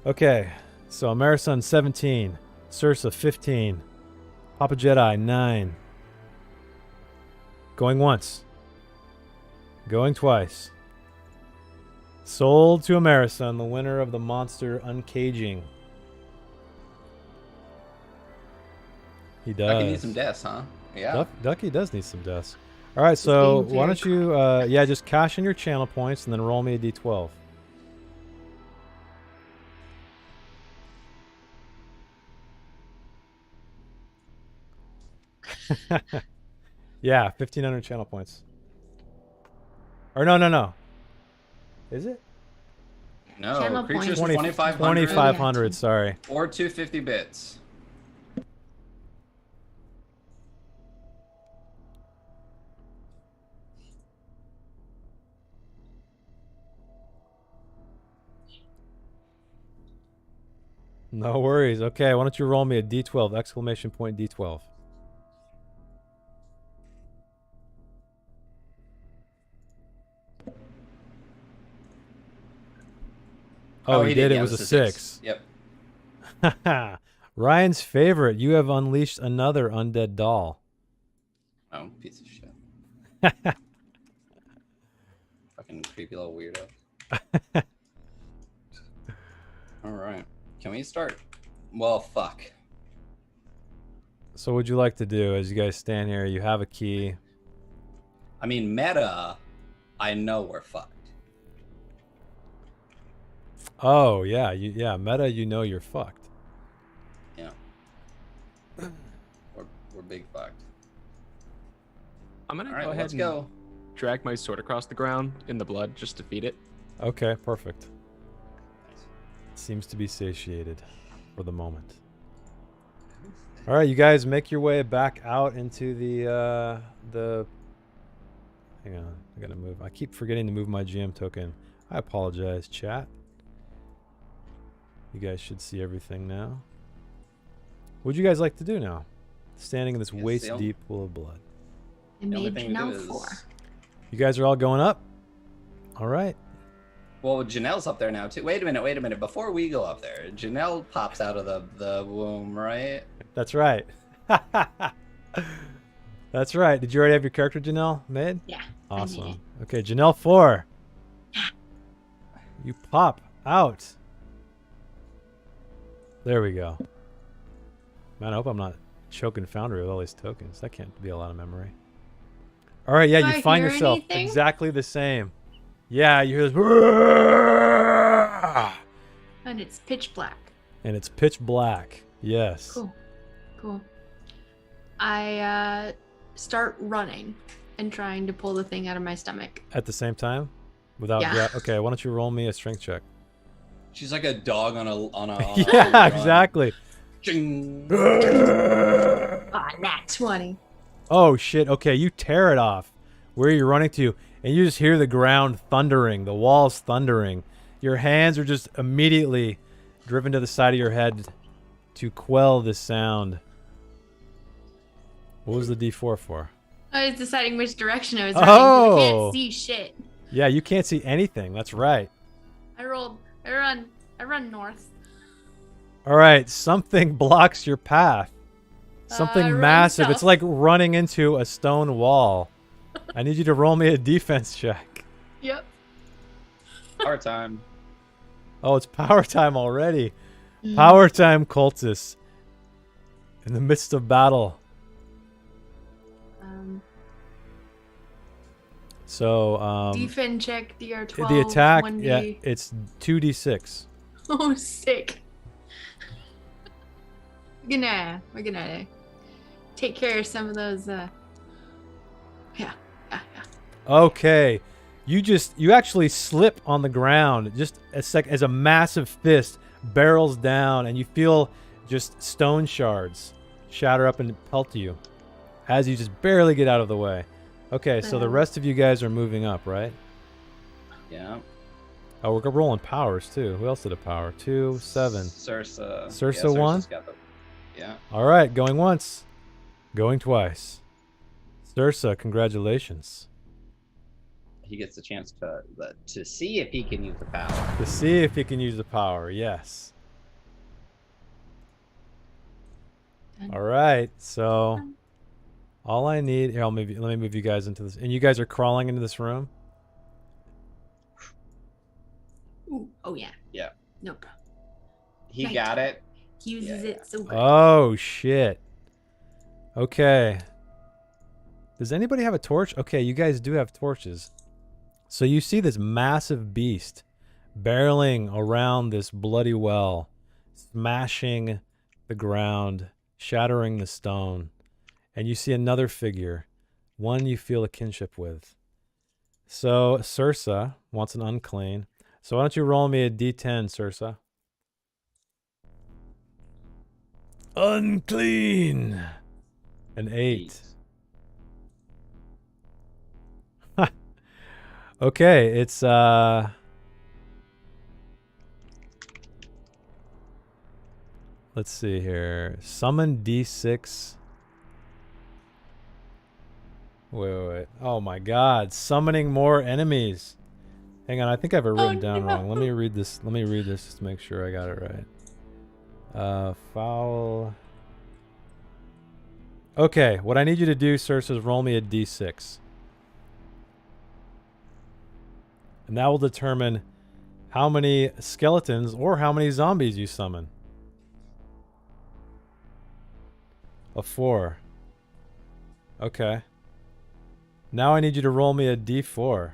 Okay, so Amarasun 17, Sursa 15, Papa Jedi 9. Going once. Going twice. Sold to Amarasun, the winner of the monster uncaging. He does. Ducky needs some deaths, huh? Yeah. Ducky does need some deaths. All right, so why don't you, just cash in your channel points and then roll me a d12. Yeah, 1,500 channel points. Or no. Is it? No, Channel creatures points. 2,500. 2,500, sorry. Or 250 bits. No worries. Okay, why don't you roll me a d12, exclamation point d12. Oh, he did. It was a 6. Yep. Ryan's favorite. You have unleashed another undead doll. Oh, piece of shit. Fucking creepy little weirdo. All right. Can we start? Well, fuck. So what'd you like to do as you guys stand here? You have a key. I mean, meta, I know we're fucked. Oh, yeah. Yeah, meta, you know you're fucked. Yeah. We're big fucked. I'm gonna All right, go ahead let's and go. drag my sword across the ground in the blood just to feed it. Okay, perfect. Seems to be satiated for the moment. All right, you guys make your way back out into the hang on, I gotta move. I keep forgetting to move my GM token. I apologize, chat. You guys should see everything now. What'd you guys like to do now? Standing in this waist-deep pool of blood. I made Janelle 4. You guys are all going up? All right. Well, Janelle's up there now, too. Wait a minute. Before we go up there, Janelle pops out of the womb, right? That's right. That's right. Did you already have your character, Janelle, made? Yeah. Awesome. Okay, Janelle 4. You pop out. There we go. Man, I hope I'm not choking Foundry with all these tokens. That can't be a lot of memory. All right, yeah, Do you I find hear yourself anything? exactly the same. Yeah, you hear this. And it's pitch black. And it's pitch black. Yes. Cool. I start running and trying to pull the thing out of my stomach. At the same time? Without okay, why don't you roll me a strength check? She's like a dog on a yeah, exactly. Nat 20. Oh shit, okay, you tear it off. Where are you running to? And you just hear the ground thundering, the walls thundering. Your hands are just immediately driven to the side of your head to quell the sound. What was the D4 for? I was deciding which direction I was running 'cause I can't see shit. Yeah, you can't see anything. That's right. I run north. All right, something blocks your path. Something run massive. south. It's like running into a stone wall. I need you to roll me a defense check. Yep. Power time. Oh, it's power time already. Power time, cultists. In the midst of battle. So, defense check, DR12. the attack, 1D. yeah, it's 2d6. Oh, sick. We're gonna take care of some of those. Yeah. Okay, you actually slip on the ground just as a massive fist barrels down, and you feel just stone shards shatter up and pelt you as you just barely get out of the way. Okay, so the rest of you guys are moving up, right? Yeah. Oh, we're rolling powers too. Who else did a power? 2, 7. Sursa. Sursa 1? Yeah. All right, going once. Going twice. Sursa, congratulations. He gets a chance to see if he can use the power. To see if he can use the power, yes. All right, so all I need here, let me move you guys into this, and you guys are crawling into this room. Ooh, oh yeah. Yeah. No problem. He Right. got it. He uses it so good. Oh shit. Okay. Does anybody have a torch? Okay, you guys do have torches. So you see this massive beast barreling around this bloody well, smashing the ground, shattering the stone. And you see another figure, one you feel a kinship with. So Sursa wants an unclean. So why don't you roll me a d10, Sursa? Unclean. An 8. Okay, it's let's see here. Summon D6. Wait. Oh my god. Summoning more enemies. Hang on, I think I have it written down wrong. Let me read this just to make sure I got it right. Foul. Okay, what I need you to do, Circe, is roll me a d6. And that will determine how many skeletons or how many zombies you summon. A 4. Okay. Now I need you to roll me a d4.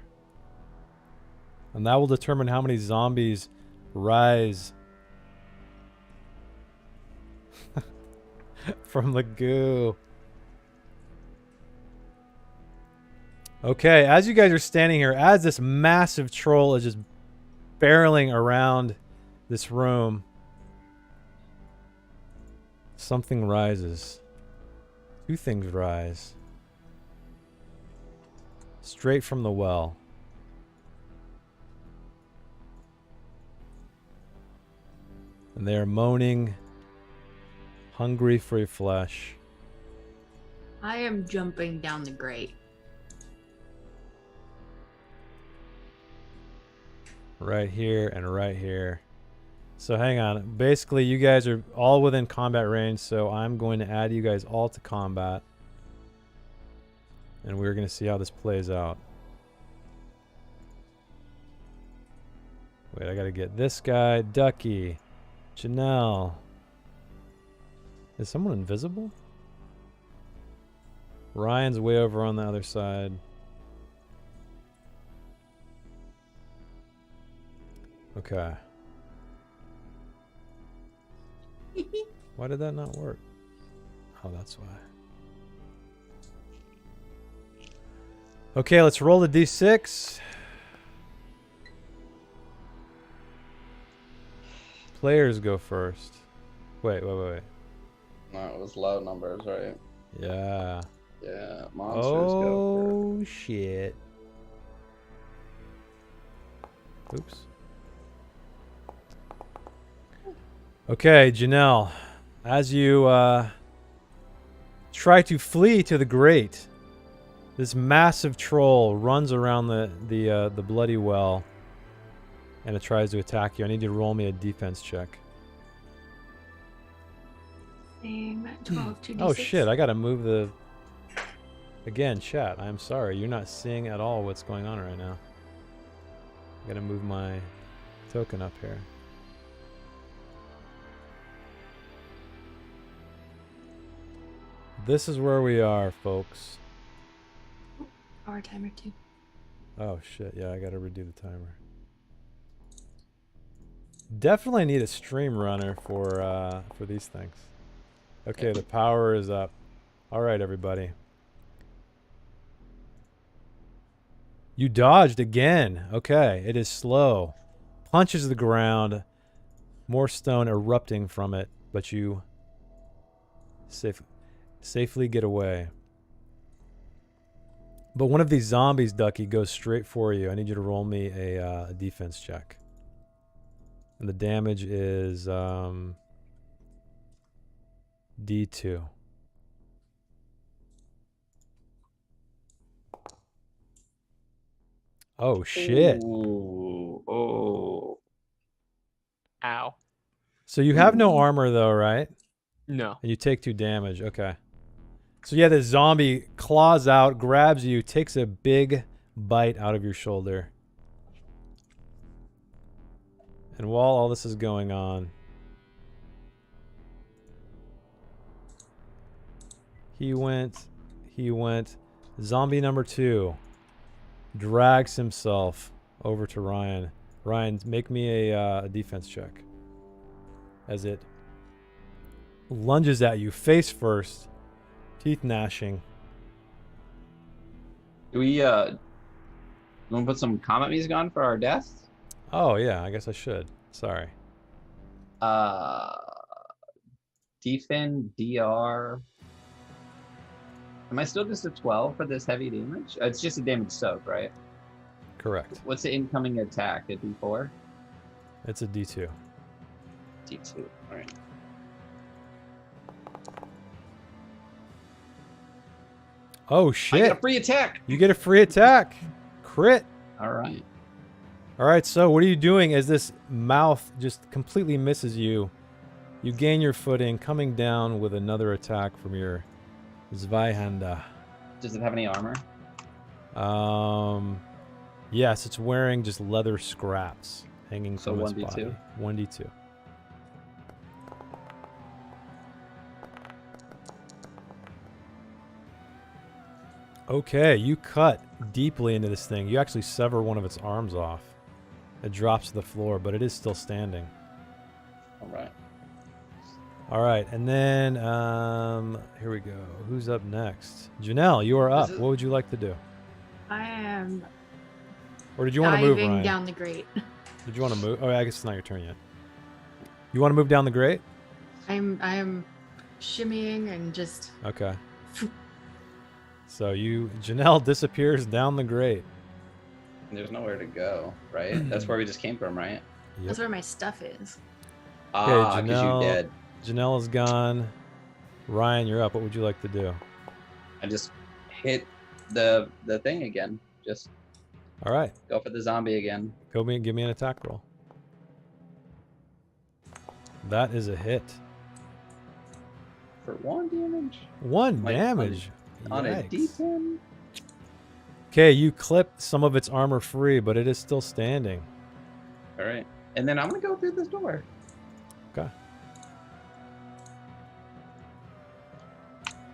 And that will determine how many zombies rise from the goo. Okay, as you guys are standing here, as this massive troll is just barreling around this room, something rises. 2 things rise. Straight from the well. And they are moaning, hungry for your flesh. I am jumping down the grate. Right here and right here. So hang on. Basically, you guys are all within combat range, so I'm going to add you guys all to combat. And we're going to see how this plays out. Wait, I got to get this guy, Ducky, Janelle. Is someone invisible? Ryan's way over on the other side. Okay. Why did that not work? Oh, that's why. Okay, let's roll the d6. Players go first. Wait. No, it was low numbers, right? Yeah. Yeah, monsters go Oh, shit. Oops. Okay, Janelle. As you try to flee to the grate, this massive troll runs around the bloody well, and it tries to attack you. I need you to roll me a defense check. Same 12, 2d6. Oh shit! I gotta move the. Again, chat. I'm sorry. You're not seeing at all what's going on right now. I gotta move my token up here. This is where we are, folks. Power timer 2. Oh shit, yeah, I gotta redo the timer. Definitely need a stream runner for these things. Okay, the power is up. Alright, everybody. You dodged again. Okay, it is slow. Punches the ground. More stone erupting from it, but you safely get away. But one of these zombies, Ducky, goes straight for you. I need you to roll me a defense check. And the damage is D2. Oh, shit. Ooh, oh. Ow. So you have no armor, though, right? No. And you take 2 damage. Okay. So yeah, this zombie claws out, grabs you, takes a big bite out of your shoulder. And while all this is going on, he went. Zombie number 2 drags himself over to Ryan. Ryan, make me a defense check. As it lunges at you face first, teeth gnashing. Do we want to put some combat music on for our deaths? Oh yeah, I guess I should. Sorry. Defend DR. Am I still just a 12 for this heavy damage? It's just a damage soak, right? Correct. What's the incoming attack? A D4? It's a D2. D2. All right. Oh I shit. get a free attack. You get a free attack. Crit. All right. All right, so what are you doing as this mouth just completely misses you? You gain your footing, coming down with another attack from your Zweihanda. Does it have any armor? Yes, it's wearing just leather scraps hanging So from its 1d2? body. 1d2. Okay, you cut deeply into this thing. You actually sever one of its arms off. It drops to the floor, but it is still standing. All right. All right, and then here we go. Who's up next? Janelle, you are up. What would you like to do? I am Or did you want to move, diving Ryan? down the grate. Did you want to move? Oh, I guess it's not your turn yet. You want to move down the grate? I am shimmying and just Okay. So Janelle disappears down the grate. There's nowhere to go, right? That's where we just came from, right? Yep. that's where my stuff is. Ah, because Janelle- you're dead. Janelle is gone. Ryan, you're up. What would you like to do? I just hit the thing again. Just All right. go for the zombie again. Give me an attack roll. That is a hit. For 1 damage? 1 Like, damage. On a Yikes. D10? Okay, you clip some of its armor free, but it is still standing. All right. And then I'm going to go through this door. Okay.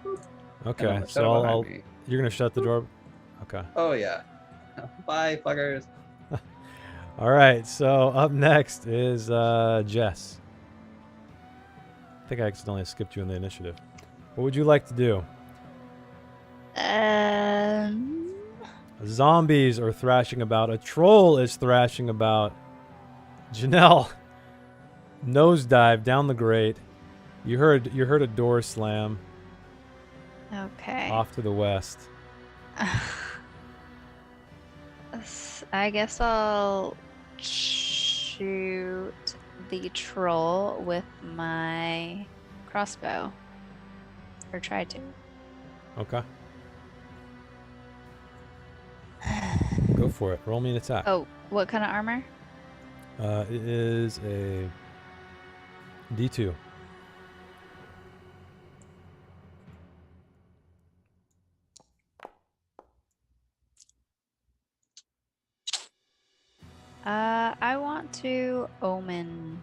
And I'm Okay, gonna shut so it behind I'll me. you're gonna shut the door. Okay. Oh, yeah. Bye, fuckers. All right. So up next is Jess. I think I accidentally skipped you in the initiative. What would you like to do? Zombies are thrashing about. A troll is thrashing about. Janelle, nosedive down the grate. You heard a door slam Okay. off to the west. I guess I'll shoot the troll with my crossbow. Or try to. Okay. Go for it. Roll me an attack. Oh, what kind of armor? It is a D2. I want to omen.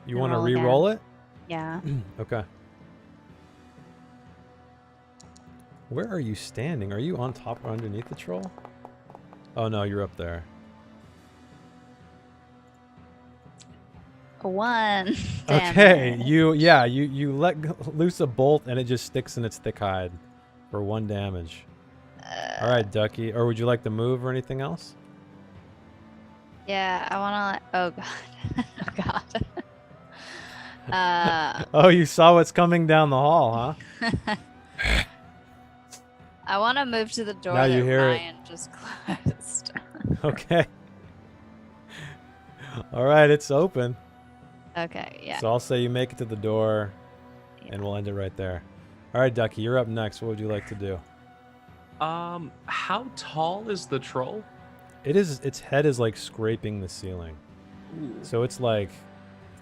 You And want to roll again. re-roll it? Yeah. Okay. Where are you standing? Are you on top or underneath the troll? Oh no, you're up there. A 1. Damn Okay, it. you let loose a bolt and it just sticks in its thick hide for 1 damage. All right, Ducky. Or would you like to move or anything else? Yeah, I want to. Oh god. Oh god. Oh, you saw what's coming down the hall, huh? I want to move to the door Now that you hear it. Ryan just closed. Okay. All right, it's open. Okay, yeah. So I'll say you make it to the door, and we'll end it right there. All right, Ducky, you're up next. What would you like to do? How tall is the troll? Its head is like scraping the ceiling. Ooh. So it's like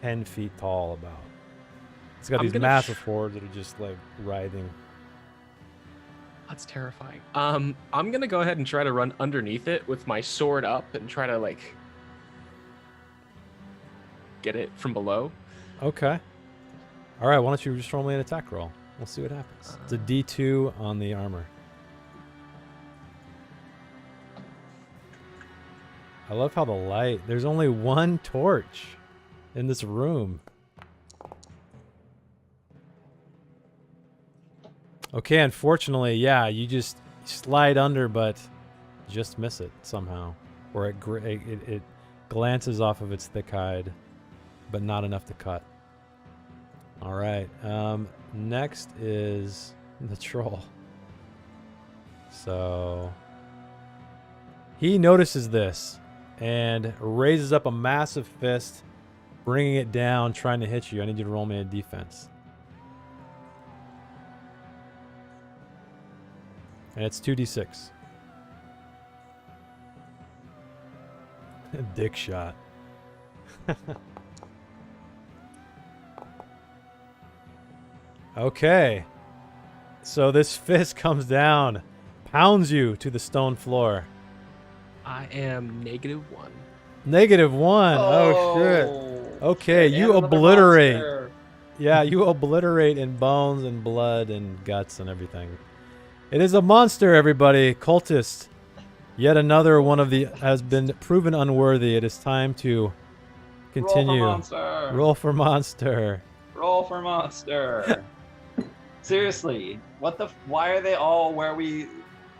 10 feet tall about. It's got I'm these gonna massive hordes that are just like writhing. That's terrifying. I'm gonna go ahead and try to run underneath it with my sword up and try to like get it from below. Okay. All right, why don't you just roll me an attack roll? We'll see what happens. It's a D2 on the armor. I love how the light... There's only 1 torch in this room. Okay, unfortunately, yeah, you just slide under, but just miss it somehow. Or it glances off of its thick hide, but not enough to cut. All right, next is the troll. So he notices this and raises up a massive fist, bringing it down, trying to hit you. I need you to roll me a defense. And it's 2d6. Dick shot. Okay. So this fist comes down, pounds you to the stone floor. I am -1. -1. Oh shit. Okay, shit, you and another obliterate. monster. Yeah, you obliterate in bones and blood and guts and everything. It is a monster, everybody. Cultist. Yet another one of the has been proven unworthy. It is time to continue. Roll for monster. Roll for monster. Roll for monster. Seriously, why are they all where we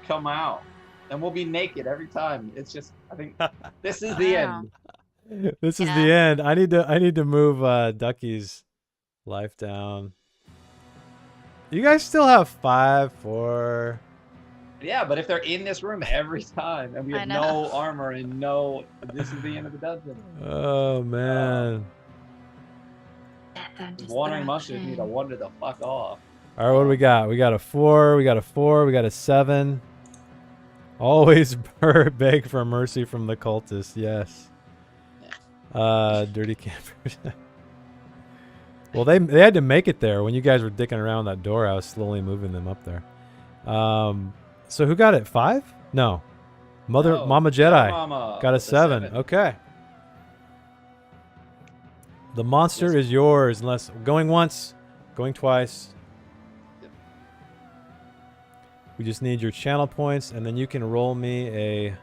come out? And we'll be naked every time. It's just, I think this is the Wow. end. This is Yeah. the end. I need to move Ducky's life down. You guys still have 5, 4. Yeah, but if they're in this room every time and we I have know. no armor and this is the end of the dungeon. Oh man. Wandering monsters need to wander the fuck off. All right, what do we got? We got a 4, we got a 4, we got a 7. Always beg for mercy from the cultists. Yes. Dirty campers. Well, they had to make it there. When you guys were dicking around that door, I was slowly moving them up there. So who got it? 5? No. No, Mama Jedi Mama got a with 7. Okay. The monster is yours, unless going once, going twice. Yep. We just need your channel points, and then you can roll me a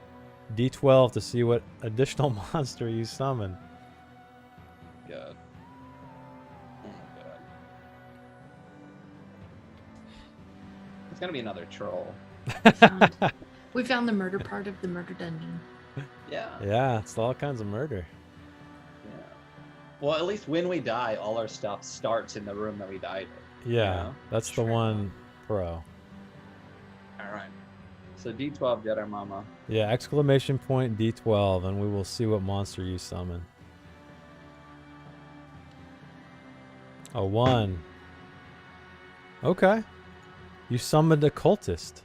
d12 to see what additional monster you summon. God. Oh God. It's gonna be another troll. We found the murder part of the murder dungeon. Yeah. Yeah, it's all kinds of murder. Yeah. Well, at least when we die, all our stuff starts in the room that we died in. Yeah, Yeah. that's the one pro. All right. So D12 Jedi Mama. Yeah, exclamation point d12, and we will see what monster you summon. A 1. Okay. You summoned a cultist.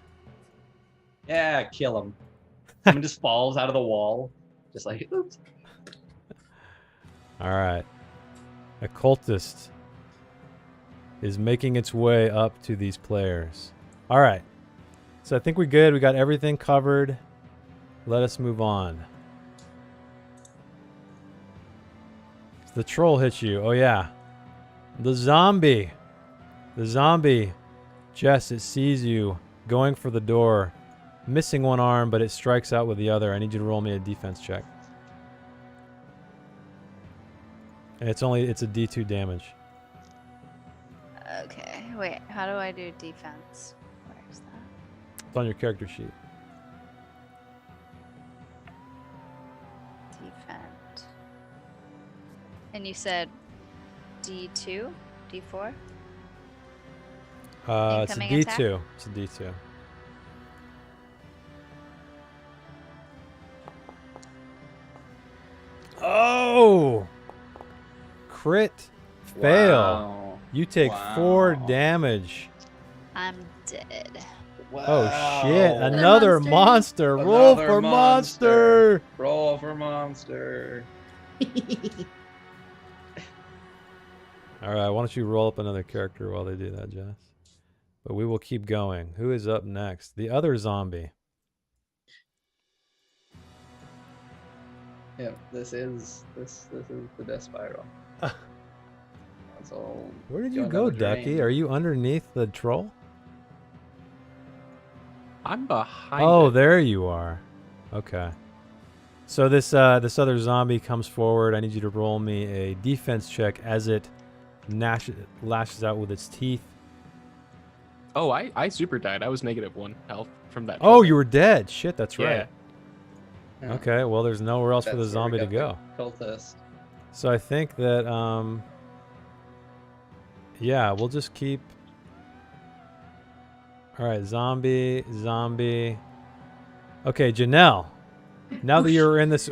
Yeah, kill him. Someone just falls out of the wall. Just like, oops. All right. A cultist is making its way up to these players. All right. So I think we're good. We got everything covered. Let us move on. The troll hits you. Oh, yeah. The zombie. The zombie. Jess, it sees you going for the door. Missing one arm, but it strikes out with the other. I need you to roll me a defense check. And it's a D2 damage. Okay, wait. How do I do defense? Where's that? It's on your character sheet. Defend. And you said D2? D4? It's a Incoming D2. attack? It's a D2. Oh! Crit fail. Wow. You take 4 Wow. damage. I'm dead. Oh shit! Wow. Another monster. Roll Another for monster. monster. Roll for monster. All right. Why don't you roll up another character while they do that, Jess? But we will keep going. Who is up next? The other zombie. Yeah, this is the death spiral. That's all. Where did you Going go, down the Ducky? drain. Are you underneath the troll? I'm behind. Oh, it. there you are. Okay. So this other zombie comes forward. I need you to roll me a defense check as it lashes out with its teeth. Oh, I super died. I was -1 health from that. Oh, you were dead. Shit, that's right. Yeah. Yeah. Okay, well, there's nowhere else for the That's where we zombie to got go. the Cultist. So I think that, yeah, we'll just keep. All right, zombie. Okay, Janelle. Now that you're in this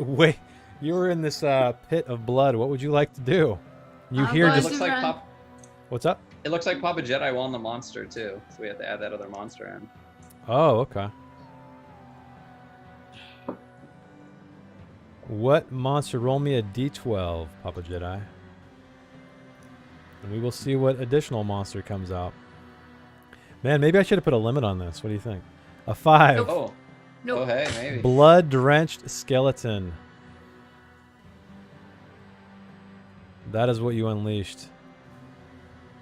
pit of blood, what would you like to do? You hear well, It just looks like run. Papa Jedi won the monster too, so we have to add that other monster in. Oh, okay. What monster? Roll me a d12, Papa Jedi. And we will see what additional monster comes out. Man, maybe I should have put a limit on this. What do you think? A 5. Nope. Oh. Nope. Oh, hey, maybe. Blood-drenched skeleton. That is what you unleashed.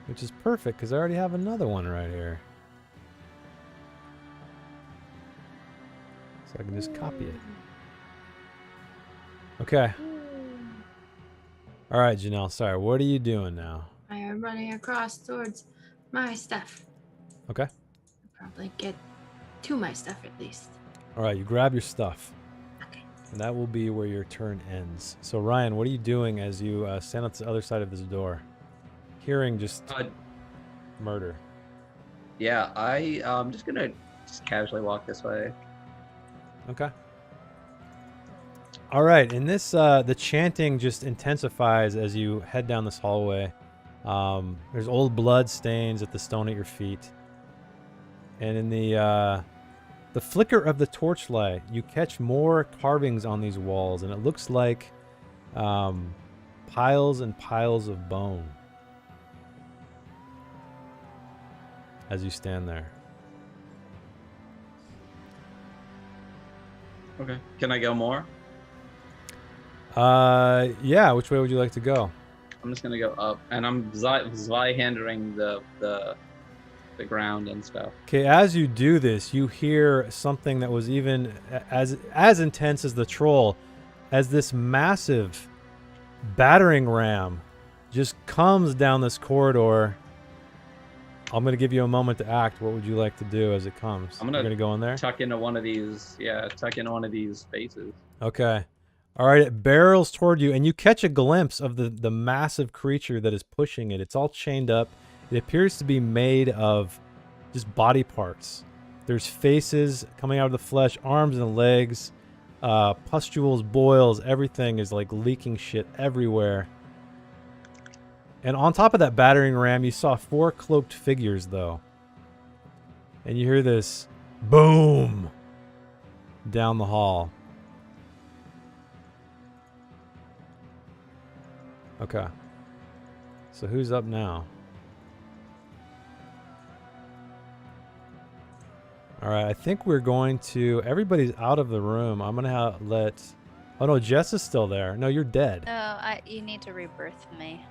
Which is perfect, because I already have another one right here. So I can just copy it. Okay. All right, Janelle. Sorry. What are you doing now? I am running across towards my stuff. Okay. Probably get to my stuff at least. All right. You grab your stuff. Okay. And that will be where your turn ends. So, Ryan, what are you doing as you stand at the other side of this door? Hearing just murder. Yeah, I'm just gonna casually walk this way. Okay. All right. In this, the chanting just intensifies as you head down this hallway. There's old blood stains at the stone at your feet. And in the flicker of the torchlight, you catch more carvings on these walls, and it looks like piles and piles of bone as you stand there. Okay. Can I go more? Yeah. Which way would you like to go? I'm just gonna go up, and I'm Zweihandering the ground and stuff. Okay, as you do this, you hear something that was even as intense as the troll, as this massive battering ram just comes down this corridor. I'm going to give you a moment to act. What would you like to do as it comes? I'm You're gonna going to go in there? tuck into one of these. Yeah, tuck into one of these spaces. Okay. All right, it barrels toward you, and you catch a glimpse of the massive creature that is pushing it. It's all chained up. It appears to be made of just body parts. There's faces coming out of the flesh, arms and legs, pustules, boils, everything is like leaking shit everywhere. And on top of that battering ram, you saw 4 cloaked figures, though. And you hear this boom down the hall. Okay. So who's up now? All right, I think we're going to... Everybody's out of the room. I'm going to let... Oh, no, Jess is still there. No, you're dead. No, you need to rebirth me.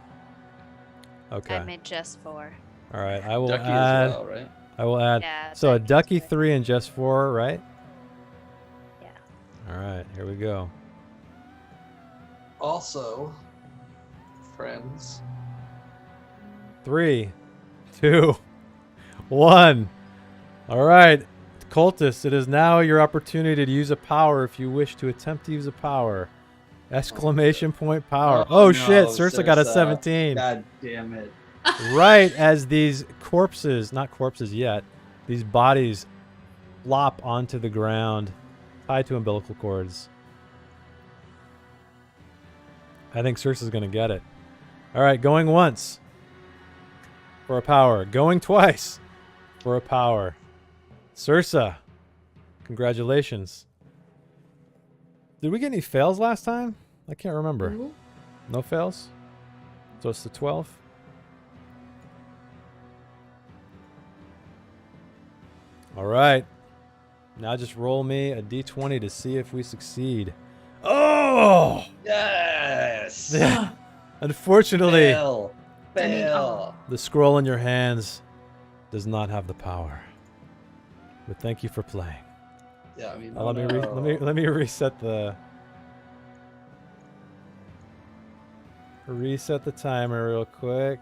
Okay. I made Jess 4. All right, I will Ducky add... as well, right? I will add... Yeah. So a Ducky's Ducky good. 3 and Jess 4, right? Yeah. All right, here we go. Also, friends. 3, 2, 1. All right, cultists, it is now your opportunity to use a power if you wish to attempt to use a power. Exclamation point power. Oh, no, shit, Sursa got a Sursa. 17. God damn it. Right as these corpses, not corpses yet, these bodies flop onto the ground, tied to umbilical cords. I think Sursa's going to get it. All right, going once for a power. Going twice for a power. Sursa, congratulations. Did we get any fails last time? I can't remember. Ooh. No fails? So it's the 12? All right. Now just roll me a d20 to see if we succeed. Oh! Yes. Unfortunately, Fail. Fail. the scroll in your hands does not have the power. But thank you for playing. Yeah, I mean, Let me reset the timer real quick.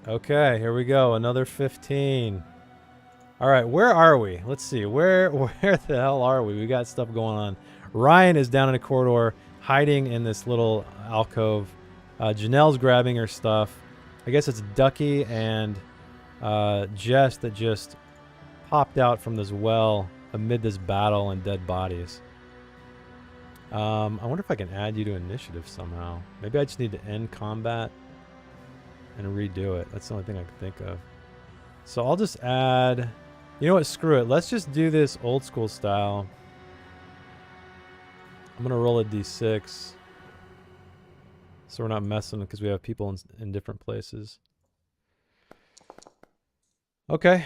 Okay, here we go. Another 15. All right, where are we? Let's see. Where the hell are we? We got stuff going on. Ryan is down in a corridor, hiding in this little alcove. Janelle's grabbing her stuff. I guess it's Ducky and Jess that just popped out from this well amid this battle and dead bodies. I wonder if I can add you to initiative somehow. Maybe I just need to end combat and redo it. That's the only thing I can think of. So I'll just add... You know what? Screw it. Let's just do this old school style. I'm going to roll a d6. So we're not messing because we have people in different places. Okay.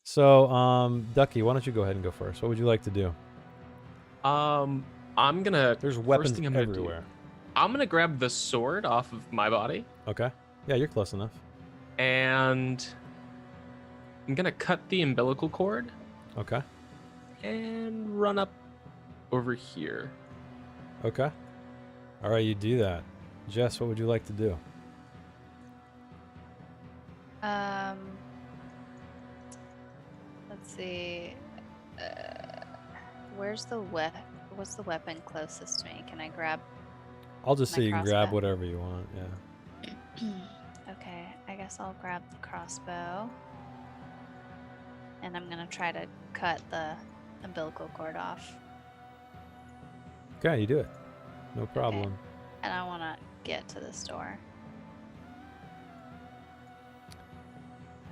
So, Ducky, why don't you go ahead and go first? What would you like to do? I'm gonna. There's first weapons thing I'm gonna do- everywhere. I'm gonna grab the sword off of my body, Okay. Yeah, you're close enough. and I'm gonna cut the umbilical cord Okay. and run up over here. Okay. All right, you do that. Jess, what would you like to do? Let's see. Where's the What's the weapon closest to me? Can I grab? I'll just My say you can grab crossbow. whatever you want. Yeah. Okay, I guess I'll grab the crossbow. And I'm gonna try to cut the umbilical cord off. Okay, you do it. No problem. And I want to get to this door.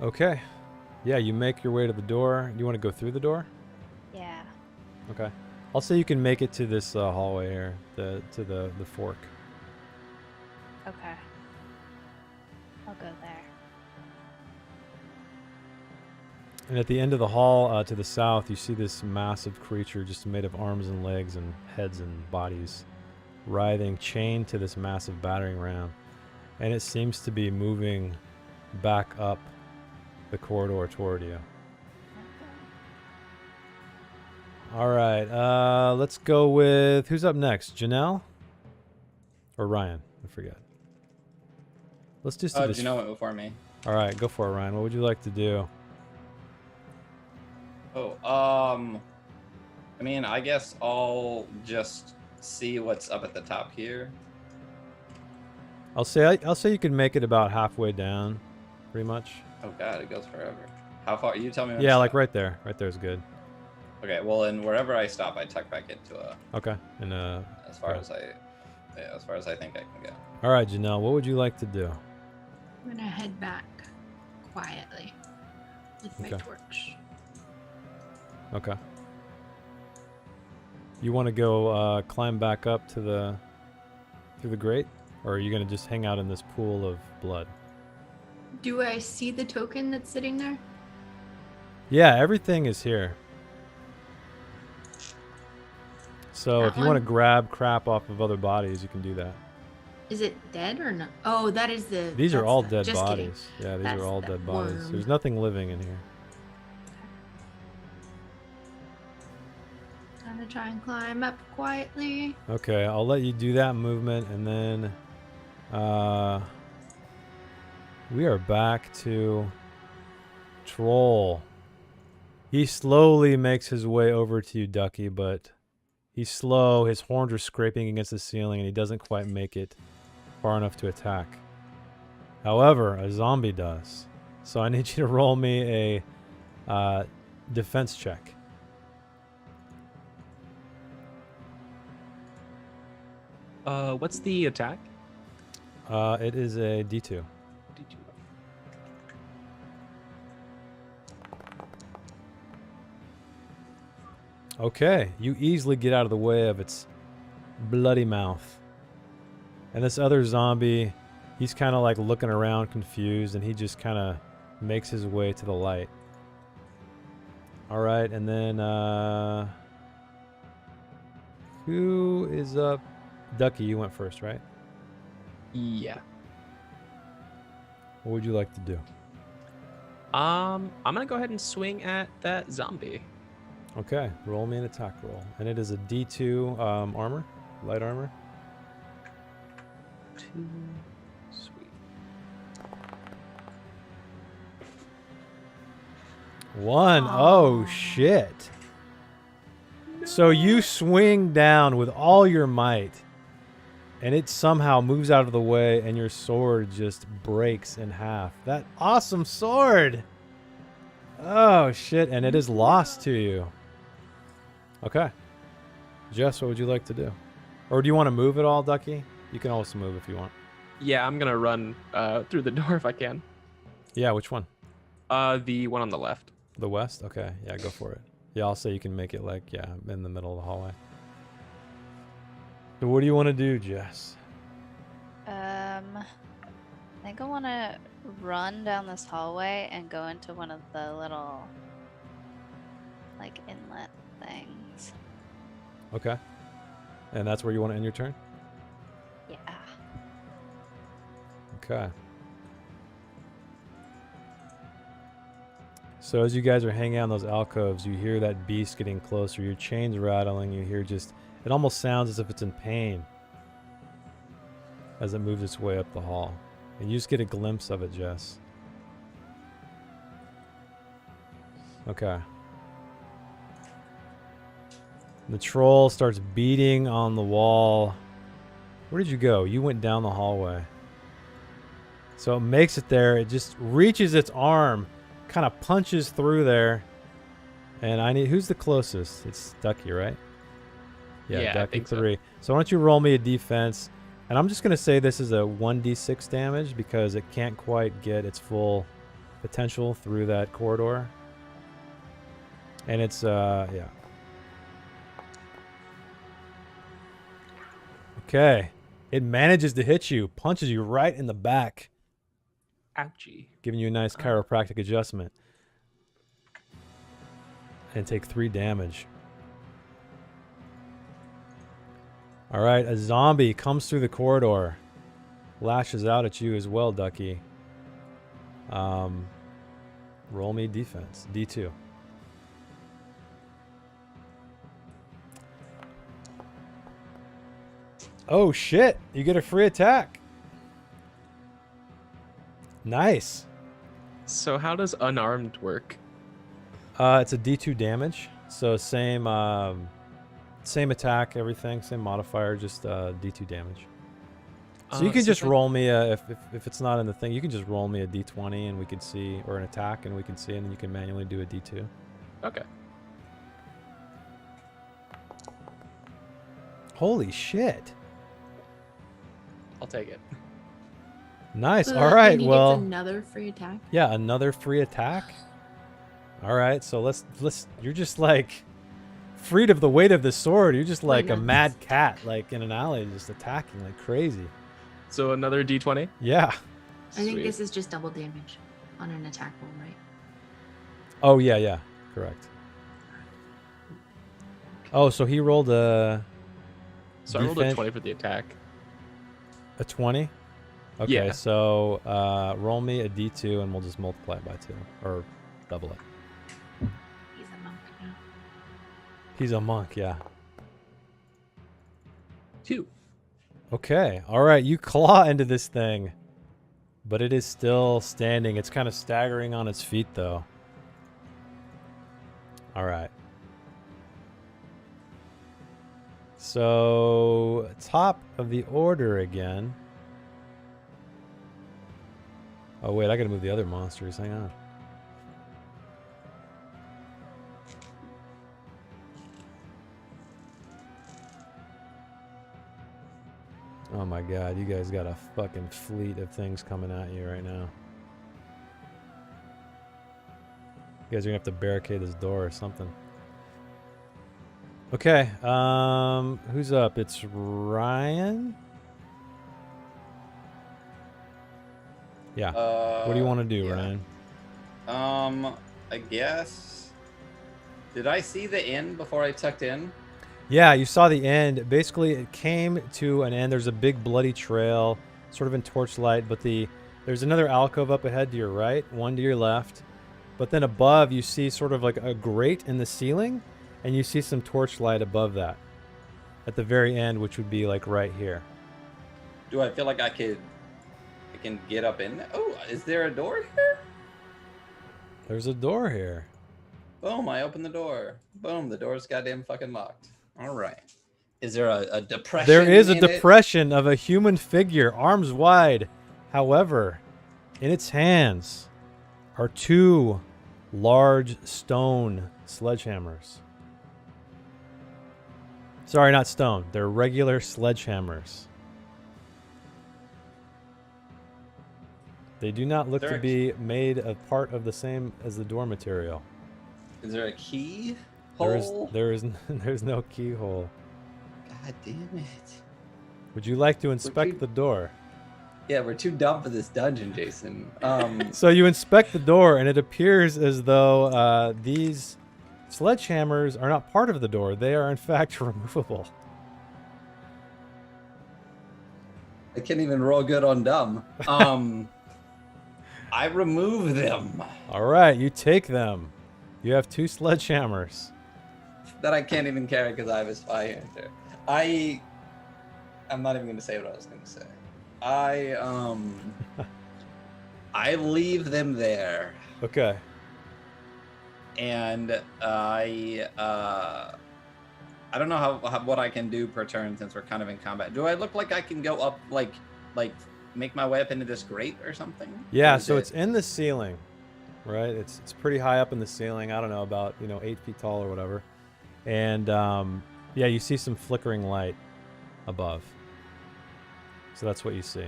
Okay. Yeah, you make your way to the door. You want to go through the door? Yeah. Okay. I'll say you can make it to this hallway here, to the fork. Okay. I'll go there. And at the end of the hall to the south, you see this massive creature just made of arms and legs and heads and bodies, writhing, chained to this massive battering ram. And it seems to be moving back up the corridor toward you. All right, let's go with, who's up next? Janelle? Or Ryan? I forget. Let's just do this. Janelle went before me. All right, go for it, Ryan. What would you like to do? Oh, I mean, I guess I'll just see what's up at the top here. I'll say you can make it about halfway down, pretty much. Oh god, it goes forever. How far? You tell me when Yeah, to like stop. right there. Right there is good. Okay, well, and wherever I stop, I tuck back into a. Okay. And As far right. as far as I think I can go. All right, Janelle, what would you like to do? I'm gonna head back quietly with my Okay. torch. Okay. You want to go climb back up to through the grate, or are you gonna just hang out in this pool of blood? Do I see the token that's sitting there? Yeah, everything is here. So That if you want to one? grab crap off of other bodies, you can do that. Is it dead or not? Oh, that is the. These are that's all the- dead just kidding. bodies. Yeah, these That's are all the dead bodies. worm. There's nothing living in here. Gonna try and climb up quietly. Okay, I'll let you do that movement, and then we are back to Troll. He slowly makes his way over to you, Ducky, but he's slow. His horns are scraping against the ceiling, and he doesn't quite make it far enough to attack. However, a zombie does. So I need you to roll me a defense check. What's the attack? It is a D2. D2. Okay, you easily get out of the way of its bloody mouth. And this other zombie, he's kind of like looking around confused, and he just kind of makes his way to the light. All right, and then who is up? Ducky, you went first, right? Yeah. What would you like to do? I'm gonna go ahead and swing at that zombie. Okay, roll me an attack roll. And it is a D2 armor, light armor. 2. Sweet. 1. Oh, shit. So you swing down with all your might, and it somehow moves out of the way, and your sword just breaks in half. That awesome sword! Oh, shit, and it is lost to you. Okay. Jess, what would you like to do? Or do you want to move at all, Ducky? You can also move if you want. Yeah, I'm gonna run through the door if I can. Yeah, which one? The one on the left. The west? Okay, yeah, go for it. Yeah, I'll say you can make it like, yeah, in the middle of the hallway. So what do you want to do, Jess? I think think I want to run down this hallway and go into one of the little, like, inlet things. Okay. And that's where you want to end your turn? Yeah. Okay. So as you guys are hanging out in those alcoves, you hear that beast getting closer. Your chains rattling. You hear just... It almost sounds as if it's in pain as it moves its way up the hall. And you just get a glimpse of it, Jess. Okay. The troll starts beating on the wall. Where did you go? You went down the hallway. So it makes it there. It just reaches its arm, kind of punches through there. And I need... Who's the closest? It's Ducky, right? Yeah, Ducky 3. So why don't you roll me a defense? And I'm just going to say this is a 1d6 damage because it can't quite get its full potential through that corridor. And it's, yeah. Okay. It manages to hit you, punches you right in the back. Ouchie. Giving you a nice chiropractic adjustment. And take 3 damage. All right, a zombie comes through the corridor. Lashes out at you as well, Ducky. Roll me defense. D2. Oh, shit. You get a free attack. Nice. So how does unarmed work? It's a D2 damage. So same attack, everything, same modifier, just D2 damage. So you can just roll me if it's not in the thing, you can just roll me a D20 and we can see, or an attack and we can see, and then you can manually do a D2. Okay. Holy shit. I'll take it. Nice. So All that right. mean he Well, gets another free attack. yeah, another free attack. All right. So let's you're just like freed of the weight of the sword. You're just like a mad cat, like in an alley, just attacking like crazy. So another D20? Yeah. I think this is just double damage on an attack roll, right? Oh, yeah. Correct. Oh, so he rolled a... So I rolled a 20 for the attack. A 20? Okay, Yeah. So roll me a D2 and we'll just multiply it by 2. Or double it. He's a monk now. He's a monk, yeah. 2. Okay, all right. You claw into this thing. But it is still standing. It's kind of staggering on its feet, though. All right. So, top of the order again. Oh, wait. I got to move the other monsters. Hang on. Oh my god, you guys got a fucking fleet of things coming at you right now. You guys are gonna have to barricade this door or something. Okay, who's up? It's Ryan? Yeah. What do you want to do, yeah. Ryan? I guess... Did I see the end before I tucked in? Yeah, you saw the end. Basically, it came to an end. There's a big bloody trail, sort of in torchlight, but there's another alcove up ahead to your right, one to your left. But then above, you see sort of like a grate in the ceiling, and you see some torchlight above that at the very end, which would be like right here. Do I feel like I can get up in there? Oh, is there a door here? There's a door here. Boom, I open the door. Boom, the door's goddamn fucking locked. All right. Is there a depression? There is a in depression of a human figure, arms wide. However, in its hands are 2 large stone sledgehammers. Sorry, not stone. They're regular sledgehammers. They do not look to be made of part of the same as the door material. Is there a key There's hole? no keyhole. God damn it. Would you like to inspect the door? Yeah, we're too dumb for this dungeon, Jason. So you inspect the door, and it appears as though these sledgehammers are not part of the door. They are, in fact, removable. I can't even roll good on dumb. I remove them. All right, you take them. You have 2 sledgehammers. That I can't even carry because I have a spy hunter. I'm not even going to say what I was going to say. I leave them there. Okay. And I don't know how what I can do per turn since we're kind of in combat. Do I look like I can go up, like make my way up into this grate or something? Yeah, so it's in the ceiling, right? It's pretty high up in the ceiling. I don't know, about 8 feet tall or whatever. And yeah, you see some flickering light above. So that's what you see.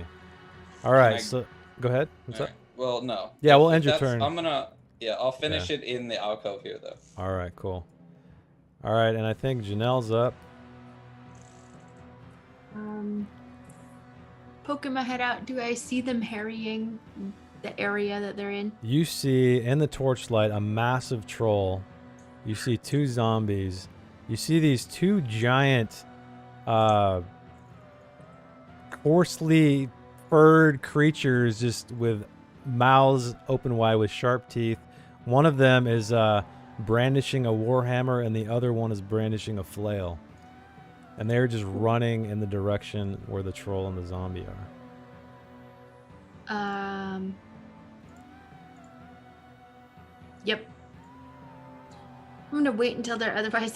All right, so go ahead. What's up? Well, no. Yeah, we'll end your turn. I'll finish it in the alcove here, though. All right, cool. All right, and I think Janelle's up. Poking my head out, do I see them harrying the area that they're in? You see in the torchlight a massive troll. You see 2 zombies. You see these 2 giant, coarsely furred creatures just with mouths open wide with sharp teeth. One of them is brandishing a warhammer, and the other one is brandishing a flail. And they're just running in the direction where the troll and the zombie are. Yep. I'm gonna wait until they're otherwise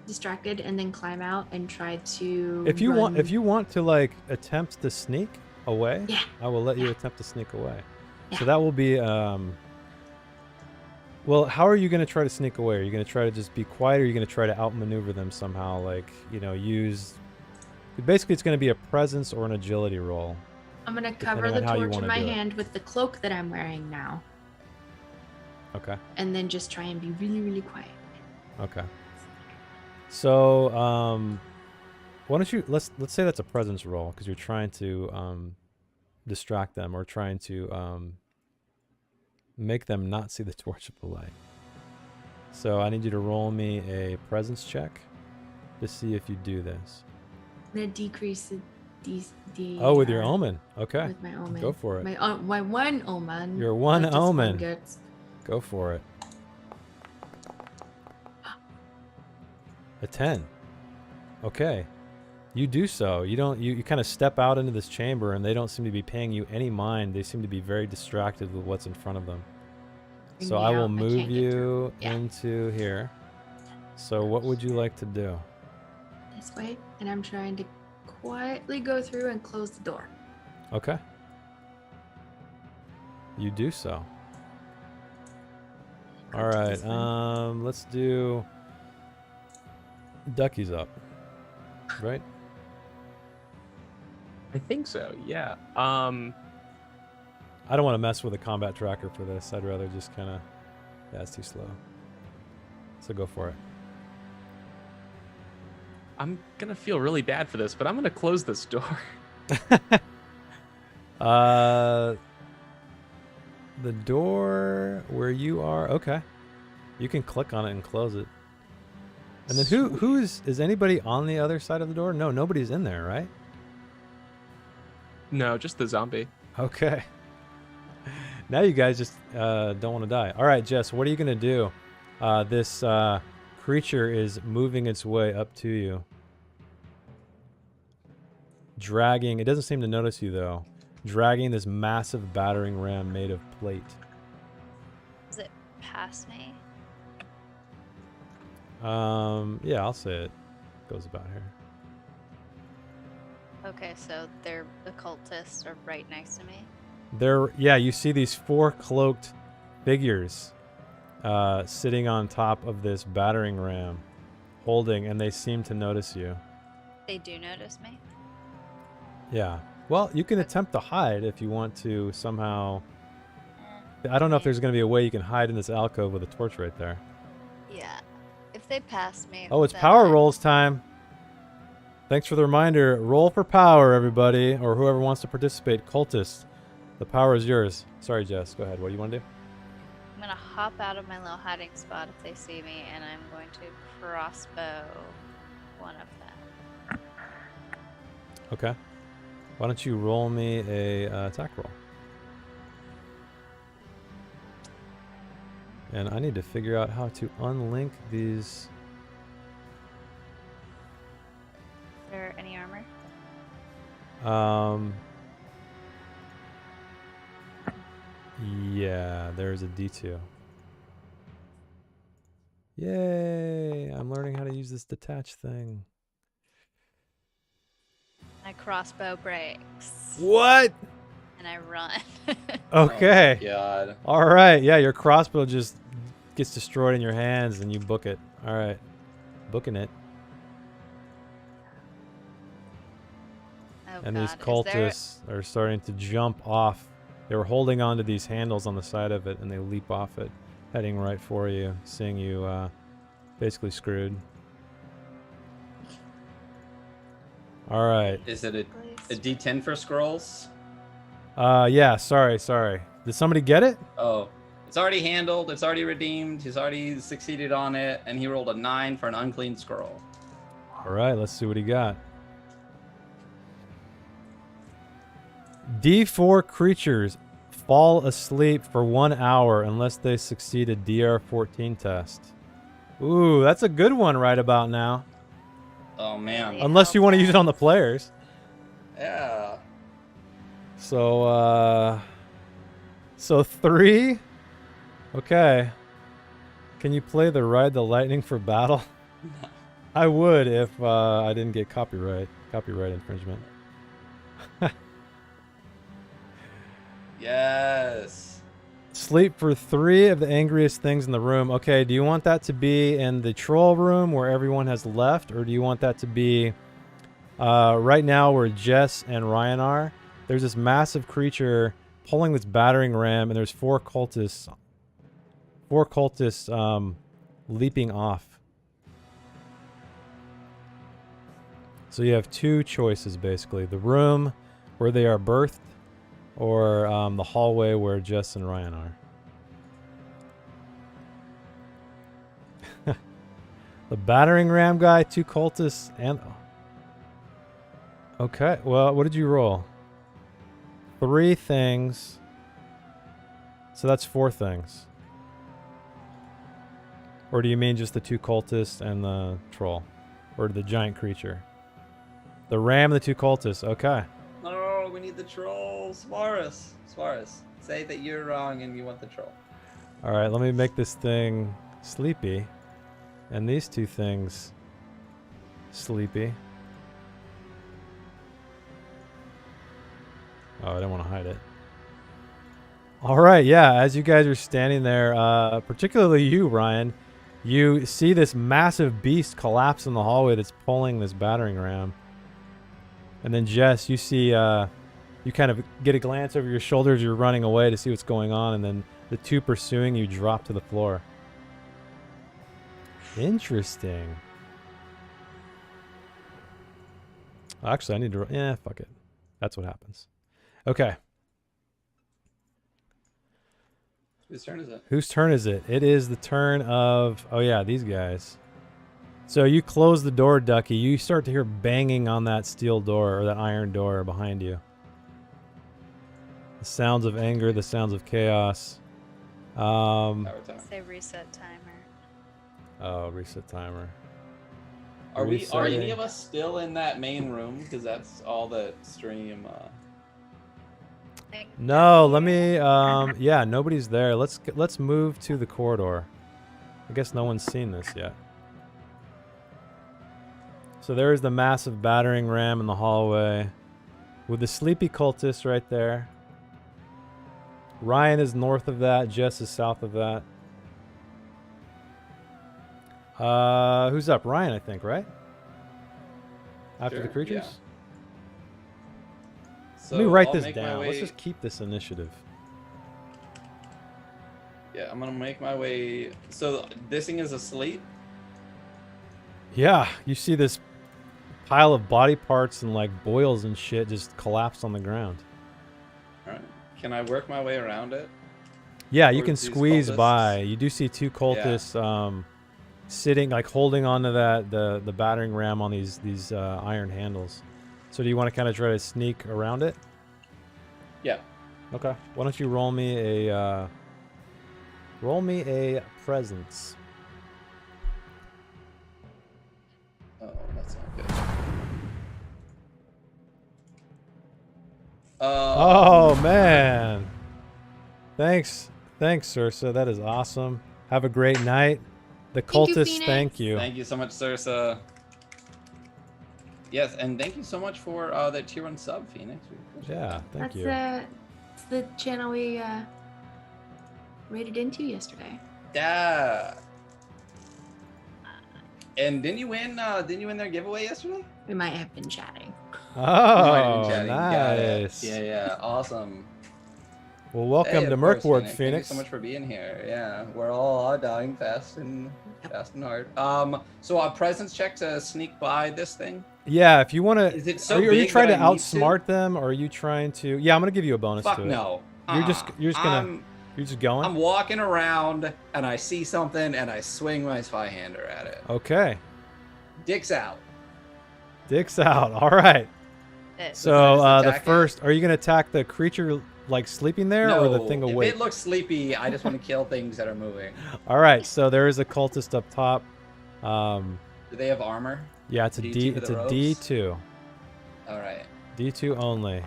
distracted, and then climb out and try to. If you want to like attempt to sneak away, yeah, I will let you attempt to sneak away. Yeah. So that will be. Well, how are you going to try to sneak away? Are you going to try to just be quiet, or are you going to try to outmaneuver them somehow? Like, use. Basically, it's going to be a presence or an agility roll. I'm going to cover the torch in my hand with the cloak that I'm wearing now. Okay. And then just try and be really, really quiet. Okay. So, why don't you let's say that's a presence roll, because you're trying to distract them, or trying to make them not see the torch of the light. So I need you to roll me a presence check to see if you do this. I'm gonna decrease the oh, with your omen. Okay. With my omen. Go for it. My one omen. Your one omen. Go for it. A 10. Okay. You do so. You kind of step out into this chamber, and they don't seem to be paying you any mind. They seem to be very distracted with what's in front of them. So I will move you into here. So what would you like to do? This way, and I'm trying to quietly go through and close the door. Okay. You do so. All right. Let's do Ducky's up. Right? I think so, yeah. I don't want to mess with a combat tracker for this. I'd rather just kind of... Yeah, it's too slow. So go for it. I'm going to feel really bad for this, but I'm going to close this door. The door where you are... Okay. You can click on it and close it. And then who is anybody on the other side of the door? No, nobody's in there, right? No, just the zombie. Okay. Now you guys just don't want to die. All right, Jess, what are you going to do? This creature is moving its way up to you. Dragging, it doesn't seem to notice you though. Dragging this massive battering ram made of plate. Is it past me? Yeah, I'll say it goes about here. Okay, so the cultists are right next to me. Yeah, you see these 4 cloaked figures sitting on top of this battering ram, holding, and they seem to notice you. They do notice me? Yeah. Well, you can attempt to hide if you want to somehow. I don't know if there's going to be a way you can hide in this alcove with a torch right there. Yeah. If they pass me... Oh, it's power rolls time. Thanks for the reminder. Roll for power, everybody, or whoever wants to participate. Cultist, the power is yours. Sorry, Jess. Go ahead. What do you want to do? I'm gonna hop out of my little hiding spot if they see me, and I'm going to crossbow one of them. Okay. Why don't you roll me a attack roll? And I need to figure out how to unlink these. Is there any armor? Yeah, there's a D2. Yay! I'm learning how to use this detach thing. My crossbow breaks. What? And I run. Okay. Oh my God. All right. Yeah, your crossbow just gets destroyed in your hands and you book it. All right. Booking it. Oh, And God. these cultists are starting to jump off. They were holding onto these handles on the side of it and they leap off it, heading right for you, seeing you basically screwed. All right. Is it a D10 for scrolls? Yeah, sorry. Did somebody get it? Oh, it's already handled. It's already redeemed. He's already succeeded on it, and he rolled a 9 for an unclean scroll. All right, let's see what he got. D4 creatures fall asleep for 1 hour unless they succeed a DR14 test. Ooh, that's a good one right about now. Oh man. Unless you want to use it on the players. Yeah. So 3. Okay. Can you play the Ride the Lightning for battle? No. I would if I didn't get copyright infringement. Yes. Sleep for 3 of the angriest things in the room. Okay, do you want that to be in the troll room where everyone has left, or do you want that to be right now where Jess and Ryan are? There's this massive creature pulling this battering ram, and there's 4 cultists leaping off. So you have 2 choices, basically. The room where they are birthed, or the hallway where Jess and Ryan are. The battering ram guy, 2 cultists, and... Okay, well, what did you roll? 3 things. So that's 4 things. Or do you mean just the 2 cultists and the troll? Or the giant creature? The ram and the 2 cultists, okay. No, we need the troll. Svarus. Say that you're wrong and you want the troll. All right, let me make this thing sleepy. And these 2 things sleepy. Oh, I didn't want to hide it. All right, yeah, as you guys are standing there, particularly you, Ryan, you see this massive beast collapse in the hallway that's pulling this battering ram. And then Jess, you see, you kind of get a glance over your shoulders, you're running away to see what's going on, and then the 2 pursuing you drop to the floor. Interesting. Actually, I need to... Yeah, fuck it. That's what happens. Okay. Whose turn is it? Whose turn is it? It is the turn of... Oh, yeah, these guys. So you close the door, Ducky. You start to hear banging on that steel door, or that iron door behind you. The sounds of anger, the sounds of chaos. Say reset timer. Oh, reset timer. Are Resetting. any of us still in that main room? Because that's all that stream. No, let me. Yeah, nobody's there. Let's move to the corridor. I guess no one's seen this yet. So there is the massive battering ram in the hallway, with the sleepy cultist right there. Ryan is north of that. Jess is south of that. Who's up? Ryan, I think, right? After the creatures? Yeah. Let me write I'll this make my down. Let's way- just keep this initiative. Yeah, I'm gonna make my way. So this thing is asleep. Yeah, you see this pile of body parts and like boils and shit just collapsed on the ground. All right. Can I work my way around it? Yeah, you can Towards these squeeze cultists? by. You do see two cultists sitting, like holding onto the battering ram on these iron handles. So do you want to kind of try to sneak around it? Yeah. Okay. Why don't you roll me a presence? Oh, that's not good. Oh man. Thanks, Sursa. That is awesome. Have a great night. The Thank you, cultists, Phoenix. thank you. Thank you so much, Sursa. Yes, and thank you so much for that tier 1 sub, Phoenix. We appreciate Yeah, that. thank That's you. it's the channel we raided into yesterday. Yeah. And didn't you win their giveaway yesterday? We might have been chatting. You might have Oh, been chatting. Got it. nice. Yeah, awesome. Well, welcome Hey, to of Mork course, Borg, Thank Phoenix. you so much for being here. Yeah, we're all dying fast and hard. So a presence check to sneak by this thing. Yeah, if you want to, Is it so are you big trying to that I need outsmart them, or are you trying to? Yeah, I'm gonna give you a bonus Fuck to it. no. You're just going. I'm walking around and I see something and I swing my spy hander at it. Okay, Dick's out. Dick's out. All right. It- So Just the attack it? first, are you gonna attack the creature like sleeping there, No, or the thing if awake? it looks sleepy, I just want to kill things that are moving. All right. So there is a cultist up top. Do they have armor? Yeah, it's a D2 D. to It's the a ropes? D2. All right. D2 only.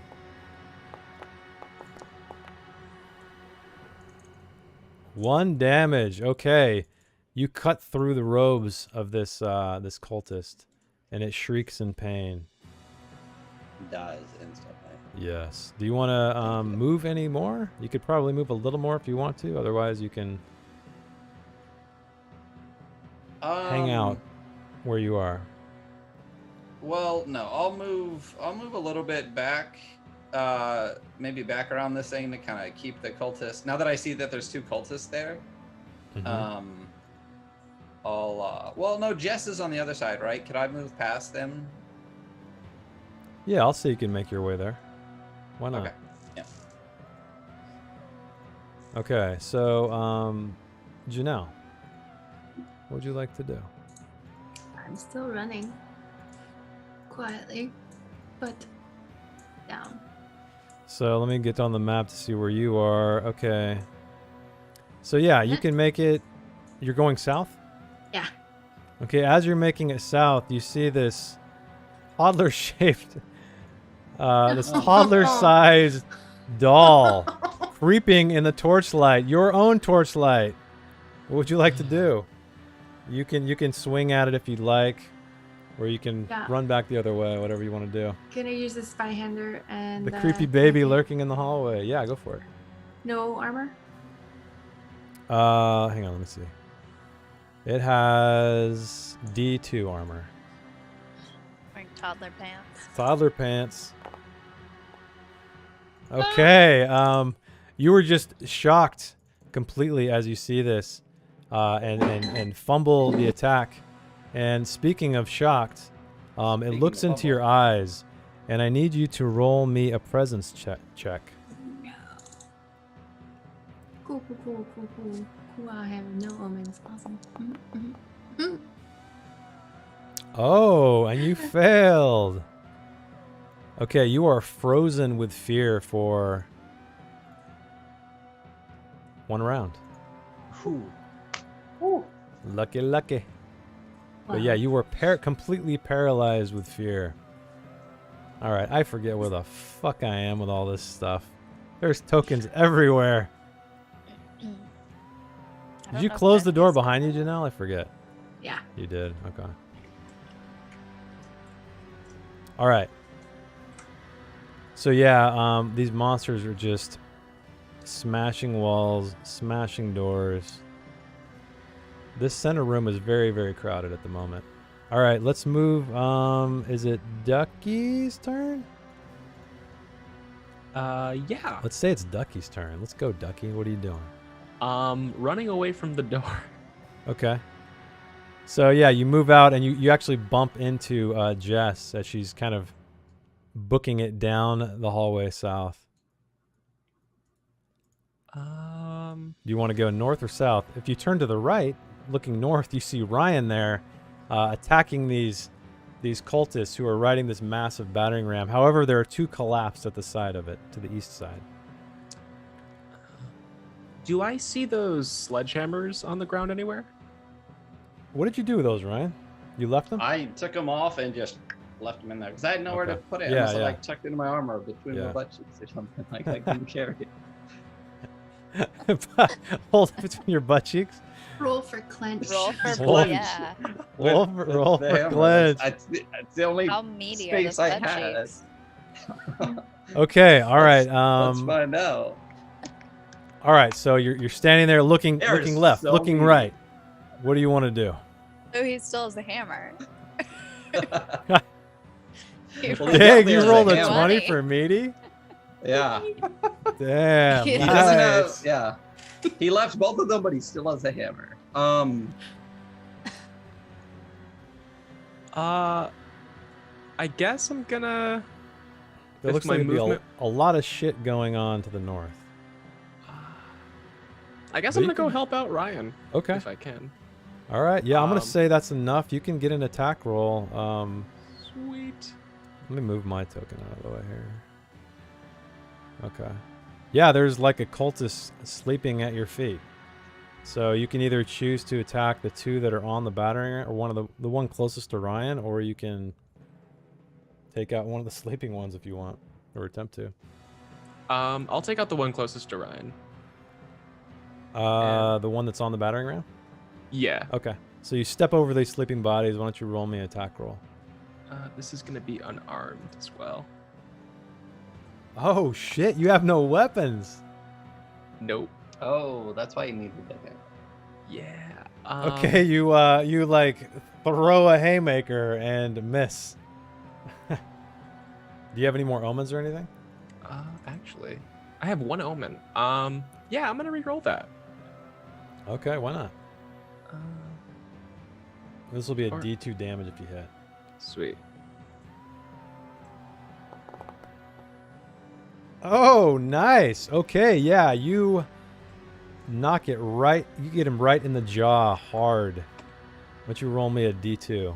One damage. Okay, you cut through the robes of this this cultist, and it shrieks in pain. Dies instantly. Yes. Do you want to move any more? You could probably move a little more if you want to. Otherwise, you can hang out where you are. Well, no, I'll move a little bit back, maybe back around this thing to kind of keep the cultist. Now that I see that there's two cultists there, Mhm. well, no, Jess is on the other side, right? Could I move past them? Yeah, I'll see you can make your way there. Why not? Okay. Yeah. Okay, so Janelle, what would you like to do? I'm still running. Quietly. But down. So let me get on the map to see where you are. Okay. So yeah, you can make it. You're going south? Yeah. Okay, as you're making it south, you see this toddler-shaped, this toddler-sized doll creeping in the torchlight. Your own torchlight. What would you like to do? You can swing at it if you'd like, or you can run back the other way. Whatever you want to do. Can I use the spy hander and The creepy baby lurking in the hallway. Yeah, go for it. No armor? Hang on, let me see. It has D2 armor. Wearing toddler pants. Toddler pants. Okay. You were just shocked completely as you see this, and fumble the attack. And speaking of shocked, it looks into your eyes, and I need you to roll me a presence check. Cool. Cool, I have no omens. Awesome. Oh, and you failed. Okay, you are frozen with fear for 1 round. Ooh. Lucky. But yeah, you were completely paralyzed with fear. All right, I forget where the fuck I am with all this stuff. There's tokens everywhere. Did you close the door behind you, Janelle? I forget. Yeah. You did. Okay. All right. So yeah, these monsters are just smashing walls, smashing doors. This center room is very, very crowded at the moment. All right, let's move. Is it Ducky's turn? Yeah. Let's say it's Ducky's turn. Let's go, Ducky. What are you doing? Running away from the door. Okay. So yeah, you move out and you actually bump into Jess as she's kind of booking it down the hallway south. Do you want to go north or south? If you turn to the right, looking north, you see Ryan there attacking these cultists who are riding this massive battering ram. However, there are 2 collapsed at the side of it, to the east side. Do I see those sledgehammers on the ground anywhere? What did you do with those, Ryan? You left them? I took them off and just left them in there because I had nowhere to put it. Yeah, Unless I yeah. like tucked it in my armor between my butt cheeks or something. Like I couldn't carry it. Hold it between your butt cheeks. Roll for clench. Roll for Clench. yeah. Roll for clench. It's the only How meaty are the space I butt had. cheeks? Okay, all right. Let's find out. All right, so you're standing there looking There's left, so looking many. right. What do you want to do? Oh, he still has the hammer. Well, Dang, you there's rolled a hammer. 20 for meaty? Yeah. Damn. He He doesn't have. nice. Yeah. He left both of them, but he still has a hammer. I guess I'm gonna. There if looks my like there'd be movement- a lot of shit going on to the north. I guess But I'm you gonna go can- help out Ryan Okay. if I can. All right. Yeah, I'm going to Um, say that's enough. You can get an attack roll. Sweet. Let me move my token out of the way here. Okay. Yeah, there's like a cultist sleeping at your feet. So you can either choose to attack the 2 that are on the battering ram, or one of the one closest to Ryan, or you can take out one of the sleeping ones if you want, or attempt to. I'll take out the one closest to Ryan. The one that's on the battering ram? Yeah. Okay. So you step over these sleeping bodies. Why don't you roll me an attack roll? This is gonna be unarmed as well. Oh shit! You have no weapons. Nope. Oh, that's why you needed the hammer. Yeah. Okay, you like throw a haymaker and miss. Do you have any more omens or anything? Actually, I have 1 omen. Yeah, I'm gonna re-roll that. Okay, why not? This will be a Or- D2 damage if you hit. Sweet. Oh, nice. Okay, yeah, you knock it right. You get him right in the jaw hard. Why don't you roll me a D2?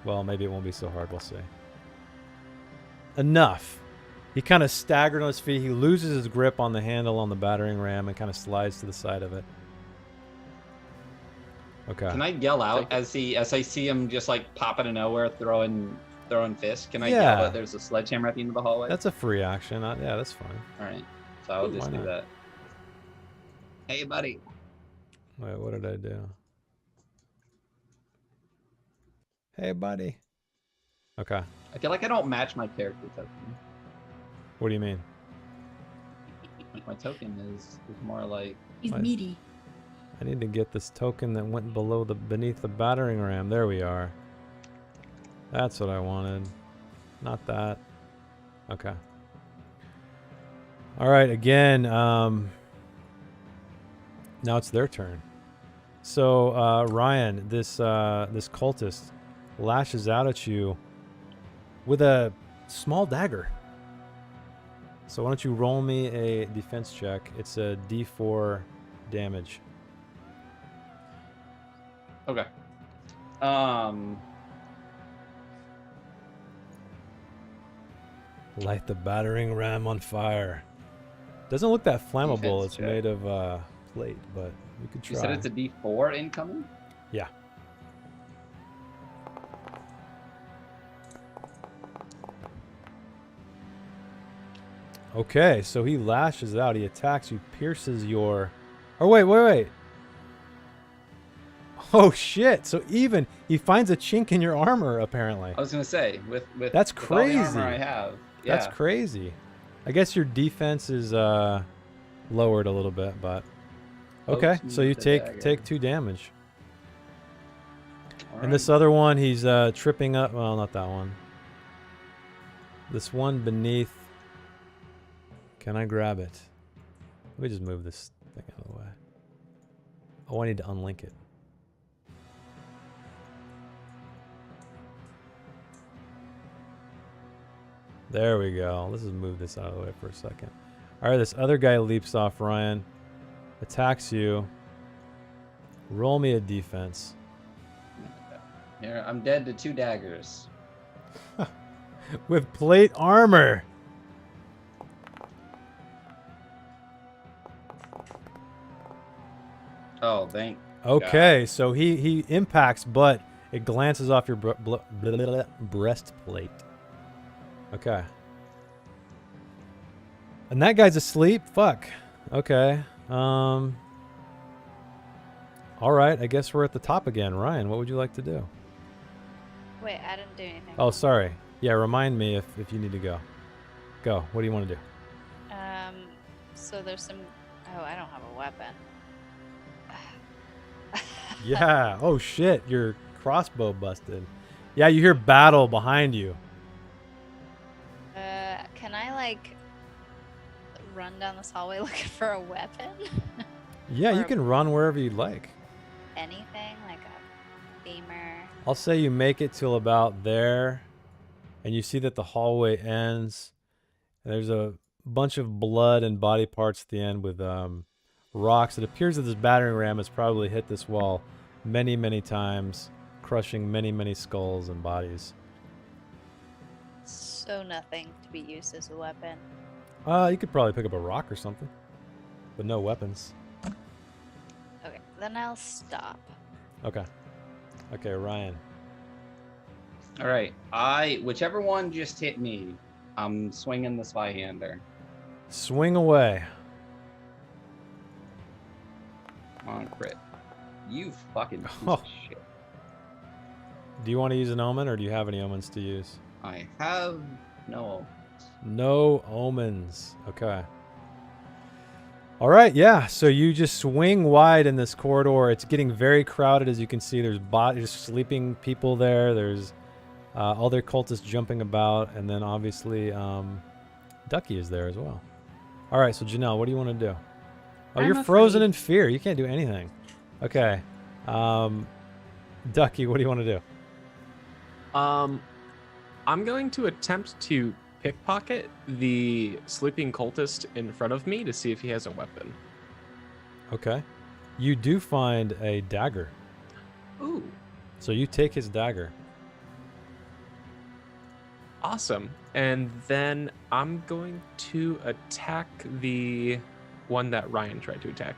Well, maybe it won't be so hard. We'll see. Enough. He kind of staggered on his feet. He loses his grip on the handle on the battering ram and kind of slides to the side of it. Okay. Can I yell out as I see him just like pop out of nowhere throwing fists? Can I Yeah. yell that there's a sledgehammer at the end of the hallway? That's a free action. Yeah, that's fine. All right. So I'll just Why do not? that. Hey, buddy. Wait, what did I do? Hey, buddy. Okay. I feel like I don't match my character token. What do you mean? Like my token is more like He's What? meaty. I need to get this token that went beneath the battering ram. There we are. That's what I wanted. Not that. Okay. All right, again, now it's their turn. So, Ryan, this cultist lashes out at you with a small dagger. So why don't you roll me a defense check? It's a D4 damage. okay. Light the battering ram on fire. Doesn't look that flammable. Defense It's check. made of plate, but you could try. You said it's a D4 incoming. Yeah. Okay, so he lashes out. He attacks you, pierces your. Oh wait. Oh shit! So even he finds a chink in your armor. Apparently, I was gonna say with That's with all the crazy. armor I have. Yeah. that's crazy. I guess your defense is lowered a little bit, but okay. Pokes So me you with the dagger. take 2 damage. All And this right. other one, he's tripping up. Well, not that one. This one beneath. Can I grab it? Let me just move this thing out of the way. Oh, I need to unlink it. There we go. Let's just move this out of the way for a second. All right, this other guy leaps off Ryan, attacks you. Roll me a defense. Here, I'm dead to 2 daggers. With plate armor. Oh, thank Okay, so he impacts, but it glances off your breastplate. Okay. And that guy's asleep? Fuck. Okay. All right, I guess we're at the top again. Ryan, what would you like to do? Wait, I didn't do anything. Oh, sorry. Yeah, remind me if you need to go. Go. What do you want to do? So there's some... Oh, I don't have a weapon. Yeah. Oh, shit. Your crossbow busted. Yeah, you hear battle behind you. Can I, like, run down this hallway looking for a weapon? Yeah, you Or can run wherever you'd like. anything? Like a beamer? I'll say you make it till about there, and you see that the hallway ends. And there's a bunch of blood and body parts at the end with rocks. It appears that this battering ram has probably hit this wall many, many times, crushing many, many skulls and bodies. So nothing to be used as a weapon. You could probably pick up a rock or something, but no weapons. Okay, then I'll stop. Okay. Okay, Ryan. All right, whichever one just hit me, I'm swinging the spy-hander. Swing away. Come on, crit. You fucking piece Oh. of shit. Do you want to use an omen, or do you have any omens to use? I have no. No omens. Okay. All right, yeah. So you just swing wide in this corridor. It's getting very crowded, as you can see. There's sleeping people there. There's other cultists jumping about, and then obviously Ducky is there as well. All right, so Janelle, what do you want to do? Oh, you're I'm frozen afraid. in fear. You can't do anything. Okay. Ducky, what do you want to do? I'm going to attempt to pickpocket the sleeping cultist in front of me to see if he has a weapon. Okay. You do find a dagger. Ooh, So you take his dagger. awesome. And then I'm going to attack the one that Ryan tried to attack.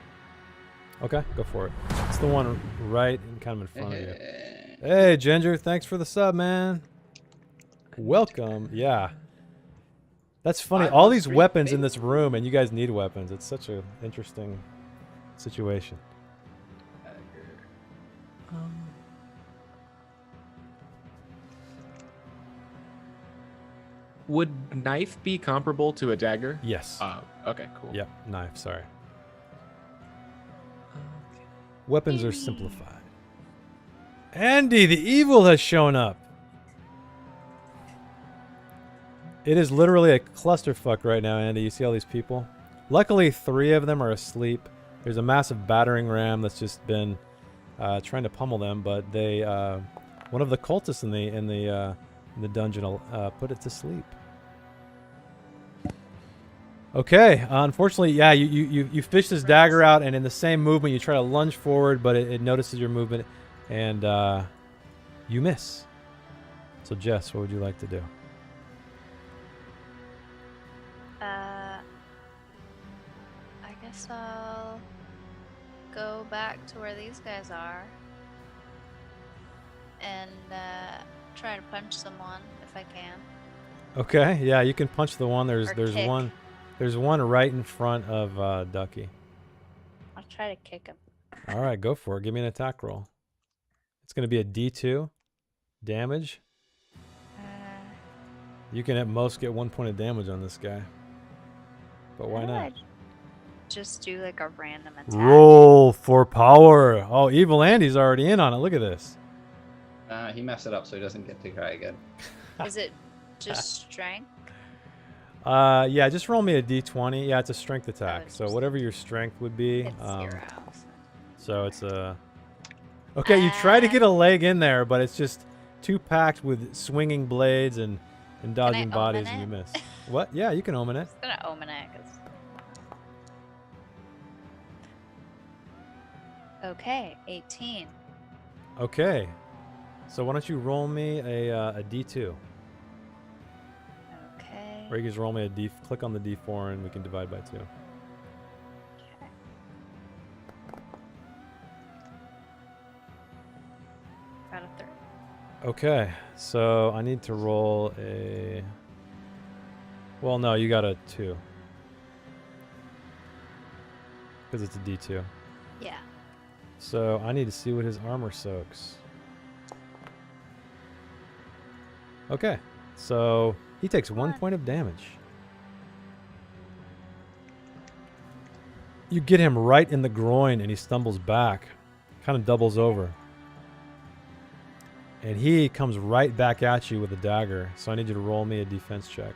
Okay, go for it. It's the one right and kind of in front of you. Hey, Ginger, thanks for the sub, man. Welcome. Yeah. That's funny. I'm All a these street weapons in baby. this room, and you guys need weapons. It's such an interesting situation. Would knife be comparable to a dagger? Yes. Okay, cool. Yep, knife, sorry. Weapons are simplified. Andy, the evil has shown up. It is literally a clusterfuck right now, Andy. You see all these people? Luckily, 3 of them are asleep. There's a massive battering ram that's just been trying to pummel them, but they, one of the cultists in the dungeon put it to sleep. Okay, unfortunately, yeah, you fish this dagger out, and in the same movement, you try to lunge forward, but it notices your movement, and you miss. So, Jess, what would you like to do? I guess I'll go back to where these guys are and try to punch someone if I can. Okay, yeah, you can punch the one. There's Or one. kick. There's one right in front of Ducky. I'll try to kick him. All right, go for it. Give me an attack roll. It's going to be a D2 damage. You can at most get 1 point of damage on this guy. But why How do not? I just do like a random attack? Roll for power. Oh, Evil Andy's already in on it. Look at this. He messed it up, so he doesn't get to try again. Is it just strength? Yeah, just roll me a D20. Yeah, it's a strength attack. it's So just- whatever your strength would be. It's 0. So it's a... Okay, you try to get a leg in there, but it's just too packed with swinging blades, and and dodging omen bodies and you it? miss. What? Yeah, you can omen it. I'm gonna omen it, 'cause... Okay, 18. Okay. So why don't you roll me a D2? Okay. Or you can just roll me a D. Click on the D4 and we can divide by 2. Okay. Got a 3. Okay. So I need to roll a. Well, no, you got a 2. Because it's a D2. Yeah. So I need to see what his armor soaks. Okay. So he takes 1 point of damage. You get him right in the groin and he stumbles back. Kind of doubles over. And he comes right back at you with a dagger. So I need you to roll me a defense check.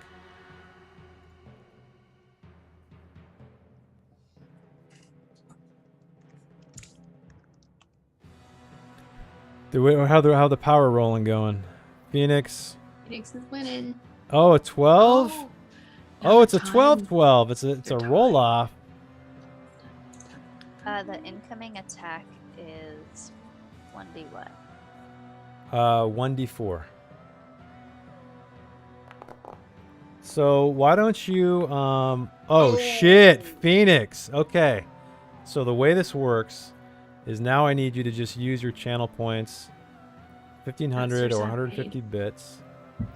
How the power rolling going? Phoenix. Phoenix is winning. Oh, a 12? Oh, it's a time. 12-12. It's a roll off. The incoming attack is 1d what? 1d4. So why don't you oh shit, Phoenix. Okay. So the way this works is now I need you to just use your channel points. 1500 or 150 bits.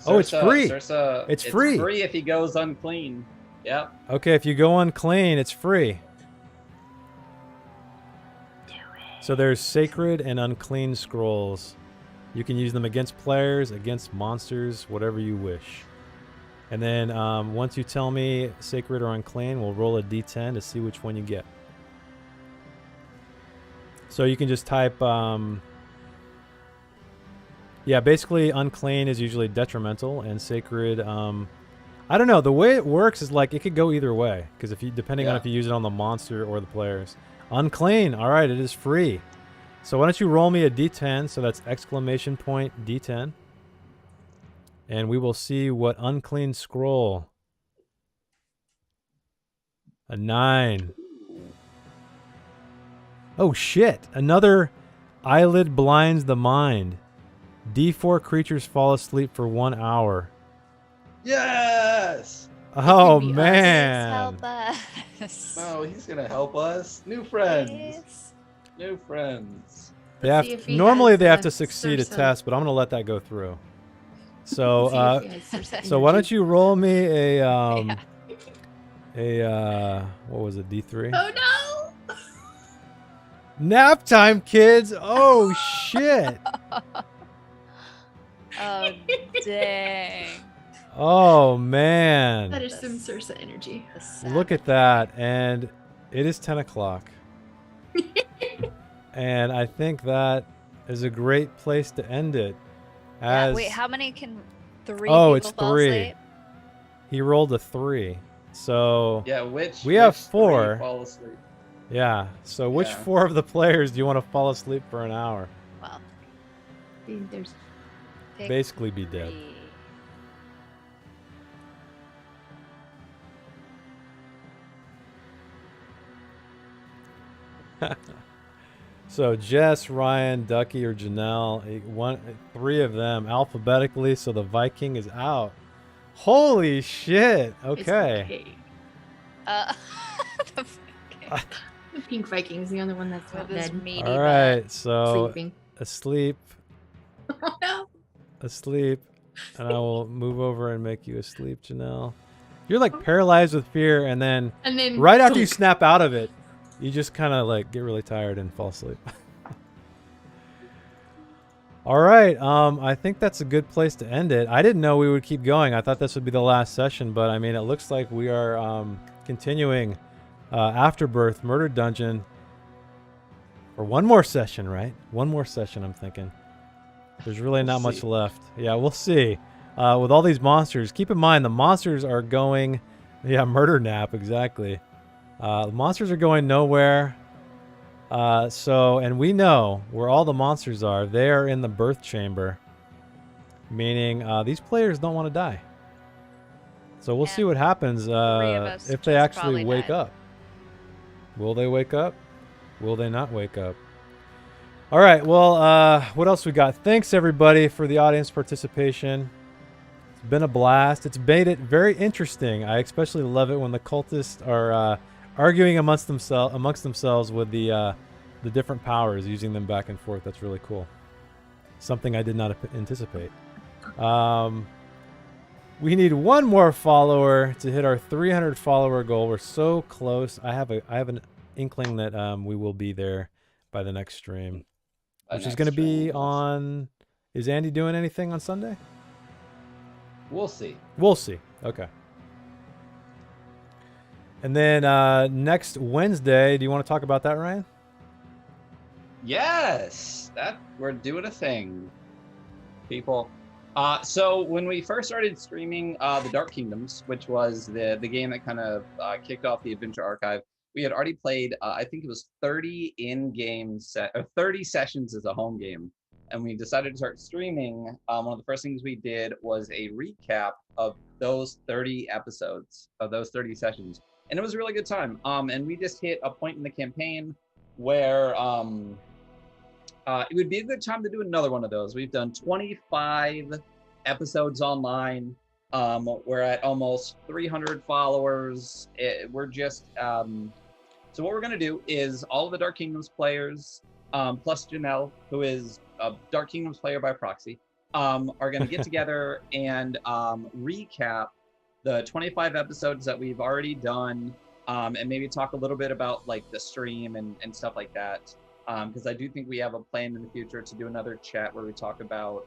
Oh, it's free. It's free. It's free if he goes unclean. Yep. Okay, if you go unclean, it's free. So there's sacred and unclean scrolls. You can use them against players, against monsters, whatever you wish. And then once you tell me sacred or unclean, we'll roll a d10 to see which one you get. So you can just type, yeah, basically unclean is usually detrimental, and sacred, I don't know. The way it works is like it could go either way, because if you, depending on if you use it on the monster or the players. Unclean, all right, it is free. So why don't you roll me a d10? So that's exclamation point d10, and we will see what unclean scroll. A 9. Oh shit! Another eyelid blinds the mind. D4 creatures fall asleep for 1 hour. Yes! Oh Please man! Help us. No, he's gonna help us. New friends. Please. New friends. They have see if he normally has, they have to succeed a Sursa. test, but I'm gonna let that go through. So See if he has Sursa so why don't energy. you roll me a what was it, D3? Oh no! Nap time, kids! Oh shit! Oh, dang. Oh man! That is some Sursa energy. Look at that, and it is 10 o'clock. And I think that is a great place to end it. Yeah, As wait, how many can 3 oh, people it's fall 3. asleep? He rolled a 3, so Yeah, which we have which 4. 3 fall asleep? Yeah. So which Yeah. 4 of the players do you want to fall asleep for an hour? Well, There's pick Basically, be dead. 3. So Jess, Ryan, Ducky, or Janelle, 3 of them alphabetically. So the Viking is out. Holy shit! Okay. The the pink Viking's the only one that's not with his dead. meaty All right. So Sleeping. asleep, Oh no! asleep, and I will move over and make you asleep, Janelle. You're like paralyzed with fear, and then And then right after you snap out of it, you just kind of like get really tired and fall asleep. All right. I think that's a good place to end it. I didn't know we would keep going. I thought this would be the last session, but I mean, it looks like we are continuing Afterbirth Murder Dungeon for one more session, right? One more session, I'm thinking. There's really not much left. Yeah, we'll see. With all these monsters, keep in mind the monsters are going... Yeah, murder nap, exactly. The monsters are going nowhere. And we know where all the monsters are. They are in the Börth chamber. Meaning these players don't want to die. So we'll see what happens us if they just actually probably wake died. up. Will they wake up? Will they not wake up? All right, well, what else we got? Thanks, everybody, for the audience participation. It's been a blast. It's made it very interesting. I especially love it when the cultists are arguing amongst themselves with the different powers, using them back and forth. That's really cool. Something I did not anticipate. We need one more follower to hit our 300 follower goal. We're so close. I have an inkling that we will be there by the next stream, which is going to be on. Is Andy doing anything on Sunday? We'll see. We'll see. Okay. And then next Wednesday, do you want to talk about that, Ryan? Yes, that we're doing a thing, people. So when we first started streaming the Dark Kingdoms, which was the game that kind of kicked off the Adventure Archive, we had already played, I think it was 30 in-game 30 sessions as a home game. And we decided to start streaming. One of the first things we did was a recap of those 30 episodes, of those 30 sessions. And it was a really good time. And we just hit a point in the campaign where it would be a good time to do another one of those. We've done 25 episodes online. We're at almost 300 followers. We're just so what we're going to do is all of the Dark Kingdoms players, plus Janelle, who is a Dark Kingdoms player by proxy, are going to get together and recap the 25 episodes that we've already done, and maybe talk a little bit about like the stream and stuff like that. Because I do think we have a plan in the future to do another chat where we talk about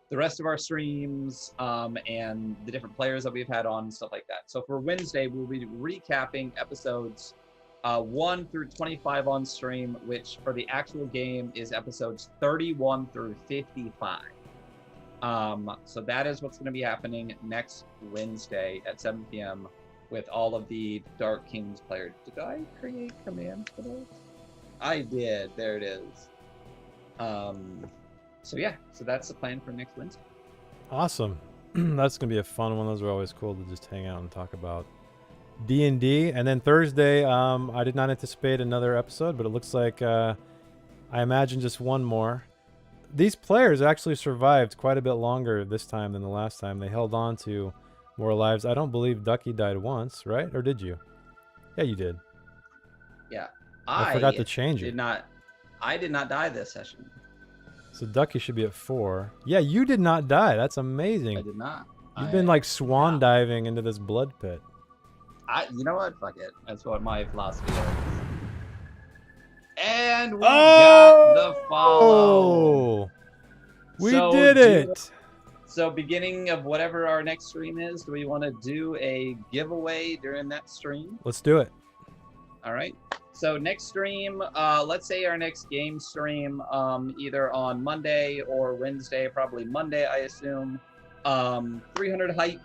the rest of our streams and the different players that we've had on and stuff like that. So for Wednesday, we'll be recapping episodes 1 through 25 on stream, which for the actual game is episodes 31 through 55. So that is what's going to be happening next Wednesday at 7 p.m. with all of the Dark Kingdoms players. Did I create commands for those? I did. There it is. So yeah, so that's the plan for next Wednesday. Awesome. That's gonna be a fun one. Those are always cool to just hang out and talk about D&D. And then Thursday, I did not anticipate another episode, but it looks like I imagine just one more. These players actually survived quite a bit longer this time than the last time. They held on to more lives. I don't believe Ducky died once, right? Or did you? Yeah, you did. Yeah. I forgot to change it. I did not die this session. So Ducky should be at 4. Yeah, you did not die. That's amazing. I did not. You've been like swan diving into this blood pit. You know what? Fuck it. That's what my philosophy is. And we got the follow. We did it. So beginning of whatever our next stream is, do we want to do a giveaway during that stream? Let's do it. All right. So next stream, let's say our next game stream, either on Monday or Wednesday, probably Monday, I assume. 300 hype.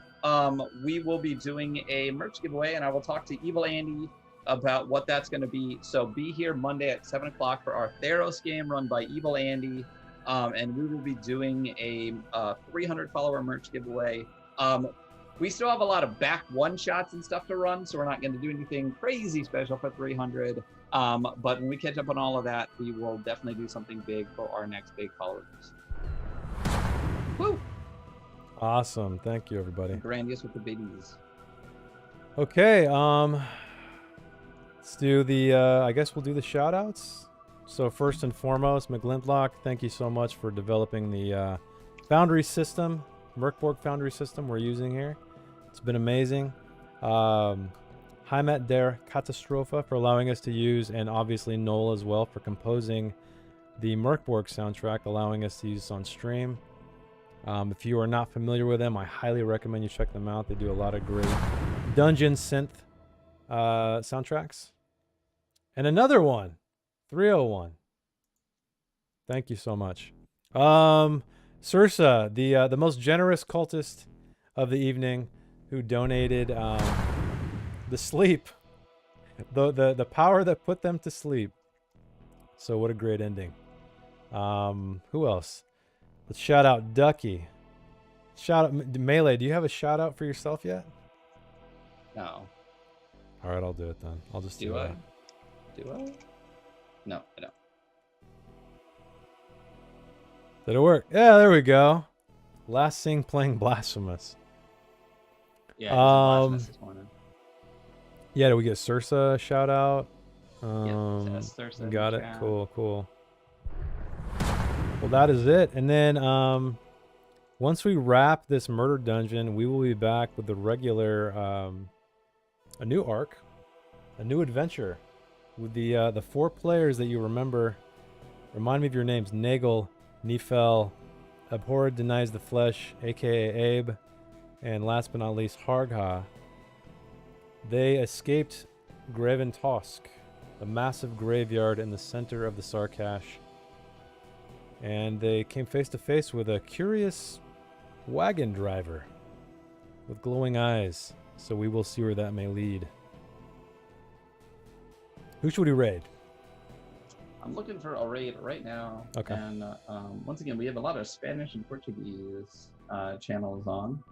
We will be doing a merch giveaway, and I will talk to Evil Andy about what that's going to be. So be here Monday at 7 o'clock for our Theros game run by Evil Andy, and we will be doing a 300 follower merch giveaway. We still have a lot of back one-shots and stuff to run, so we're not going to do anything crazy special for 300. But when we catch up on all of that, we will definitely do something big for our next big followers. Woo! Awesome. Thank you, everybody. Grandiose with the babies. Okay, let's do the, I guess we'll do the shout-outs. So first and foremost, McGlintlock, thank you so much for developing the Foundry system, Mork Borg Foundry system we're using here. It's been amazing. Heimat der Katastrophe for allowing us to use, and obviously Noel as well for composing the Mork Borg soundtrack, allowing us to use this on stream. If you are not familiar with them, I highly recommend you check them out. They do a lot of great dungeon synth soundtracks. And another one, 301. Thank you so much. Sursa, the most generous cultist of the evening, who donated the sleep, the power that put them to sleep. So what a great ending. Who else? Let's shout out Ducky. shout out Melee. Do you have a shout out for yourself yet? No. All right, I'll do it then. I'll just do I? it. Do I? No, I don't. Did it work? Yeah, there we go. Last Sing playing Blasphemous. Yeah, Blasphemous this morning. Yeah, did we get Sursa a shout out? Sursa Got it. Cool, cool. Well, that is it. And then once we wrap this murder dungeon, we will be back with the regular, a new arc, a new adventure with the 4 players that you remember. Remind me of your names: Nagel, Nefel, Abhorred Denies the Flesh, aka Abe, and last but not least, Hargha. They escaped Graven Tosk, a massive graveyard in the center of the Sarkash, and they came face to face with a curious wagon driver with glowing eyes. So we will see where that may lead. Who should we raid? I'm looking for a raid right now. Okay. And once again, we have a lot of Spanish and Portuguese channels on.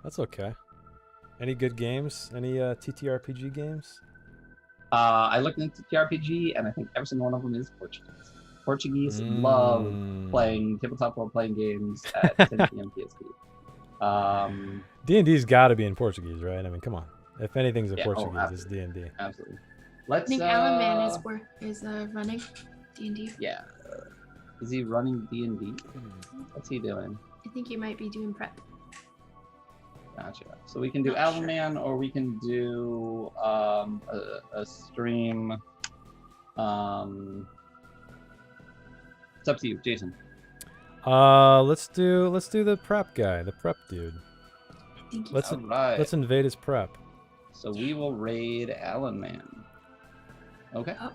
That's okay. Any good games? Any TTRPG games? I looked into TRPG, and I think every single one of them is Portuguese. Portuguese love playing tabletop role-playing games at 10 p.m. PST. D&D's got to be in Portuguese, right? I mean, come on. If anything's in Yeah, Portuguese, it's D&D. Absolutely. I think Alan Man is running D&D. Yeah. Is he running D&D? What's he doing? I think he might be doing prep. Gotcha. So we can do Not Alan sure. Man, or we can do a stream. It's up to you, Jason. Let's do the prep guy, the prep dude. I think Let's All right. let's invade his prep. So we will raid Alan Man. Okay. Oh.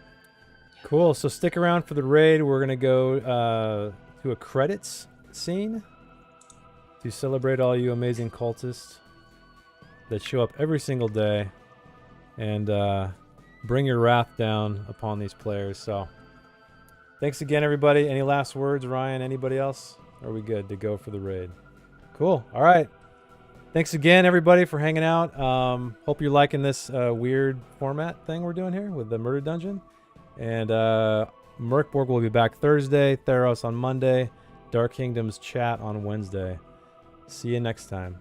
Cool. So stick around for the raid. We're gonna go to a credits scene to celebrate all you amazing cultists that show up every single day and bring your wrath down upon these players. So thanks again, everybody. Any last words, Ryan? Anybody else? Are we good to go for the raid? Cool. All right. Thanks again, everybody, for hanging out. Hope you're liking this weird format thing we're doing here with the Murder Dungeon. And Mork Borg will be back Thursday, Theros on Monday, Dark Kingdoms chat on Wednesday. See you next time.